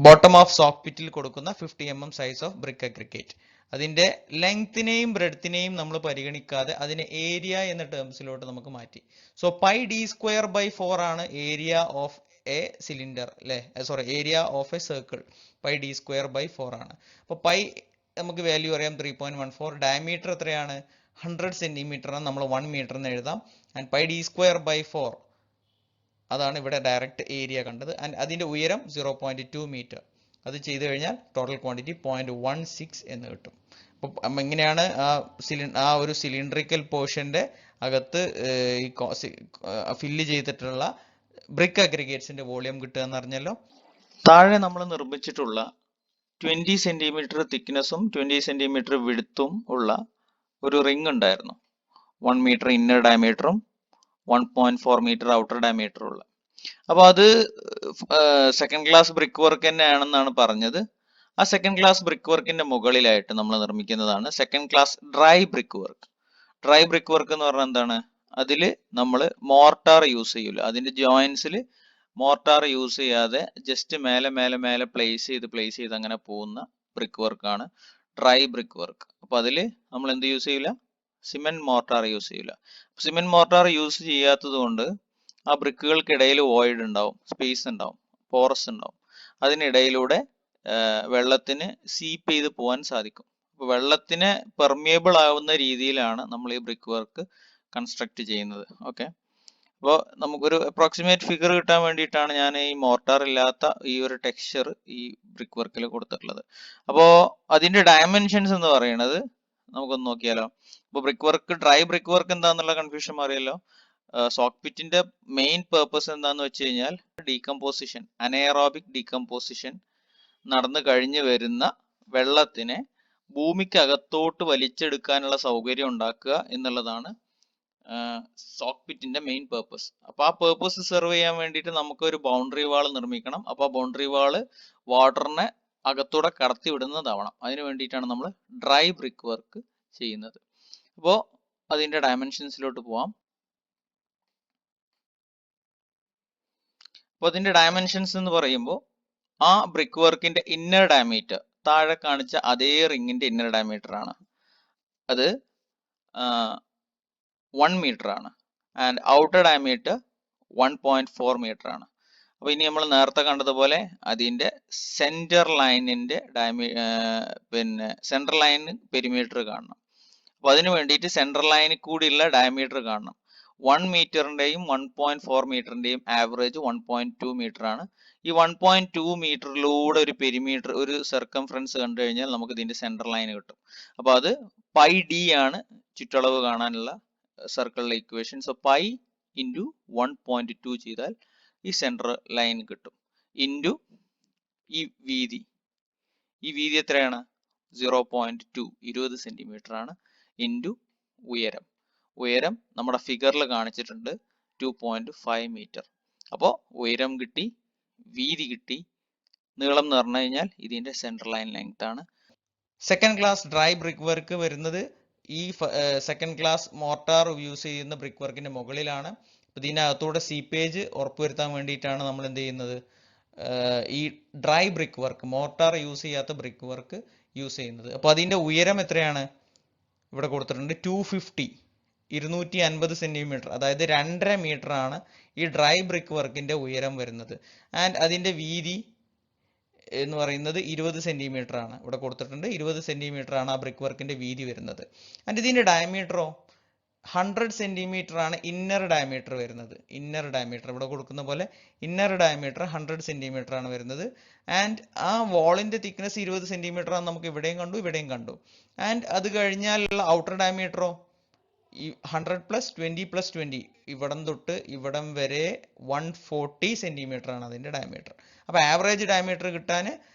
ബോട്ടം ഓഫ് സോക്ക് പിറ്റിൽ കൊടുക്കുന്ന 50 mm size of brick aggregate, അതിന്റെ ലെങ്ത്തിനെയും ബ്രെഡ്ത്തിനെയും നമ്മൾ പരിഗണിക്കാതെ അതിനെ ഏരിയ എന്ന ടേംസിലോട്ട് നമുക്ക് മാറ്റി. സോ പൈ d²/4 ആണ് ഏരിയ ഓഫ് എ സിലിണ്ടർ അല്ലെ? Sorry, area of A circle pi d²/4 ആണ്. അപ്പോൾ പൈ നമുക്ക് വാല്യൂ അറിയാം 3.14. ഡയമീറ്റർ എത്രയാണ്? 100 സെന്റിമീറ്റർ ആണ്, നമ്മൾ 1 മീറ്റർ എന്ന് എഴുതാം. And pi D square by 4 അതാണ് ഇവിടെ ഡയറക്റ്റ് ഏരിയ കണ്ടത്. ആൻഡ് അതിന്റെ ഉയരം 0.2 മീറ്റർ. അത് ചെയ്തു കഴിഞ്ഞാൽ ടോട്ടൽ ക്വാണ്ടിറ്റി 0.16 എന്ന് കിട്ടും. അപ്പം ഇങ്ങനെയാണ് ആ ഒരു സിലിണ്ടറിക്കൽ പോർഷന്റെ അകത്ത് ഈ ഫില്ല് ചെയ്തിട്ടുള്ള ബ്രിക്ക് അഗ്രിഗേറ്റ്സിന്റെ വോളിയം കിട്ടുക എന്ന് പറഞ്ഞല്ലോ. താഴെ നമ്മൾ നിർമ്മിച്ചിട്ടുള്ള 20 സെന്റിമീറ്റർ തിക്നെസ്സും 20 സെന്റിമീറ്റർ വിഡ്ത്തും ഉള്ള ഒരു റിംഗ് ഉണ്ടായിരുന്നു. 1 മീറ്റർ ഇന്നർ ഡയമീറ്ററും 1.4 മീറ്റർ ഔട്ടർ ഡയമീറ്ററും ഉള്ള. അപ്പോൾ അത് സെക്കൻഡ് ക്ലാസ് ബ്രിക്ക് വർക്ക് തന്നെയാണെന്നാണ് പറഞ്ഞത്. ആ സെക്കൻഡ് ക്ലാസ് ബ്രിക്ക് വർക്കിന്റെ മുകളിലായിട്ട് നമ്മൾ നിർമ്മിക്കുന്നതാണ് second class dry brick work. Dry brick work എന്ന് പറഞ്ഞാൽ എന്താണ്? അതിൽ നമ്മൾ മോർട്ടാർ യൂസ് ചെയ്യൂല. അതിന്റെ ജോയിന്റ്സിൽ മോർട്ടാർ യൂസ് ചെയ്യാതെ ജസ്റ്റ് മേലെ മേലെ മേലെ പ്ലേസ് ചെയ്ത് അങ്ങനെ പോകുന്ന ബ്രിക്ക് വർക്കാണ് ഡ്രൈ ബ്രിക്ക് വർക്ക്. അപ്പോൾ അതിൽ നമ്മൾ എന്ത് യൂസ് ചെയ്യില്ല? സിമെന്റ് മോർട്ടാർ യൂസ് ചെയ്യില്ല. സിമെന്റ് മോർട്ടാർ യൂസ് ചെയ്യാത്തത് കൊണ്ട് ആ ബ്രിക്കുകൾക്കിടയിൽ വോയിഡ് ഉണ്ടാവും, സ്പേസ് ഉണ്ടാവും, പോറസ് ഉണ്ടാവും. അതിനിടയിലൂടെ വെള്ളത്തിന് സീപ്പ് ചെയ്ത് പോകാൻ സാധിക്കും. അപ്പോൾ വെള്ളത്തിന് പെർമിയബിൾ ആവുന്ന രീതിയിലാണ് നമ്മൾ ഈ ബ്രിക്ക് വർക്ക് കൺസ്ട്രക്ട് ചെയ്യുന്നത്. ഓക്കെ, അപ്പോൾ നമുക്കൊരു അപ്രോക്സിമേറ്റ് ഫിഗർ കിട്ടാൻ വേണ്ടിയിട്ടാണ് ഞാൻ ഈ മോർട്ടാർ ഇല്ലാത്ത ഈ ഒരു ടെക്സ്ചർ ഈ ബ്രിക്ക് വർക്കിൽ കൊടുത്തിട്ടുള്ളത്. അപ്പോൾ അതിന്റെ ഡയമെൻഷൻസ് എന്ന് പറയുന്നത് നമുക്കൊന്ന് നോക്കിയാലോ. അപ്പോൾ brick work, dry brick work എന്താന്നുള്ള കൺഫ്യൂഷൻ മാറിയല്ലോ. സോക്ക് പിറ്റിന്റെ മെയിൻ പേർപ്പസ് എന്താന്ന് വെച്ച് കഴിഞ്ഞാൽ ഡീകമ്പോസിഷൻ, അനയറോബിക് ഡീകമ്പോസിഷൻ നടന്നു കഴിഞ്ഞു വരുന്ന വെള്ളത്തിനെ ഭൂമിക്കകത്തോട്ട് വലിച്ചെടുക്കാനുള്ള സൗകര്യം ഉണ്ടാക്കുക എന്നുള്ളതാണ് സോക്ക് പിറ്റിന്റെ മെയിൻ പേർപ്പസ്. അപ്പൊ ആ പേർപ്പസ് സെർവ് ചെയ്യാൻ വേണ്ടിയിട്ട് നമുക്ക് ഒരു ബൗണ്ടറി വാൾ നിർമ്മിക്കണം. അപ്പൊ ആ ബൗണ്ടറി വാള് വാട്ടറിനെ അകത്തൂടെ കടത്തി വിടുന്നതാവണം. അതിനു വേണ്ടിയിട്ടാണ് നമ്മൾ ഡ്രൈ ബ്രിക്ക് വർക്ക് ചെയ്യുന്നത്. അപ്പോൾ അതിന്റെ ഡയമെൻഷൻസിലോട്ട് പോവാം. അപ്പോൾ അതിന്റെ ഡയമെൻഷൻസ് എന്ന് പറയുമ്പോൾ ആ ബ്രിക്ക് വർക്കിന്റെ ഇന്നർ ഡയമീറ്റർ താഴെ കാണിച്ച അതേ റിങ്ങിന്റെ ഇന്നർ ഡയമീറ്റർ ആണ്. അത് 1 മീറ്റർ ആണ്. ആൻഡ് ഔട്ടർ ഡയമീറ്റർ 1.4 മീറ്റർ ആണ്. അപ്പോൾ ഇനി നമ്മൾ നേരത്തെ കണ്ടതുപോലെ അതിന്റെ സെന്റർ ലൈനിന്റെ സെന്റർ ലൈൻ പെരിമീറ്റർ കാണണം. അപ്പോൾ അതിന് വേണ്ടിയിട്ട് സെന്റർ ലൈനിൽ കൂടിയുള്ള ഡയമീറ്റർ കാണണം. 1 മീറ്ററിന്റെയും 1.4 മീറ്ററിന്റെയും ആവറേജ് 1.2 മീറ്റർ ആണ്. ഈ 1.2 മീറ്ററിലൂടെ ഒരു പെരിമീറ്റർ, ഒരു സർക്കംഫറൻസ് കണ്ടു കഴിഞ്ഞാൽ നമുക്ക് ഇതിന്റെ സെന്റർ ലൈൻ കിട്ടും. അപ്പോൾ അത് പൈ ഡി ആണ് ചുറ്റളവ് കാണാനുള്ള സർക്കിളിലെ ഇക്വേഷൻ. സോ പൈ ഇൻറ്റു 1.2 ചെയ്താൽ ഈ സെന്റർ ലൈൻ കിട്ടും. ഇൻറ്റു ഈ വീതി, ഈ വീതി എത്രയാണ്? 0.2, 20 സെന്റിമീറ്റർ ആണ്. ഇൻറ്റു ഉയരം, ഉയരം നമ്മുടെ ഫിഗറിൽ കാണിച്ചിട്ടുണ്ട് 2.5 മീറ്റർ. അപ്പോൾ ഉയരം കിട്ടി, വീതി കിട്ടി, നീളം എന്ന് പറഞ്ഞു കഴിഞ്ഞാൽ ഇതിന്റെ സെന്റർ ലൈൻ ലെങ്ത് ആണ്. Second class dry brick work വരുന്നത് ഈ സെക്കൻഡ് ക്ലാസ് മോർട്ടാർ യൂസ് ചെയ്യുന്ന ബ്രിക്ക് വർക്കിന്റെ മുകളിലാണ്. ഇതിനകത്തൂടെ സീപ്പേജ് ഉറപ്പുവരുത്താൻ വേണ്ടിയിട്ടാണ് നമ്മൾ എന്ത് ചെയ്യുന്നത്? ഈ dry brick work, mortar use ചെയ്യാത്ത ബ്രിക്ക് വർക്ക് യൂസ് ചെയ്യുന്നത്. അപ്പോൾ അതിന്റെ ഉയരം എത്രയാണ്? ഇവിടെ കൊടുത്തിട്ടുണ്ട് 250 സെന്റിമീറ്റർ, അതായത് 2.5 മീറ്റർ ആണ് ഈ ഡ്രൈ ബ്രിക്ക് വർക്കിന്റെ ഉയരം വരുന്നത്. ആൻഡ് അതിന്റെ വീതി എന്ന് പറയുന്നത് 20 സെന്റിമീറ്റർ ആണ്. ഇവിടെ കൊടുത്തിട്ടുണ്ട് 20 സെന്റിമീറ്റർ ആണ് ആ ബ്രിക്ക് വർക്കിന്റെ വീതി വരുന്നത്. ആൻഡ് ഇതിന്റെ ഡയമീറ്ററോ 100 സെന്റിമീറ്റർ ആണ് ഇന്നർ ഡയമീറ്റർ വരുന്നത്. ഇന്നർ ഡയമീറ്റർ ഇവിടെ കൊടുക്കുന്ന പോലെ ഇന്നർ ഡയമീറ്റർ 100 സെന്റിമീറ്റർ ആണ് വരുന്നത്. ആൻഡ് ആ വാളിന്റെ തിക്നെസ് 20 സെന്റിമീറ്റർ ആണ്. നമുക്ക് ഇവിടെയും കണ്ടു, ഇവിടെയും കണ്ടു. ആൻഡ് അത് കഴിഞ്ഞാലുള്ള ഔട്ടർ ഡയമീറ്ററോ ഈ 100 + 20 + 20 ഇവിടം തൊട്ട് ഇവിടം വരെ 140 സെന്റിമീറ്റർ ആണ് അതിന്റെ ഡയമീറ്റർ. അപ്പൊ ആവറേജ് ഡയമീറ്റർ കിട്ടാൻ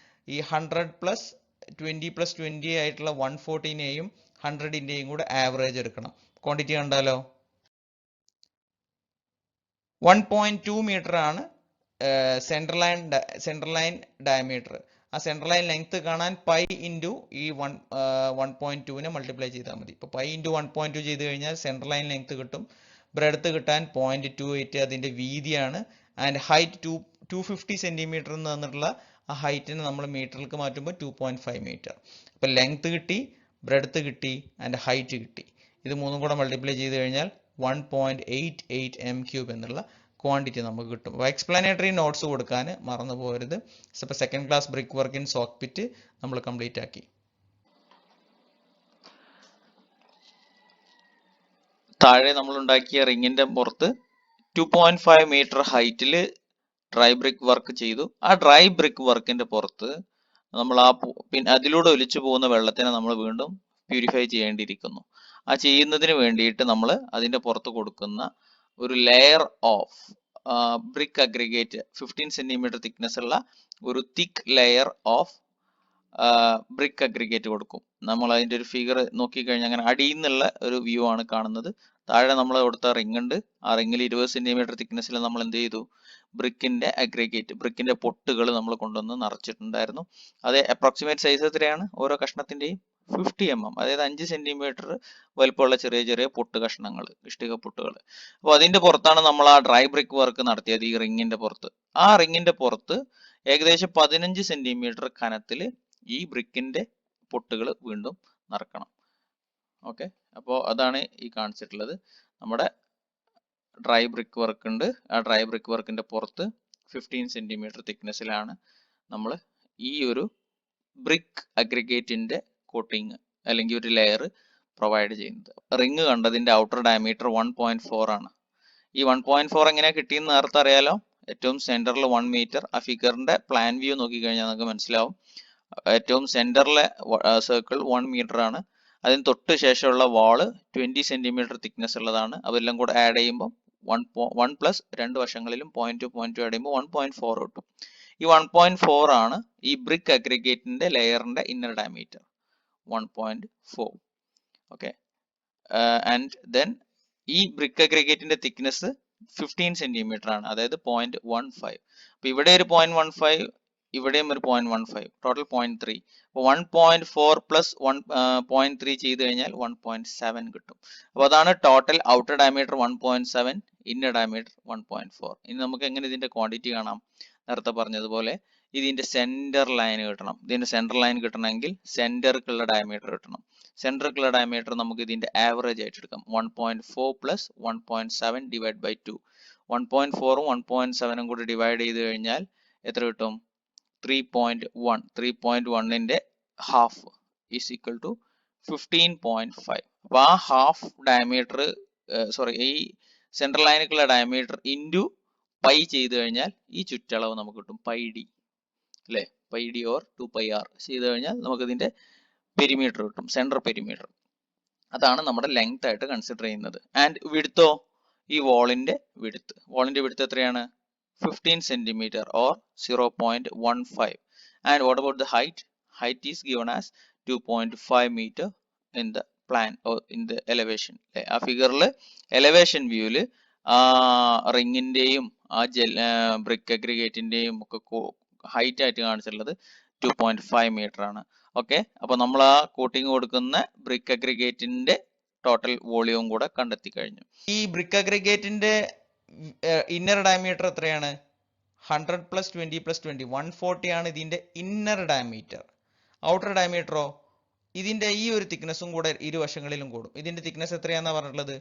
ഈ 100 + 20 + 20 ആയിട്ടുള്ള 140നെയും 100ന്റെയും കൂടെ ആവറേജ് എടുക്കണം. ക്വാണ്ടിറ്റി കണ്ടാലോ, 1.2 മീറ്റർ ആണ് സെൻട്രൽ ലൈൻ ഡയമീറ്റർ. ആ സെൻട്രൽ ലൈൻ ലെങ്ത് കാണാൻ പൈ ഇൻറ്റു ഈ 1.2നെ മൾട്ടിപ്ലൈ ചെയ്താൽ മതി. ഇപ്പോൾ പൈ ഇൻറ്റു 1.2 ചെയ്ത് കഴിഞ്ഞാൽ സെൻട്രൽ ലൈൻ ലെങ്ത് കിട്ടും. ബ്രെഡ്ത്ത് കിട്ടാൻ 0.28 അതിന്റെ വീതിയാണ്. ആൻഡ് ഹൈറ്റ് 250 സെന്റിമീറ്റർ എന്ന് തന്നിട്ടുള്ള ആ ഹൈറ്റിനെ നമ്മൾ മീറ്ററിലേക്ക് മാറ്റുമ്പോൾ 2.5 മീറ്റർ. അപ്പോൾ ലെങ്ത് കിട്ടി, ബ്രെഡ്ത്ത് കിട്ടി, ആൻഡ് ഹൈറ്റ് കിട്ടി. ഇത് മൂന്നും കൂടെ മൾട്ടിപ്ലൈ ചെയ്ത് കഴിഞ്ഞാൽ 1.88 m³ എന്നുള്ള ക്വാണ്ടിറ്റി നമുക്ക് കിട്ടും. അപ്പോൾ എക്സ്പ്ലനേറ്ററി നോട്ട്സ് കൊടുക്കാൻ മറന്നു പോകരുത്. ഇപ്പോൾ second class brick work in soak pit നമ്മൾ കംപ്ലീറ്റ് ആക്കി. താഴെ നമ്മൾ ഉണ്ടാക്കിയ റിങ്ങിന്റെ പുറത്ത് 2.5 മീറ്റർ ഹൈറ്റിൽ ഡ്രൈ ബ്രിക്ക് വർക്ക് ചെയ്തു. ആ ഡ്രൈ ബ്രിക്ക് വർക്കിന്റെ പുറത്ത് നമ്മൾ പിന്നെ അതിലൂടെ ഒലിച്ചു പോകുന്ന വെള്ളത്തിനെ നമ്മൾ വീണ്ടും പ്യൂരിഫൈ ചെയ്യേണ്ടിയിരിക്കുന്നു. ആ ചെയ്യുന്നതിന് വേണ്ടിയിട്ട് നമ്മൾ അതിന്റെ പുറത്ത് കൊടുക്കുന്ന ഒരു layer of brick aggregate 15 centimetre thickness ഉള്ള ഒരു തിക്ക് ലെയർ ഓഫ് ബ്രിക്ക് അഗ്രിഗേറ്റ് കൊടുക്കും. നമ്മൾ അതിന്റെ ഒരു ഫിഗർ നോക്കിക്കഴിഞ്ഞാൽ അങ്ങനെ അടിയിൽ നിന്നുള്ള ഒരു വ്യൂ ആണ് കാണുന്നത്. താഴെ നമ്മൾ കൊടുത്ത റിംഗ് ഉണ്ട്. ആ റിംഗിൽ 20 സെന്റിമീറ്റർ തിക്നെസ്സിൽ നമ്മൾ എന്ത് ചെയ്തു, ബ്രിക്കിന്റെ അഗ്രിഗേറ്റ്, ബ്രിക്കിന്റെ പൊട്ടുകൾ നമ്മൾ കൊണ്ടുവന്ന് നിറച്ചിട്ടുണ്ടായിരുന്നു. അത് അപ്രോക്സിമേറ്റ് സൈസ് എത്രയാണ് ഓരോ കഷ്ണത്തിന്റെയും? 50 mm, അതായത് 5 സെന്റിമീറ്റർ വലുപ്പമുള്ള ചെറിയ ചെറിയ പൊട്ട് കഷ്ണങ്ങൾ, ഇഷ്ടിക പൊട്ടുകൾ. അപ്പോൾ അതിന്റെ പുറത്താണ് നമ്മൾ ആ ഡ്രൈ ബ്രിക്ക് വർക്ക് നടത്തിയത്. ഈ റിങ്ങിന്റെ പുറത്ത്, ആ റിങ്ങിന്റെ പുറത്ത് ഏകദേശം 15 സെന്റിമീറ്റർ കനത്തിൽ ഈ ബ്രിക്കിന്റെ പൊട്ടുകൾ വീണ്ടും നിറക്കണം. ഓക്കെ, അപ്പോൾ അതാണ് ഈ കാണിച്ചിട്ടുള്ളത്. നമ്മുടെ ഡ്രൈ ബ്രിക്ക് വർക്ക് ഉണ്ട്. ആ ഡ്രൈ ബ്രിക്ക് വർക്കിന്റെ പുറത്ത് 15 സെന്റിമീറ്റർ തിക്നെസ്സിലാണ് നമ്മൾ ഈ ഒരു ബ്രിക്ക് അഗ്രിഗേറ്റിന്റെ കോട്ടിങ് അല്ലെങ്കിൽ ഒരു ലെയർ പ്രൊവൈഡ് ചെയ്യുന്നത്. റിങ് കണ്ടതിന്റെ ഔട്ടർ ഡയമീറ്റർ 1.4 ആണ്. ഈ 1.4 എങ്ങനെയാ കിട്ടിയെന്ന് നേരത്തെ അറിയാലോ. ഏറ്റവും സെന്ററിൽ 1 മീറ്റർ. ആ ഫിഗറിന്റെ പ്ലാൻ വ്യൂ നോക്കിക്കഴിഞ്ഞാൽ നമുക്ക് മനസ്സിലാവും. ഏറ്റവും സെന്ററിലെ സർക്കിൾ 1 മീറ്റർ ആണ്. അതിന് തൊട്ട് ശേഷമുള്ള വാള് 20 സെന്റിമീറ്റർ തിക്നെസ് ഉള്ളതാണ്. അതെല്ലാം കൂടെ ആഡ് ചെയ്യുമ്പോൾ 1 പ്ലസ് രണ്ട് വശങ്ങളിലും 0.2 ആഡ് ചെയ്യുമ്പോൾ 1.4 കിട്ടും. ഈ 1.4 ആണ് ഈ ബ്രിക്ക് അഗ്രിഗേറ്റിന്റെ ലെയറിന്റെ inner diameter, 1.4. Okay, and then ഈ ബ്രിക്ക് അഗ്രിഗേറ്റിന്റെ തിക്നെസ് 15 സെന്റിമീറ്റർ ആണ്, അതായത് 0.15. അപ്പൊ ഇവിടെ ഒരു 0.15, ഇവിടെയും ഒരു 0.15, ടോട്ടൽ 0.3. 1.4 പ്ലസ് 0.3 ചെയ്ത് കഴിഞ്ഞാൽ 1.7 കിട്ടും. അപ്പൊ അതാണ് total outer diameter 1.7, inner diameter 1.4. ഇനി നമുക്ക് എങ്ങനെ ഇതിന്റെ ക്വാണ്ടിറ്റി കാണാം? നേരത്തെ പറഞ്ഞതുപോലെ ഇതിന്റെ സെന്റർ ലൈൻ കിട്ടണം. ഇതിന്റെ സെന്റർ ലൈൻ കിട്ടണമെങ്കിൽ സെന്റർക്കുള്ള ഡയമീറ്റർ കിട്ടണം. സെന്റർക്കുള്ള ഡയമീറ്റർ നമുക്ക് ഇതിന്റെ ആവറേജ് ആയിട്ട് എടുക്കാം. 1.4 പ്ലസ് 1.7 ഡിവൈഡ് ബൈ 2. 1.4ഉം 1.7ഉം കൂടി ഡിവൈഡ് ചെയ്ത് കഴിഞ്ഞാൽ എത്ര കിട്ടും? 3.1. 3.1ന്റെ ഹാഫ് ഈസ് ഈക്വൽ ടു 15.5. അപ്പൊ ആ ഹാഫ് ഡയമീറ്റർ, ഈ സെൻട്രൽ ലൈനിലേക്കുള്ള ഡയമീറ്റർ ഇൻറ്റു പൈ ചെയ്ത് കഴിഞ്ഞാൽ ഈ ചുറ്റളവ് നമുക്ക് കിട്ടും, പൈ ഡി അല്ലെ, പൈ ഡി ഓർ 2πr ചെയ്ത് കഴിഞ്ഞാൽ നമുക്ക് ഇതിന്റെ പെരിമീറ്റർ കിട്ടും, സെൻട്രൽ പെരിമീറ്റർ. അതാണ് നമ്മുടെ ലെങ്ത് ആയിട്ട് കൺസിഡർ ചെയ്യുന്നത്. ആൻഡ് വിഡ്ത്തോ, ഈ വാളിന്റെ വിഡ്ത്ത് എത്രയാണ്? 15 centimetre or 0.15. And what about the height? Height is given as 2.5 metre in the plan or in the elevation. ആ ഫിഗറിൽ എലവേഷൻ വ്യൂവില് ആ റിങ്ങിന്റെയും ആ ബ്രിക്ക് അഗ്രിഗേറ്റിന്റെയും ഒക്കെ ഹൈറ്റ് ആയിട്ട് കാണിച്ചിട്ടുള്ളത് 2.5 മീറ്റർ ആണ്. ഓക്കെ, അപ്പൊ നമ്മൾ ആ കോട്ടിങ് കൊടുക്കുന്ന ബ്രിക്ക് അഗ്രിഗേറ്റിന്റെ ടോട്ടൽ വോളിയവും കൂടെ കണ്ടെത്തി കഴിഞ്ഞു. ഈ ബ്രിക്ക് അഗ്രിഗേറ്റിന്റെ ഇന്നർ ഡയമീറ്റർ എത്രയാണ്? 100 പ്ലസ് 20 പ്ലസ് 20, 140 ആണ് ഇതിന്റെ ഇന്നർ ഡയമീറ്റർ. ഔട്ടർ ഡയമീറ്ററോ? ഇതിന്റെ ഈ ഒരു തിക്നെസ്സും കൂടെ ഇരുവശങ്ങളിലും കൂടും. ഇതിന്റെ തിക്നെസ് എത്രയാണെന്നാ പറഞ്ഞിട്ടുള്ളത്?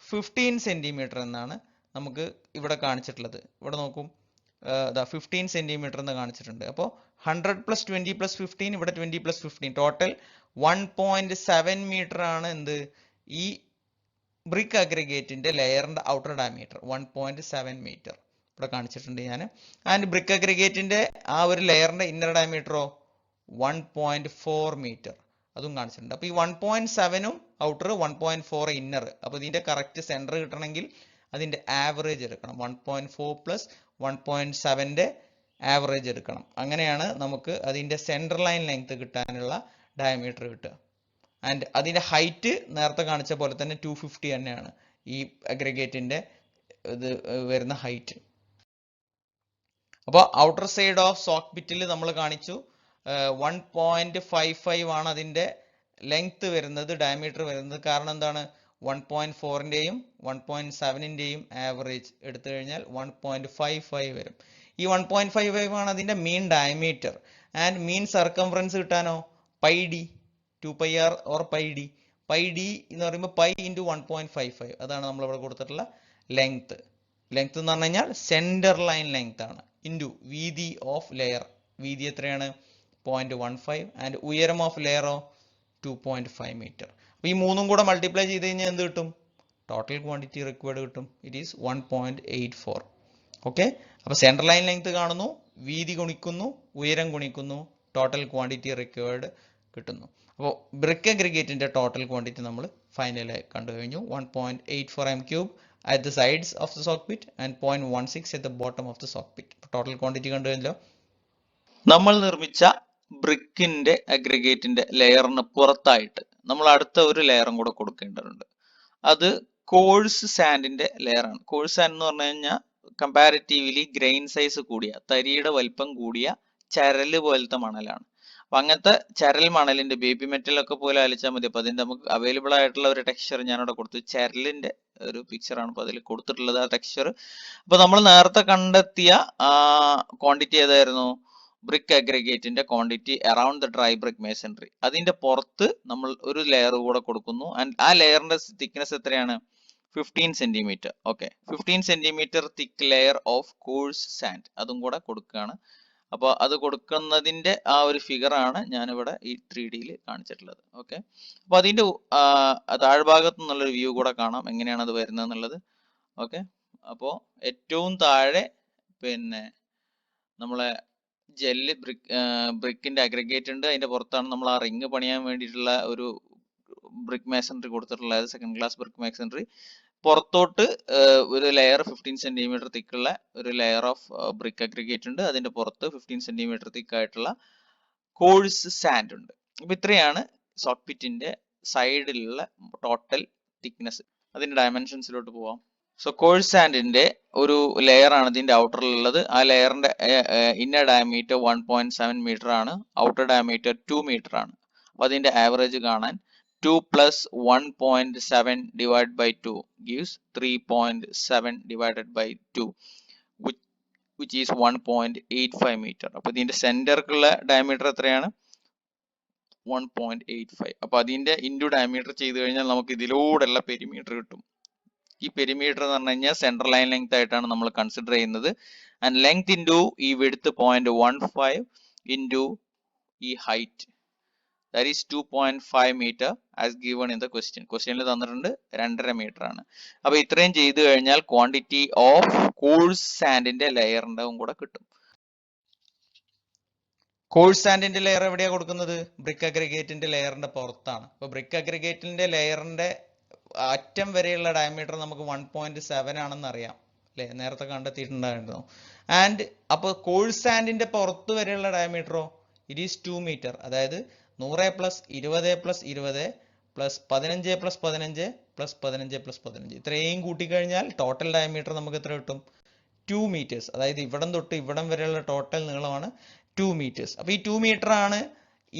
15 സെന്റിമീറ്റർ എന്നാണ് നമുക്ക് ഇവിടെ കാണിച്ചിട്ടുള്ളത്. ഇവിടെ നോക്കും, 15 സെന്റിമീറ്റർ എന്ന് കാണിച്ചിട്ടുണ്ട്. അപ്പോൾ 100 പ്ലസ് 20 പ്ലസ് 15, ഇവിടെ 20 പ്ലസ് 15, ടോട്ടൽ 1.7 മീറ്റർ ആണ് എന്ത്, ഈ ബ്രിക്ക് അഗ്രിഗേറ്റിന്റെ ലെയറിന്റെ ഔട്ടർ ഡയമീറ്റർ 1.7 മീറ്റർ ഇവിടെ കാണിച്ചിട്ടുണ്ട് ഞാൻ. ആൻഡ് ബ്രിക്ക് അഗ്രിഗേറ്റിന്റെ ആ ഒരു ലെയറിന്റെ ഇന്നർ ഡയമീറ്ററോ 1.4 മീറ്റർ, അതും കാണിച്ചിട്ടുണ്ട്. അപ്പൊ ഈ 1.7ഉം ഔട്ടർ, 1.4 ഇന്നർ. അപ്പൊ ഇതിന്റെ കറക്റ്റ് സെന്റർ കിട്ടണമെങ്കിൽ അതിന്റെ ആവറേജ് എടുക്കണം. 1.4 പ്ലസ് 1.7ന്റെ ആവറേജ് എടുക്കണം. അങ്ങനെയാണ് നമുക്ക് അതിന്റെ സെന്റർ ലൈൻ ലെങ്ത് കിട്ടാനുള്ള ഡയമീറ്റർ കിട്ടുക. ആൻഡ് അതിന്റെ ഹൈറ്റ് നേരത്തെ കാണിച്ച പോലെ തന്നെ 250 തന്നെയാണ് ഈ അഗ്രിഗേറ്റിന്റെ ഇത് വരുന്ന ഹൈറ്റ്. അപ്പോൾ ഔട്ടർ സൈഡ് ഓഫ് സോക്ക് പിറ്റിൽ നമ്മൾ കാണിച്ചു 1.55 ആണ് അതിന്റെ ലെങ്ത് വരുന്നത്, ഡയമീറ്റർ വരുന്നത്. കാരണം എന്താണ്? 1.4ന്റെയും 1.7ന്റെയും ആവറേജ് എടുത്തു കഴിഞ്ഞാൽ 1.55 വരും. ഈ 1.55 ആണ് അതിന്റെ mean diameter. And mean circumference കിട്ടാനോ? Pi D, 2πr or pi D. Pi D എന്ന് പറയുമ്പോൾ പൈ ഇൻറ്റു 1.55, അതാണ് നമ്മൾ ഇവിടെ കൊടുത്തിട്ടുള്ള ലെങ്ത്. ലെങ്ത് എന്ന് പറഞ്ഞു കഴിഞ്ഞാൽ സെന്റർ ലൈൻ ലെങ്ത് ആണ്, ഇൻറ്റു വീതി ഓഫ് ലെയർ. വീതി എത്രയാണ്? 0.15. ആൻഡ് ഉയരം ഓഫ് ലെയറോ 2.5 മീറ്റർ. അപ്പൊ ഈ മൂന്നും കൂടെ മൾട്ടിപ്ലൈ ചെയ്ത് കഴിഞ്ഞാൽ എന്ത് കിട്ടും? ടോട്ടൽ ക്വാണ്ടിറ്റി റിക്വയർഡ് കിട്ടും. It is 1.84. ഓക്കെ, അപ്പോൾ സെൻട്രൽ ലൈൻ ലെങ്ത് കാണുന്നു, വീതി ഗുണിക്കുന്നു, ഉയരം ഗുണിക്കുന്നു, ടോട്ടൽ ക്വാണ്ടിറ്റി റിക്വയർഡ് കിട്ടുന്നു. അപ്പോൾ ബ്രിക്ക് അഗ്രിഗേറ്റിന്റെ ടോട്ടൽ ക്വാണ്ടിറ്റി നമ്മൾ ഫൈനലായി കണ്ടു കഴിഞ്ഞു. 1.84 m³ at the sides of the sock pit and 0.16 at the bottom of the sock pit. Total quantity കണ്ടു കഴിഞ്ഞല്ലോ. നമ്മൾ നിർമ്മിച്ച ബ്രിക്കിന്റെ അഗ്രിഗേറ്റിന്റെ ലെയറിന് പുറത്തായിട്ട് നമ്മൾ അടുത്ത ഒരു ലെയറും കൂടെ കൊടുക്കേണ്ടതുണ്ട്. അത് കോഴ്സ് സാൻഡിന്റെ ലെയർ ആണ്. കോഴ്സ് സാൻഡ് എന്ന് പറഞ്ഞു കഴിഞ്ഞാൽ കമ്പാരിറ്റീവ്ലി ഗ്രെയിൻ സൈസ് കൂടിയ, തരിയുടെ വലിപ്പം കൂടിയ ചരല് പോലത്തെ മണലാണ്. അപ്പൊ അങ്ങനത്തെ ചരൽ മണലിന്റെ ബേബി മെറ്റൽ ഒക്കെ പോലെ ആലോചിച്ചാൽ മതി. അപ്പൊ അതിന്റെ നമുക്ക് അവൈലബിൾ ആയിട്ടുള്ള ഒരു ടെക്സ്ചർ ഞാനിവിടെ കൊടുത്തു. ചരലിന്റെ ഒരു പിക്ചറാണ് ഇപ്പൊ അതിൽ കൊടുത്തിട്ടുള്ളത്, ആ ടെക്സ്ചർ. അപ്പൊ നമ്മൾ നേരത്തെ കണ്ടെത്തിയ ക്വാണ്ടിറ്റി ഏതായിരുന്നു? ബ്രിക്ക് അഗ്രിഗേറ്റിന്റെ quantity around the dry brick masonry. അതിന്റെ പുറത്ത് നമ്മൾ ഒരു ലെയർ കൂടെ കൊടുക്കുന്നു. ആൻഡ് ആ ലെയറിന്റെ തിക്നെസ് എത്രയാണ്? 15 centimetre. Okay, 15 centimetre thick layer of course sand അതും കൂടെ കൊടുക്കുകയാണ്. അപ്പോൾ അത് കൊടുക്കുന്നതിന്റെ ആ ഒരു ഫിഗർ ആണ് ഞാനിവിടെ ഈ 3D കാണിച്ചിട്ടുള്ളത്. ഓക്കെ, അപ്പൊ അതിന്റെ താഴ്ഭാഗത്തു നിന്നുള്ളൊരു വ്യൂ കൂടെ കാണാം എങ്ങനെയാണ് അത് വരുന്നത് എന്നുള്ളത്. ഓക്കെ, അപ്പോൾ ഏറ്റവും താഴെ പിന്നെ നമ്മളെ ജെല്ല് ബ്രിക്കിന്റെ അഗ്രിഗേറ്റ് ഉണ്ട്. അതിന്റെ പുറത്താണ് നമ്മൾ ആ റിങ് പണിയാൻ വേണ്ടിയിട്ടുള്ള ഒരു ബ്രിക്ക് മേസൺറി കൊടുത്തിട്ടുള്ളത്, സെക്കൻഡ് ക്ലാസ് ബ്രിക്ക് മേസൺറി. പുറത്തോട്ട് ഒരു ലെയർ 15 സെന്റിമീറ്റർ തിക്കുള്ള ഒരു ലെയർ ഓഫ് ബ്രിക്ക് അഗ്രിഗേറ്റ് ഉണ്ട്. അതിന്റെ പുറത്ത് 15 സെന്റിമീറ്റർ തിക്കായിട്ടുള്ള കോഴ്സ് സാൻഡ് ഉണ്ട്. അപ്പൊ ഇത്രയാണ് സോക്ക് പിറ്റിന്റെ സൈഡിലുള്ള ടോട്ടൽ തിക്നെസ്. അതിന്റെ ഡയമെൻഷൻസിലോട്ട് പോവാം. സോ കോഴ്സ് സാൻഡിന്റെ ഒരു ലെയർ ആണ് ഇതിന്റെ ഔട്ടറിലുള്ളത്. ആ ലെയറിന്റെ ഇന്നർ ഡയമീറ്റർ 1.7 മീറ്റർ ആണ്, ഔട്ടർ ഡയമീറ്റർ 2 മീറ്റർ ആണ്. അപ്പൊ അതിന്റെ ആവറേജ് കാണാൻ 2 plus 1.7 divided by 2 gives 3.7 divided by 2 which is 1.85 meter. അപ്പൊ ഇതിന്റെ സെന്റർക്കുള്ള ഡയമീറ്റർ എത്രയാണ്? 1.85. അപ്പൊ അതിന്റെ ഇൻറ്റു ഡയമീറ്റർ ചെയ്ത് കഴിഞ്ഞാൽ നമുക്ക് ഇതിലൂടെയുള്ള പെരിമീറ്റർ കിട്ടും. ഈ പെരിമീറ്റർ എന്ന് പറഞ്ഞു കഴിഞ്ഞാൽ സെൻട്രൽ ലൈൻ ലെങ്ത് ആയിട്ടാണ് നമ്മൾ കൺസിഡർ ചെയ്യുന്നത്. ആൻഡ് ലെങ്ത് ഇൻറ്റു ഈ വിഡ്ത്ത് 0.15 ഇൻറ്റു ഈ height, that is 2.5 meter as given in the question. ക്വസ്റ്റ്യനിൽ തന്നിട്ടുണ്ട് 2.5 മീറ്റർ ആണ്. അപ്പൊ ഇത്രയും ചെയ്തു കഴിഞ്ഞാൽ ക്വാണ്ടിറ്റി ഓഫ് കോഴ്സ് സാൻഡിന്റെ ലെയറിന്റെ കൂടെ കിട്ടും. കോഴ്സ് സാൻഡിന്റെ ലെയർ എവിടെയാ കൊടുക്കുന്നത്? ബ്രിക്ക് അഗ്രിഗേറ്റിന്റെ ലെയറിന്റെ പുറത്താണ്. അപ്പൊ ബ്രിക്ക് അഗ്രിഗേറ്റിന്റെ ലെയറിന്റെ അറ്റം വരെയുള്ള ഡയമീറ്റർ നമുക്ക് 1.7 ആണെന്ന് അറിയാം അല്ലെ, നേരത്തെ കണ്ടെത്തിയിട്ടുണ്ടായിരുന്നു. ആൻഡ് അപ്പോൾ കോഴ്സ് സാൻഡിന്റെ പുറത്ത് വരെയുള്ള ഡയമീറ്ററോ? It is 2 metre. അതായത് 100 plus 20 plus 20 plus 15 plus 15 plus 15 plus 15 ഇത്രയും കൂട്ടിക്കഴിഞ്ഞാൽ ടോട്ടൽ ഡയമീറ്റർ നമുക്ക് എത്ര കിട്ടും? 2 മീറ്റേഴ്സ്. അതായത് ഇവിടം തൊട്ട് ഇവിടം വരെയുള്ള ടോട്ടൽ നീളമാണ് 2 മീറ്റേഴ്സ്. അപ്പൊ ഈ 2 മീറ്റർ ആണ്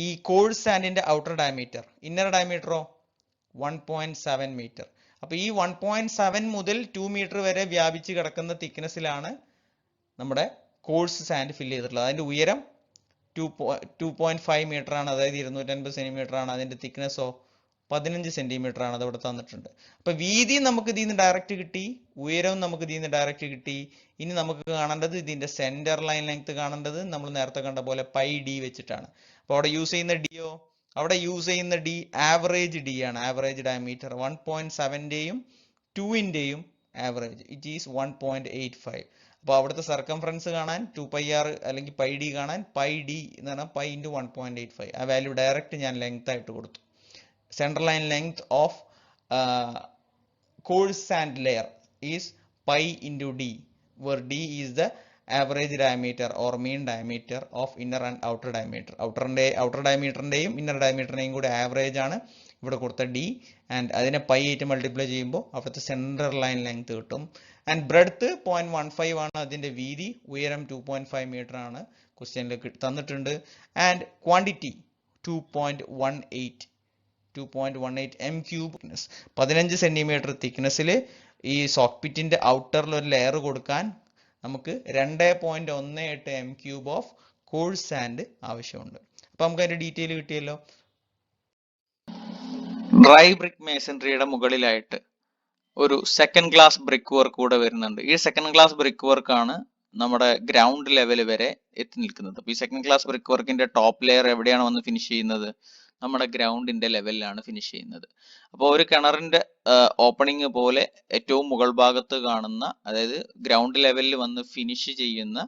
ഈ കോഴ്സ് സാൻഡിന്റെ ഔട്ടർ ഡയമീറ്റർ. ഇന്നർ ഡയമീറ്ററോ 1.7 മീറ്റർ. അപ്പൊ ഈ 1.7 മുതൽ 2 മീറ്റർ വരെ വ്യാപിച്ച് കിടക്കുന്ന തിക്നെസ്സിലാണ് നമ്മുടെ കോഴ്സ് സാൻഡ് ഫില്ല് ചെയ്തിട്ടുള്ളത്. അതിന്റെ ഉയരം 2.5 മീറ്റർ ആണ്, അതായത് 250 സെന്റിമീറ്റർ ആണ്. അതിന്റെ തിക്നെസ്സോ 15 സെന്റിമീറ്റർ ആണ്, അത് ഇവിടെ തന്നിട്ടുണ്ട്. അപ്പൊ വീതി നമുക്ക് ഇതിൽ നിന്ന് ഡയറക്റ്റ് കിട്ടി, ഉയരവും നമുക്ക് ഇതിൽ നിന്ന് ഡയറക്റ്റ് കിട്ടി. ഇനി നമുക്ക് കാണേണ്ടത് ഇതിന്റെ സെന്റർ ലൈൻ ലെങ്ത് കാണേണ്ടത് നമ്മൾ നേരത്തെ കണ്ട പോലെ പൈ ഡി വെച്ചിട്ടാണ്. അപ്പൊ അവിടെ യൂസ് ചെയ്യുന്ന ഡിയോ, അവിടെ യൂസ് ചെയ്യുന്ന ഡി ആവറേജ് ഡി ആണ്, ആവറേജ് ഡയമീറ്റർ 1.7ന്റെയും 2ന്റെയും ആവറേജ് ഇറ്റ് ഈസ് 1.85. അപ്പോൾ അവിടുത്തെ സർക്കംഫറൻസ് കാണാൻ 2πr അല്ലെങ്കിൽ പൈ ഡി കാണാൻ പൈ ഡി എന്ന് പറഞ്ഞാൽ പൈ ഇൻറ്റു 1.85. ആ വാല്യൂ ഡയറക്റ്റ് ഞാൻ ലെങ്ത് ആയിട്ട് കൊടുത്തു. Central line length of course sand layer is pi into D, where d is the average diameter or mean diameter of inner and outer diameter. outer diameterന്റെയും inner diameterന്റെയും കൂടെ ആവറേജ് ആണ് ഇവിടെ കൊടുത്ത d. ആൻഡ് അതിനെ പൈ ആയിട്ട് മൾട്ടിപ്ലൈ ചെയ്യുമ്പോൾ അവിടുത്തെ സെൻട്രൽ ലൈൻ ലെങ്ത് കിട്ടും. ആൻഡ് ബ്രെഡ്ത്ത് 0.15 ആണ് അതിന്റെ വീതി, ഉയരം 2.5 മീറ്റർ ആണ് ക്വസ്റ്റ്യനിൽ തന്നിട്ടുണ്ട്. And quantity 2.18 m³ thickness. 15 centimetre തിക്നെസ്സിൽ ഈ സോക്ക് പിറ്റിന്റെ ഔട്ടറിൽ ഒരു ലെയർ കൊടുക്കാൻ നമുക്ക് 2.18 m³ ഓഫ് കോഴ്സ് സാൻഡ് ആവശ്യമുണ്ട്. അപ്പൊ നമുക്ക് അതിന്റെ ഡീറ്റെയിൽ കിട്ടിയല്ലോ. ഡ്രൈ ബ്രിക്ക് മേസൺറിയുടെ മുകളിലായിട്ട് ഒരു സെക്കൻഡ് ക്ലാസ് ബ്രിക്ക് വർക്ക് കൂടെ വരുന്നുണ്ട്. ഈ സെക്കൻഡ് ക്ലാസ് ബ്രിക്ക് വർക്ക് ആണ് നമ്മുടെ ഗ്രൗണ്ട് ലെവൽ വരെ എത്തി നിൽക്കുന്നത്. അപ്പൊ ഈ സെക്കൻഡ് ക്ലാസ് ബ്രിക്ക് വർക്കിന്റെ ടോപ്പ് ലെയർ എവിടെയാണ് വന്ന് ഫിനിഷ് ചെയ്യുന്നത്? നമ്മുടെ ഗ്രൗണ്ടിന്റെ ലെവലിലാണ് ഫിനിഷ് ചെയ്യുന്നത്. അപ്പോൾ ഒരു കിണറിന്റെ ഓപ്പണിംഗ് പോലെ ഏറ്റവും മുകൾ ഭാഗത്ത് കാണുന്ന, അതായത് ഗ്രൗണ്ട് ലെവലിൽ വന്ന് ഫിനിഷ് ചെയ്യുന്ന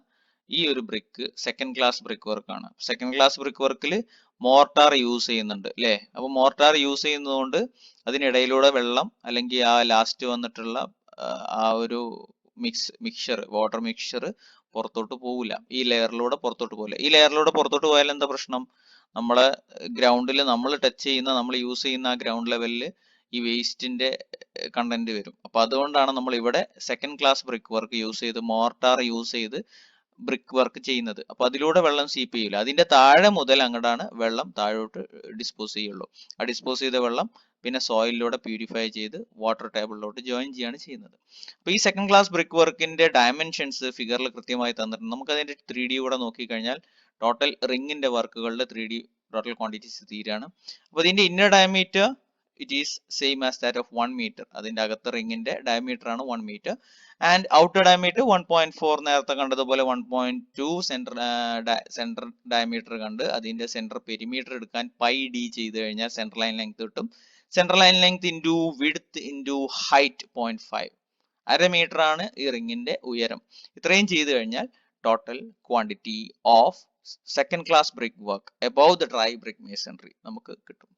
ഈ ഒരു brick second class brick work ആണ്. സെക്കൻഡ് ക്ലാസ് ബ്രിക്ക് വർക്കിൽ മോർട്ടാർ യൂസ് ചെയ്യുന്നുണ്ട് അല്ലേ? അപ്പോൾ മോർട്ടാർ യൂസ് ചെയ്യുന്നതുകൊണ്ട് അതിനിടയിലൂടെ വെള്ളം അല്ലെങ്കിൽ ആ ലാസ്റ്റ് വന്നിട്ടുള്ള ആ ഒരു മിക്സ്ചർ, വാട്ടർ മിക്സ്ചർ പുറത്തോട്ട് പോവില്ല. ഈ ലെയറിലൂടെ പുറത്തോട്ട് പോകില്ല. ഈ ലെയറിലൂടെ പുറത്തോട്ട് പോയാൽ എന്താ പ്രശ്നം? നമ്മളെ ഗ്രൗണ്ടിൽ നമ്മൾ ടച്ച് ചെയ്യുന്ന, നമ്മൾ യൂസ് ചെയ്യുന്ന ആ ഗ്രൗണ്ട് ലെവലിൽ ഈ വേസ്റ്റിന്റെ കണ്ടന്റ് വരും. അപ്പൊ അതുകൊണ്ടാണ് നമ്മൾ ഇവിടെ second class brick work use ചെയ്ത്, മോർട്ടാർ യൂസ് ചെയ്ത് ബ്രിക്ക് വർക്ക് ചെയ്യുന്നത്. അപ്പൊ അതിലൂടെ വെള്ളം സീപ്പ് ചെയ്യില്ല. അതിന്റെ താഴെ മുതൽ അങ്ങോട്ടാണ് വെള്ളം താഴോട്ട് ഡിസ്പോസ് ചെയ്യുള്ളൂ. ആ ഡിസ്പോസ് ചെയ്ത വെള്ളം പിന്നെ സോയിലിലൂടെ പ്യൂരിഫൈ ചെയ്ത് വാട്ടർ ടേബിളിലോട്ട് ജോയിൻ ചെയ്യാണ് ചെയ്യുന്നത്. അപ്പൊ ഈ സെക്കൻഡ് ക്ലാസ് ബ്രിക്ക് വർക്കിന്റെ ഡയമെൻഷൻസ് ഫിഗറിൽ കൃത്യമായി തന്നിട്ടുണ്ട്. നമുക്ക് അതിന്റെ 3D കൂടെ നോക്കിക്കഴിഞ്ഞാൽ ടോട്ടൽ റിങ്ങിന്റെ വർക്കുകളുടെ 3D ടോട്ടൽ ക്വാണ്ടിറ്റീസ് തീരാണ്. അപ്പൊ ഇതിന്റെ inner diameter it is same as that of 1 metre. അതിന്റെ അകത്ത് റിങ്ങിന്റെ ഡയമീറ്റർ ആണ് 1 മീറ്റർ. ആൻഡ് ഔട്ടർ ഡയമീറ്റർ 1.4, നേരത്തെ കണ്ടതുപോലെ 1.2 സെന്റർ ഡയമീറ്റർ കണ്ട് അതിന്റെ സെന്റർ പെരിമീറ്റർ എടുക്കാൻ പൈ ഡി ചെയ്ത് കഴിഞ്ഞാൽ സെന്റർ ലൈൻ ലെങ്ത് കിട്ടും. Central line length into width into height 0.5, 1/2 metre ആണ് ഈ റിങ്ങിന്റെ ഉയരം. ഇത്രയും ചെയ്ത് കഴിഞ്ഞാൽ total quantity of second class brick work above the dry brick masonry നമുക്ക് കിട്ടും.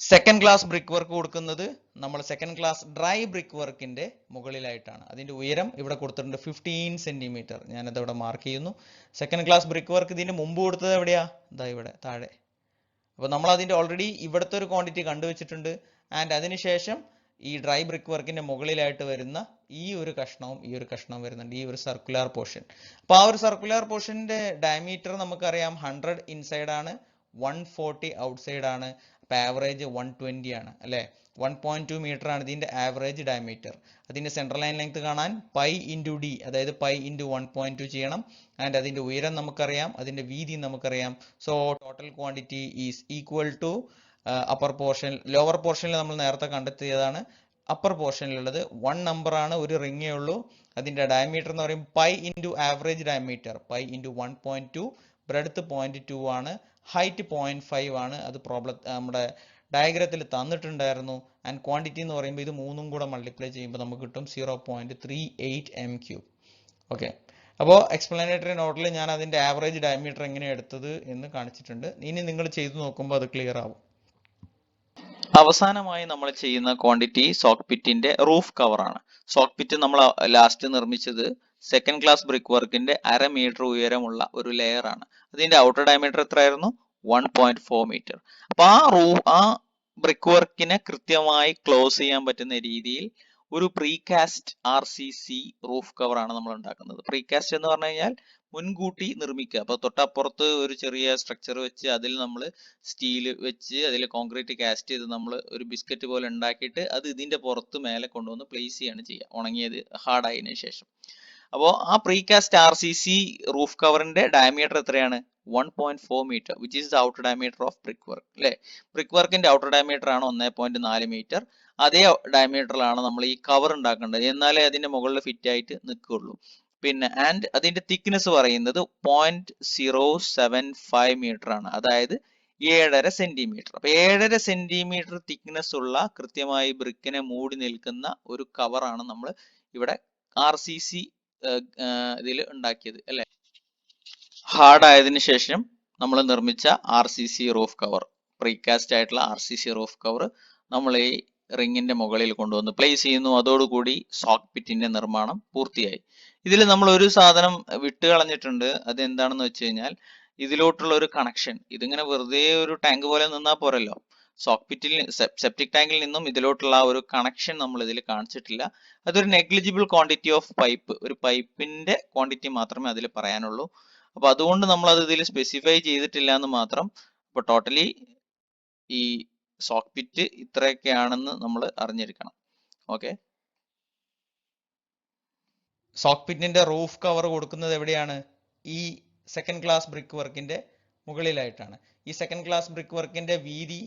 സെക്കൻഡ് ക്ലാസ് ബ്രിക്ക് വർക്ക് കൊടുക്കുന്നത് നമ്മൾ സെക്കൻഡ് ക്ലാസ് ഡ്രൈ ബ്രിക്ക് വർക്കിന്റെ മുകളിലായിട്ടാണ്. അതിന്റെ ഉയരം ഇവിടെ കൊടുത്തിട്ടുണ്ട് 15 സെന്റിമീറ്റർ. ഞാനത് ഇവിടെ മാർക്ക് ചെയ്യുന്നു. സെക്കൻഡ് ക്ലാസ് ബ്രിക്ക് വർക്ക് ഇതിന് മുമ്പ് കൊടുത്തത് എവിടെയാ? ഇതാ ഇവിടെ താഴെ. അപ്പോൾ നമ്മൾ അതിന്റെ ഓൾറെഡി ഇവിടുത്തെ ഒരു ക്വാണ്ടിറ്റി കണ്ടുവച്ചിട്ടുണ്ട്. ആൻഡ് അതിനുശേഷം ഈ ഡ്രൈ ബ്രിക്ക് വർക്കിന്റെ മുകളിലായിട്ട് വരുന്ന ഈ ഒരു കഷ്ണവും വരുന്നുണ്ട്, ഈ ഒരു സർക്കുലർ പോർഷൻ. അപ്പൊ ആ ഒരു സർക്കുലർ പോർഷന്റെ ഡയമീറ്റർ നമുക്കറിയാം 100 ഇൻസൈഡ് ആണ്, 140 ഔട്ട്സൈഡ് ആണ്. അപ്പൊ ആവറേജ് 120 ആണ് അല്ലെ? 1.2 മീറ്റർ ആണ് ഇതിന്റെ ആവറേജ് ഡയമീറ്റർ. അതിന്റെ സെൻട്രൽ ലൈൻ ലെങ്ത് കാണാൻ പൈ ഇൻറ്റു ഡി, അതായത് പൈ ഇൻറ്റു 1.2 ചെയ്യണം. ആൻഡ് അതിന്റെ ഉയരം നമുക്കറിയാം, അതിന്റെ വീതി നമുക്കറിയാം. So total quantity is equal to upper portion. Lower പോർഷനിൽ നമ്മൾ നേരത്തെ കണ്ടെത്തിയതാണ്. അപ്പർ പോർഷനിലുള്ളത് 1 നമ്പർ ആണ്, ഒരു റിങ്ങേ ഉള്ളൂ. അതിന്റെ ഡയമീറ്റർ എന്ന് പറയും pi into average diameter, pi into 1.2, breadth 0.2 ആണ്, ഹൈറ്റ് 0.5 ആണ്. അത് നമ്മുടെ ഡയഗ്രത്തിൽ തന്നിട്ടുണ്ടായിരുന്നു. ആൻഡ് ക്വാണ്ടിറ്റി എന്ന് പറയുമ്പോൾ ഇത് മൂന്നും കൂടെ മൾട്ടിപ്ലൈ ചെയ്യുമ്പോൾ നമുക്ക് കിട്ടും 0.38 m3. ഓക്കെ, അപ്പോൾ എക്സ്പ്ലനേറ്ററി നോട്ടിൽ ഞാൻ അതിന്റെ ആവറേജ് ഡയമീറ്റർ എങ്ങനെയാണ് എടുത്തത് എന്ന് കാണിച്ചിട്ടുണ്ട്. ഇനി നിങ്ങൾ ചെയ്തു നോക്കുമ്പോൾ അത് ക്ലിയർ ആവും. അവസാനമായി നമ്മൾ ചെയ്യുന്ന ക്വാണ്ടിറ്റി സോക്ക് പിറ്റിന്റെ റൂഫ് കവർ ആണ്. സോക്ക് പിറ്റ് നമ്മൾ ലാസ്റ്റ് നിർമ്മിച്ചത് സെക്കൻഡ് ക്ലാസ് ബ്രിക്ക് വർക്കിന്റെ 1/2 മീറ്റർ ഉയരമുള്ള ഒരു ലെയർ ആണ്. അതിന്റെ ഔട്ടർ ഡയമീറ്റർ എത്രയായിരുന്നു? 1.4 മീറ്റർ. അപ്പൊ ആ ബ്രിക്ക് വർക്കിനെ കൃത്യമായി ക്ലോസ് ചെയ്യാൻ പറ്റുന്ന രീതിയിൽ ഒരു പ്രീകാസ്റ്റ് RCC റൂഫ് കവർ ആണ് നമ്മൾ ഉണ്ടാക്കുന്നത്. പ്രീകാസ്റ്റ് എന്ന് പറഞ്ഞു കഴിഞ്ഞാൽ മുൻകൂട്ടി നിർമ്മിക്കുക. അപ്പൊ തൊട്ടപ്പുറത്ത് ഒരു ചെറിയ സ്ട്രക്ചർ വെച്ച് അതിൽ നമ്മൾ സ്റ്റീൽ വെച്ച് അതിൽ കോൺക്രീറ്റ് കാസ്റ്റ് ചെയ്ത് നമ്മൾ ഒരു ബിസ്ക്കറ്റ് പോലെ ഉണ്ടാക്കിയിട്ട് അത് ഇതിന്റെ പുറത്ത് മേലെ കൊണ്ടുവന്ന് പ്ലേസ് ചെയ്യാണ് ചെയ്യുക, ഉണങ്ങിയത് ഹാർഡായതിനു ശേഷം. അപ്പോൾ ആ പ്രീകാസ്റ്റ് RCC റൂഫ് കവറിന്റെ ഡയമീറ്റർ എത്രയാണ്? 1.4 metre, which is the outer diameter of brick work അല്ലെ? ബ്രിക്ക് വർക്കിന്റെ ഔട്ടർ ഡയമീറ്റർ ആണ് 1.4 മീറ്റർ. അതേ ഡയമീറ്ററിലാണ് നമ്മൾ ഈ കവർ ഉണ്ടാക്കേണ്ടത്, എന്നാലേ അതിന്റെ മുകളിൽ ഫിറ്റ് ആയിട്ട് നിൽക്കുകയുള്ളൂ. പിന്നെ ആൻഡ് അതിന്റെ തിക്നെസ് പറയുന്നത് 0.075 മീറ്റർ ആണ്, അതായത് 7.5 സെന്റിമീറ്റർ. അപ്പൊ 7.5 സെന്റിമീറ്റർ തിക്നെസ് ഉള്ള കൃത്യമായി ബ്രിക്കിനെ മൂടി നിൽക്കുന്ന ഒരു കവറാണ് നമ്മൾ ഇവിടെ RCC ഇതിൽ ഉണ്ടാക്കിയത് അല്ലെ? ഹാർഡ് ആയതിനു ശേഷം നമ്മൾ നിർമ്മിച്ച RCC റൂഫ് കവർ, പ്രീകാസ്റ്റ് ആയിട്ടുള്ള RCC റൂഫ് കവർ നമ്മൾ ഈ റിങ്ങിന്റെ മുകളിൽ കൊണ്ടുവന്ന് പ്ലേസ് ചെയ്യുന്നു. അതോടുകൂടി സോക്ക് പിറ്റിന്റെ നിർമ്മാണം പൂർത്തിയായി. ഇതിൽ നമ്മൾ ഒരു സാധനം വിട്ടുകളഞ്ഞിട്ടുണ്ട്. അത് എന്താണെന്ന് വെച്ച് കഴിഞ്ഞാൽ ഇതിലോട്ടുള്ള ഒരു കണക്ഷൻ. ഇതിങ്ങനെ വെറുതെ ഒരു ടാങ്ക് പോലെ നിന്നാൽ പോരല്ലോ. സോക്ക് പിറ്റിൽ സെപ്റ്റിക് ടാങ്കിൽ നിന്നും ഇതിലോട്ടുള്ള ഒരു കണക്ഷൻ നമ്മൾ ഇതിൽ കാണിച്ചിട്ടില്ല. അതൊരു നെഗ്ലിജിബിൾ ക്വാണ്ടിറ്റി ഓഫ് പൈപ്പ്, ഒരു പൈപ്പിന്റെ ക്വാണ്ടിറ്റി മാത്രമേ അതിൽ പറയാനുള്ളൂ. അപ്പൊ അതുകൊണ്ട് നമ്മൾ അത് ഇതിൽ സ്പെസിഫൈ ചെയ്തിട്ടില്ല എന്ന് മാത്രം. അപ്പൊ ടോട്ടലി ഈ സോക്ക് പിറ്റ് ഇത്രയൊക്കെയാണെന്ന് നമ്മൾ അറിഞ്ഞിരിക്കണം. ഓക്കെ, സോക്ക് പിറ്റിന്റെ റൂഫ് കവർ കൊടുക്കുന്നത് എവിടെയാണ്? ഈ സെക്കൻഡ് ക്ലാസ് ബ്രിക്ക് വർക്കിന്റെ മുകളിലായിട്ടാണ്. ഈ സെക്കൻഡ് ക്ലാസ് ബ്രിക്ക് വർക്കിന്റെ വീതി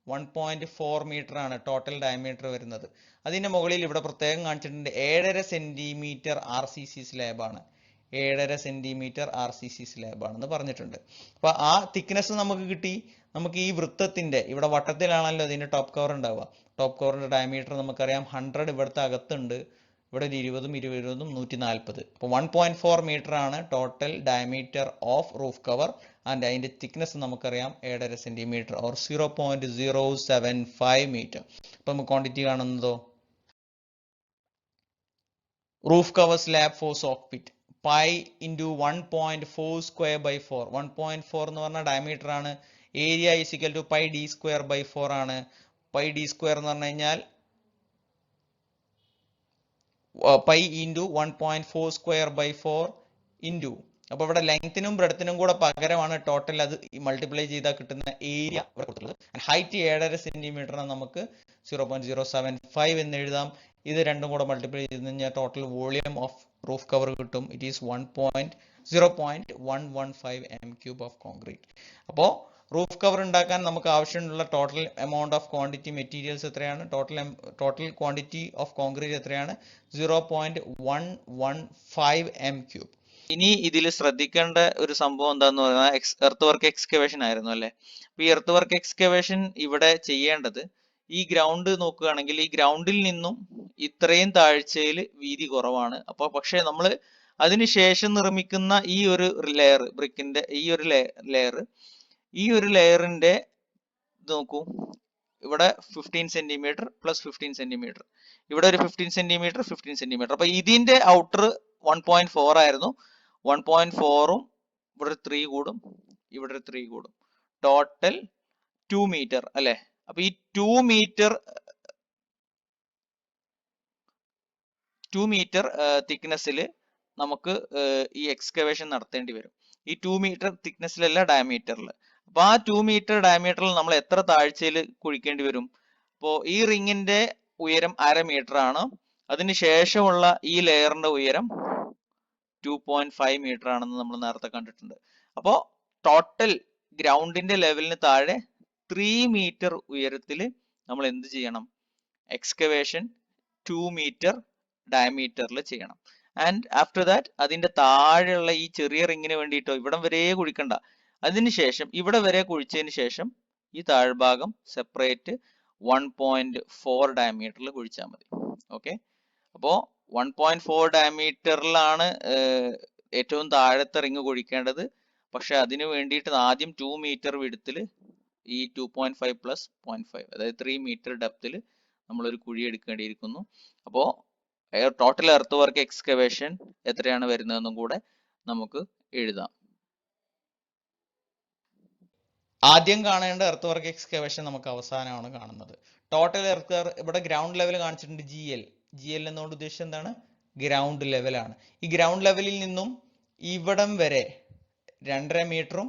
1.4 മീറ്റർ ആണ് ടോട്ടൽ ഡയമീറ്റർ വരുന്നത്. അതിന്റെ മുകളിൽ ഇവിടെ പ്രത്യേകം കാണിച്ചിട്ടുണ്ട് 7.5 സെന്റിമീറ്റർ RCC സ്ലാബ് ആണ്. 7.5 സെന്റിമീറ്റർ RCC സ്ലാബ് ആണെന്ന് പറഞ്ഞിട്ടുണ്ട്. അപ്പൊ ആ തിക്നെസ് നമുക്ക് കിട്ടി. നമുക്ക് ഈ വൃത്തത്തിന്റെ ഇവിടെ വട്ടത്തിലാണല്ലോ ഇതിന്റെ ടോപ്പ് കവർ ഉണ്ടാവുക. ടോപ്പ് കവറിന്റെ ഡയമീറ്റർ നമുക്കറിയാം 100 ഇവിടുത്തെ അകത്തുണ്ട്. ഇവിടെ ഒരു 20ഉം 20ഉം 140. അപ്പോൾ 1.4 മീറ്റർ ആണ് total diameter of roof cover. And അതിന്റെ തിക്നെസ് നമുക്കറിയാം 7.5 സെന്റിമീറ്റർ ഓർ 0.075 മീറ്റർ. അപ്പൊ നമുക്ക് ക്വാണ്ടിറ്റി കാണുന്നതോ roof cover slab for soak pit pi into 1.4 square by 4. 1.4 എന്ന് പറഞ്ഞാൽ ഡയമീറ്റർ ആണ്. Area is equal to pi D square by 4 ആണ്. പൈ ഡി സ്ക്വയർ എന്ന് പറഞ്ഞു കഴിഞ്ഞാൽ pi into 1.4 square by 4 into, അപ്പൊ ഇവിടെ ലെങ്ത്തിനും ബ്രെഡ്ത്തിനും കൂടെ പകരമാണ് ടോട്ടൽ അത് മൾട്ടിപ്ലൈ ചെയ്താൽ കിട്ടുന്ന ഏരിയ ഇവിടെ കൊടുത്തിട്ടുള്ളത്. ഹൈറ്റ് 7.5 സെന്റിമീറ്റർ നമുക്ക് 0.075 എന്ന് എഴുതാം. ഇത് രണ്ടും കൂടെ മൾട്ടിപ്ലൈ ചെയ്ത് കഴിഞ്ഞാൽ total volume of roof cover കിട്ടും. It is 0.115 m³ of concrete. അപ്പോൾ റൂഫ് കവർ ഉണ്ടാക്കാൻ നമുക്ക് ആവശ്യമുള്ള total amount of quantity materials എത്രയാണ്? ടോട്ടൽ ക്വാണ്ടിറ്റി ഓഫ് കോൺക്രീറ്റ് എത്രയാണ്? 0.115 m³. ഇനി ഇതിൽ ശ്രദ്ധിക്കേണ്ട ഒരു സംഭവം എന്താന്ന് പറഞ്ഞാൽ എർത്ത് വർക്ക് എക്സ്കവേഷൻ ആയിരുന്നു അല്ലെ. അപ്പൊ ഈ എർത്ത് വർക്ക് എക്സ്കവേഷൻ ഇവിടെ ചെയ്യേണ്ടത്, ഈ ഗ്രൗണ്ട് നോക്കുകയാണെങ്കിൽ ഈ ഗ്രൗണ്ടിൽ നിന്നും ഇത്രയും താഴ്ചയിൽ വീതി കുറവാണ്. അപ്പൊ പക്ഷെ നമ്മൾ അതിനുശേഷം നിർമ്മിക്കുന്ന ഈ ഒരു ലെയർ, ബ്രിക്കിന്റെ ഈ ഒരു ലെയറിന്റെ നോക്കൂ, ഇവിടെ 15 സെന്റിമീറ്റർ പ്ലസ് 15 സെന്റിമീറ്റർ, ഇവിടെ ഒരു 15 സെന്റിമീറ്റർ 15 സെന്റിമീറ്റർ. അപ്പൊ ഇതിന്റെ ഔട്ടർ 1.4 ആയിരുന്നു. 1.4ഉം ഇവിടെ 3 കൂടും, ഇവിടെ 3 കൂടും, ടോട്ടൽ 2 മീറ്റർ അല്ലെ. അപ്പൊ ഈ 2 മീറ്റർ തിക്നെസ്സിൽ നമുക്ക് ഈ എക്സ്കവേഷൻ നടത്തേണ്ടി വരും. ഈ 2 മീറ്റർ തിക്നെസ്സിലല്ല, ഡയമീറ്ററിൽ. അപ്പൊ ആ 2 മീറ്റർ ഡയമീറ്ററിൽ നമ്മൾ എത്ര താഴ്ചയിൽ കുഴിക്കേണ്ടി വരും? അപ്പോ ഈ റിങ്ങിന്റെ ഉയരം 1/2 മീറ്റർ ആണ്. അതിനുശേഷമുള്ള ഈ ലെയറിന്റെ ഉയരം 2.5 മീറ്റർ ആണെന്ന് നമ്മൾ നേരത്തെ കണ്ടിട്ടുണ്ട്. അപ്പോ ടോട്ടൽ ഗ്രൗണ്ടിന്റെ ലെവലിന് താഴെ 3 മീറ്റർ ഉയരത്തിൽ നമ്മൾ എന്ത് ചെയ്യണം? എക്സ്കവേഷൻ 2 മീറ്റർ ഡയമീറ്ററിൽ ചെയ്യണം. ആൻഡ് ആഫ്റ്റർ ദാറ്റ് അതിന്റെ താഴെയുള്ള ഈ ചെറിയ റിങ്ങിന് വേണ്ടിയിട്ടോ ഇവിടം വരെ കുഴിക്കണ്ട. അതിനുശേഷം ഇവിടെ വരെ കുഴിച്ചതിന് ശേഷം ഈ താഴ്ഭാഗം സെപ്പറേറ്റ് 1.4 ഡയമീറ്ററിൽ കുഴിച്ചാൽ മതി. ഓക്കെ, അപ്പോ 1.4 ഡയമീറ്ററിലാണ് ഏറ്റവും താഴത്തെ റിങ് കുഴിക്കേണ്ടത്. പക്ഷെ അതിനു വേണ്ടിയിട്ട് ആദ്യം 2 മീറ്റർ വിഡ്ത്തിൽ ഈ 2.5 പ്ലസ് 0.5 അതായത് 3 മീറ്റർ ഡെപ്തിൽ നമ്മളൊരു കുഴി എടുക്കേണ്ടിയിരിക്കുന്നു. അപ്പോൾ ടോട്ടൽ എർത്ത് വർക്ക് എക്സ്കവേഷൻ എത്രയാണ് വരുന്നതെന്നും കൂടെ നമുക്ക് എഴുതാം. ആദ്യം കാണേണ്ട എർത്ത് വർക്ക് എക്സ്കവേഷൻ നമുക്ക് അവസാനമാണ് കാണുന്നത്. ടോട്ടൽ എർത്ത് ഇവിടെ ഗ്രൗണ്ട് ലെവൽ കാണിച്ചിട്ടുണ്ട്. GL എന്നുകൊണ്ട് ഉദ്ദേശിച്ചത് എന്താണ്? ഗ്രൗണ്ട് ലെവലാണ്. ഈ ഗ്രൗണ്ട് ലെവലിൽ നിന്നും ഇവിടം വരെ 2.5 മീറ്ററും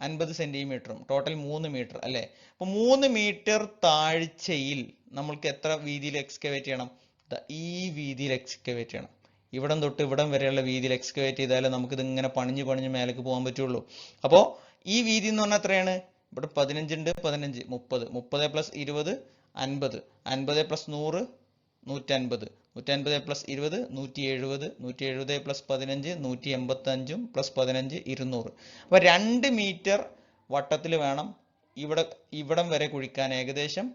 50 സെന്റിമീറ്ററും ടോട്ടൽ 3 മീറ്റർ അല്ലെ. അപ്പൊ 3 മീറ്റർ താഴ്ചയിൽ നമ്മൾക്ക് എത്ര വീതിയിൽ എക്സ്കവേറ്റ് ചെയ്യണം? ഈ വീതിയിൽ എക്സ്കവേറ്റ് ചെയ്യണം. ഇവിടം തൊട്ട് ഇവിടം വരെയുള്ള വീതിയിൽ എക്സ്കവേറ്റ് ചെയ്താലേ നമുക്ക് ഇത് ഇങ്ങനെ പണിഞ്ഞ് മേലേക്ക് പോകാൻ പറ്റുള്ളൂ. അപ്പോ ഈ വീതി എന്ന് പറഞ്ഞാൽ എത്രയാണ്? ഇവിടെ 15 ഉണ്ട്, 15 30, 30 plus 20 50, 50 plus 100 150, 150 plus 20 170, 170 plus 15 185 plus 15 200. അപ്പൊ 2 മീറ്റർ വട്ടത്തിൽ വേണം ഇവിടം വരെ കുഴിക്കാൻ. ഏകദേശം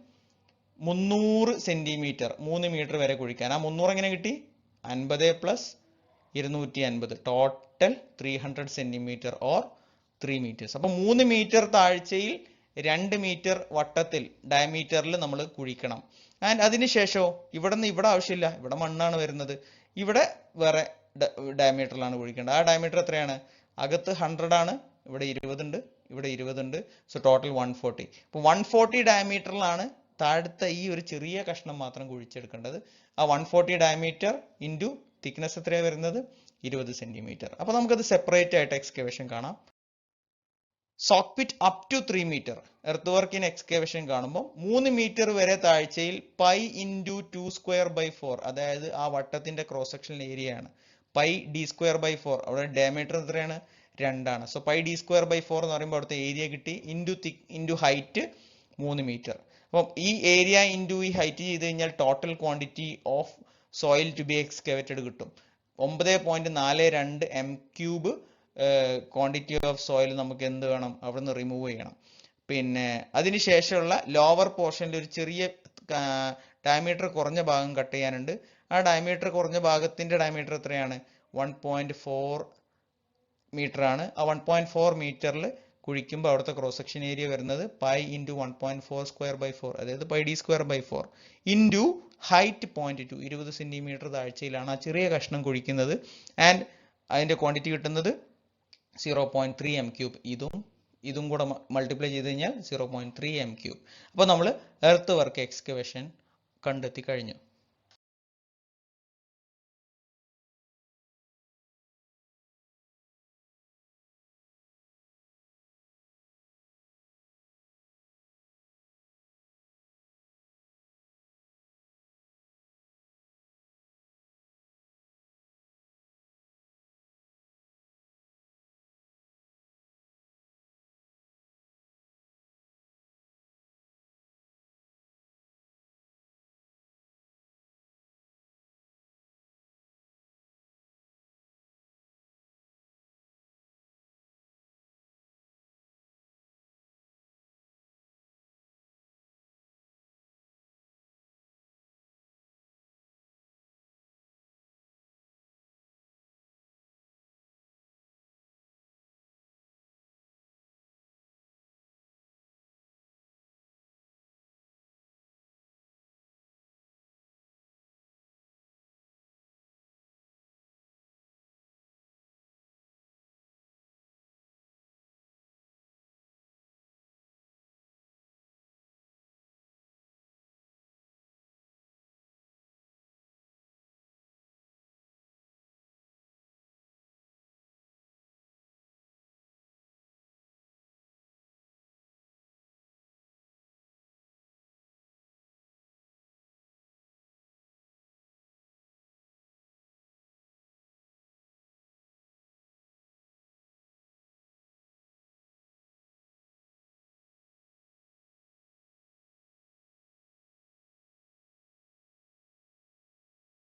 300 സെന്റിമീറ്റർ 3 മീറ്റർ വരെ കുഴിക്കാൻ. ആ 300 എങ്ങനെ കിട്ടി? 50 plus 250 total 300 centimetre or 3 metres. അപ്പൊ 3 മീറ്റർ താഴ്ചയിൽ 2 മീറ്റർ വട്ടത്തിൽ ഡയമീറ്ററിൽ നമ്മൾ കുഴിക്കണം. ആൻഡ് അതിനുശേഷമോ ഇവിടെ ആവശ്യമില്ല, ഇവിടെ മണ്ണാണ് വരുന്നത്. ഇവിടെ വേറെ ഡയമീറ്ററിലാണ് കുഴിക്കേണ്ടത്. ആ ഡയമീറ്റർ എത്രയാണ്? അകത്ത് 100 ആണ്, ഇവിടെ 20 ഉണ്ട്, ഇവിടെ 20 ഉണ്ട്. So total 140. അപ്പോൾ 140 ഡയമീറ്ററിലാണ് താഴത്തെ ഈ ഒരു ചെറിയ കഷ്ണം മാത്രം കുഴിച്ചെടുക്കേണ്ടത്. ആ 140 ഡയമീറ്റർ ഇൻറ്റു തിക്നെസ് എത്രയാണ് വരുന്നത്? 20 സെന്റിമീറ്റർ. അപ്പൊ നമുക്കത് സെപ്പറേറ്റ് ആയിട്ട് എക്സ്കവേഷൻ കാണാം. Soak pit up to 3 metre earth work in excavation കാണുമ്പോൾ 3 മീറ്റർ വരെ താഴ്ചയിൽ പൈ ഇൻറ്റു 2 സ്ക്വയർ ബൈ 4, അതായത് ആ വട്ടത്തിന്റെ ക്രോസ് സെക്ഷൻ ഏരിയ ആണ്. പൈ ഡി സ്ക്വയർ ബൈ 4, അവിടെ ഡയമീറ്റർ എത്രയാണ്? 2 ആണ്. So pi D square by 4 എന്ന് പറയുമ്പോൾ അവിടുത്തെ ഏരിയ കിട്ടി. Into height 3 metre. അപ്പം ഈ ഏരിയ ഇൻറ്റു ഈ ഹൈറ്റ് ചെയ്ത് കഴിഞ്ഞാൽ total quantity of soil to be excavated കിട്ടും. 9.42 m³ ക്വാണ്ടിറ്റി ഓഫ് സോയിൽ നമുക്ക് എന്ത് വേണം? അവിടെ നിന്ന് റിമൂവ് ചെയ്യണം. പിന്നെ അതിനുശേഷമുള്ള ലോവർ പോർഷനിൽ ഒരു ചെറിയ ഡയമീറ്റർ കുറഞ്ഞ ഭാഗം കട്ട് ചെയ്യാനുണ്ട്. ആ ഡയമീറ്റർ കുറഞ്ഞ ഭാഗത്തിന്റെ ഡയമീറ്റർ എത്രയാണ്? 1.4 മീറ്റർ ആണ്. ആ 1.4 മീറ്ററിൽ കുഴിക്കുമ്പോൾ അവിടുത്തെ ക്രോസ് സെക്ഷൻ ഏരിയ വരുന്നത് പൈ ഇൻറ്റു 1.4 സ്ക്വയർ ബൈ 4, അതായത് pi D square by 4 into height 0.2, 20 centimetre താഴ്ചയിലാണ് ആ ചെറിയ കഷ്ണം കുഴിക്കുന്നത്. ആൻഡ് അതിന്റെ ക്വാണ്ടിറ്റി കിട്ടുന്നത് 0.3 m3. ഇതും കൂടെ മൾട്ടിപ്ലൈ ചെയ്ത് കഴിഞ്ഞാൽ 0.3 m3. അപ്പോൾ നമ്മൾ എർത്ത് വർക്ക് എക്സ്കവേഷൻ കണ്ടെത്തി കഴിഞ്ഞു.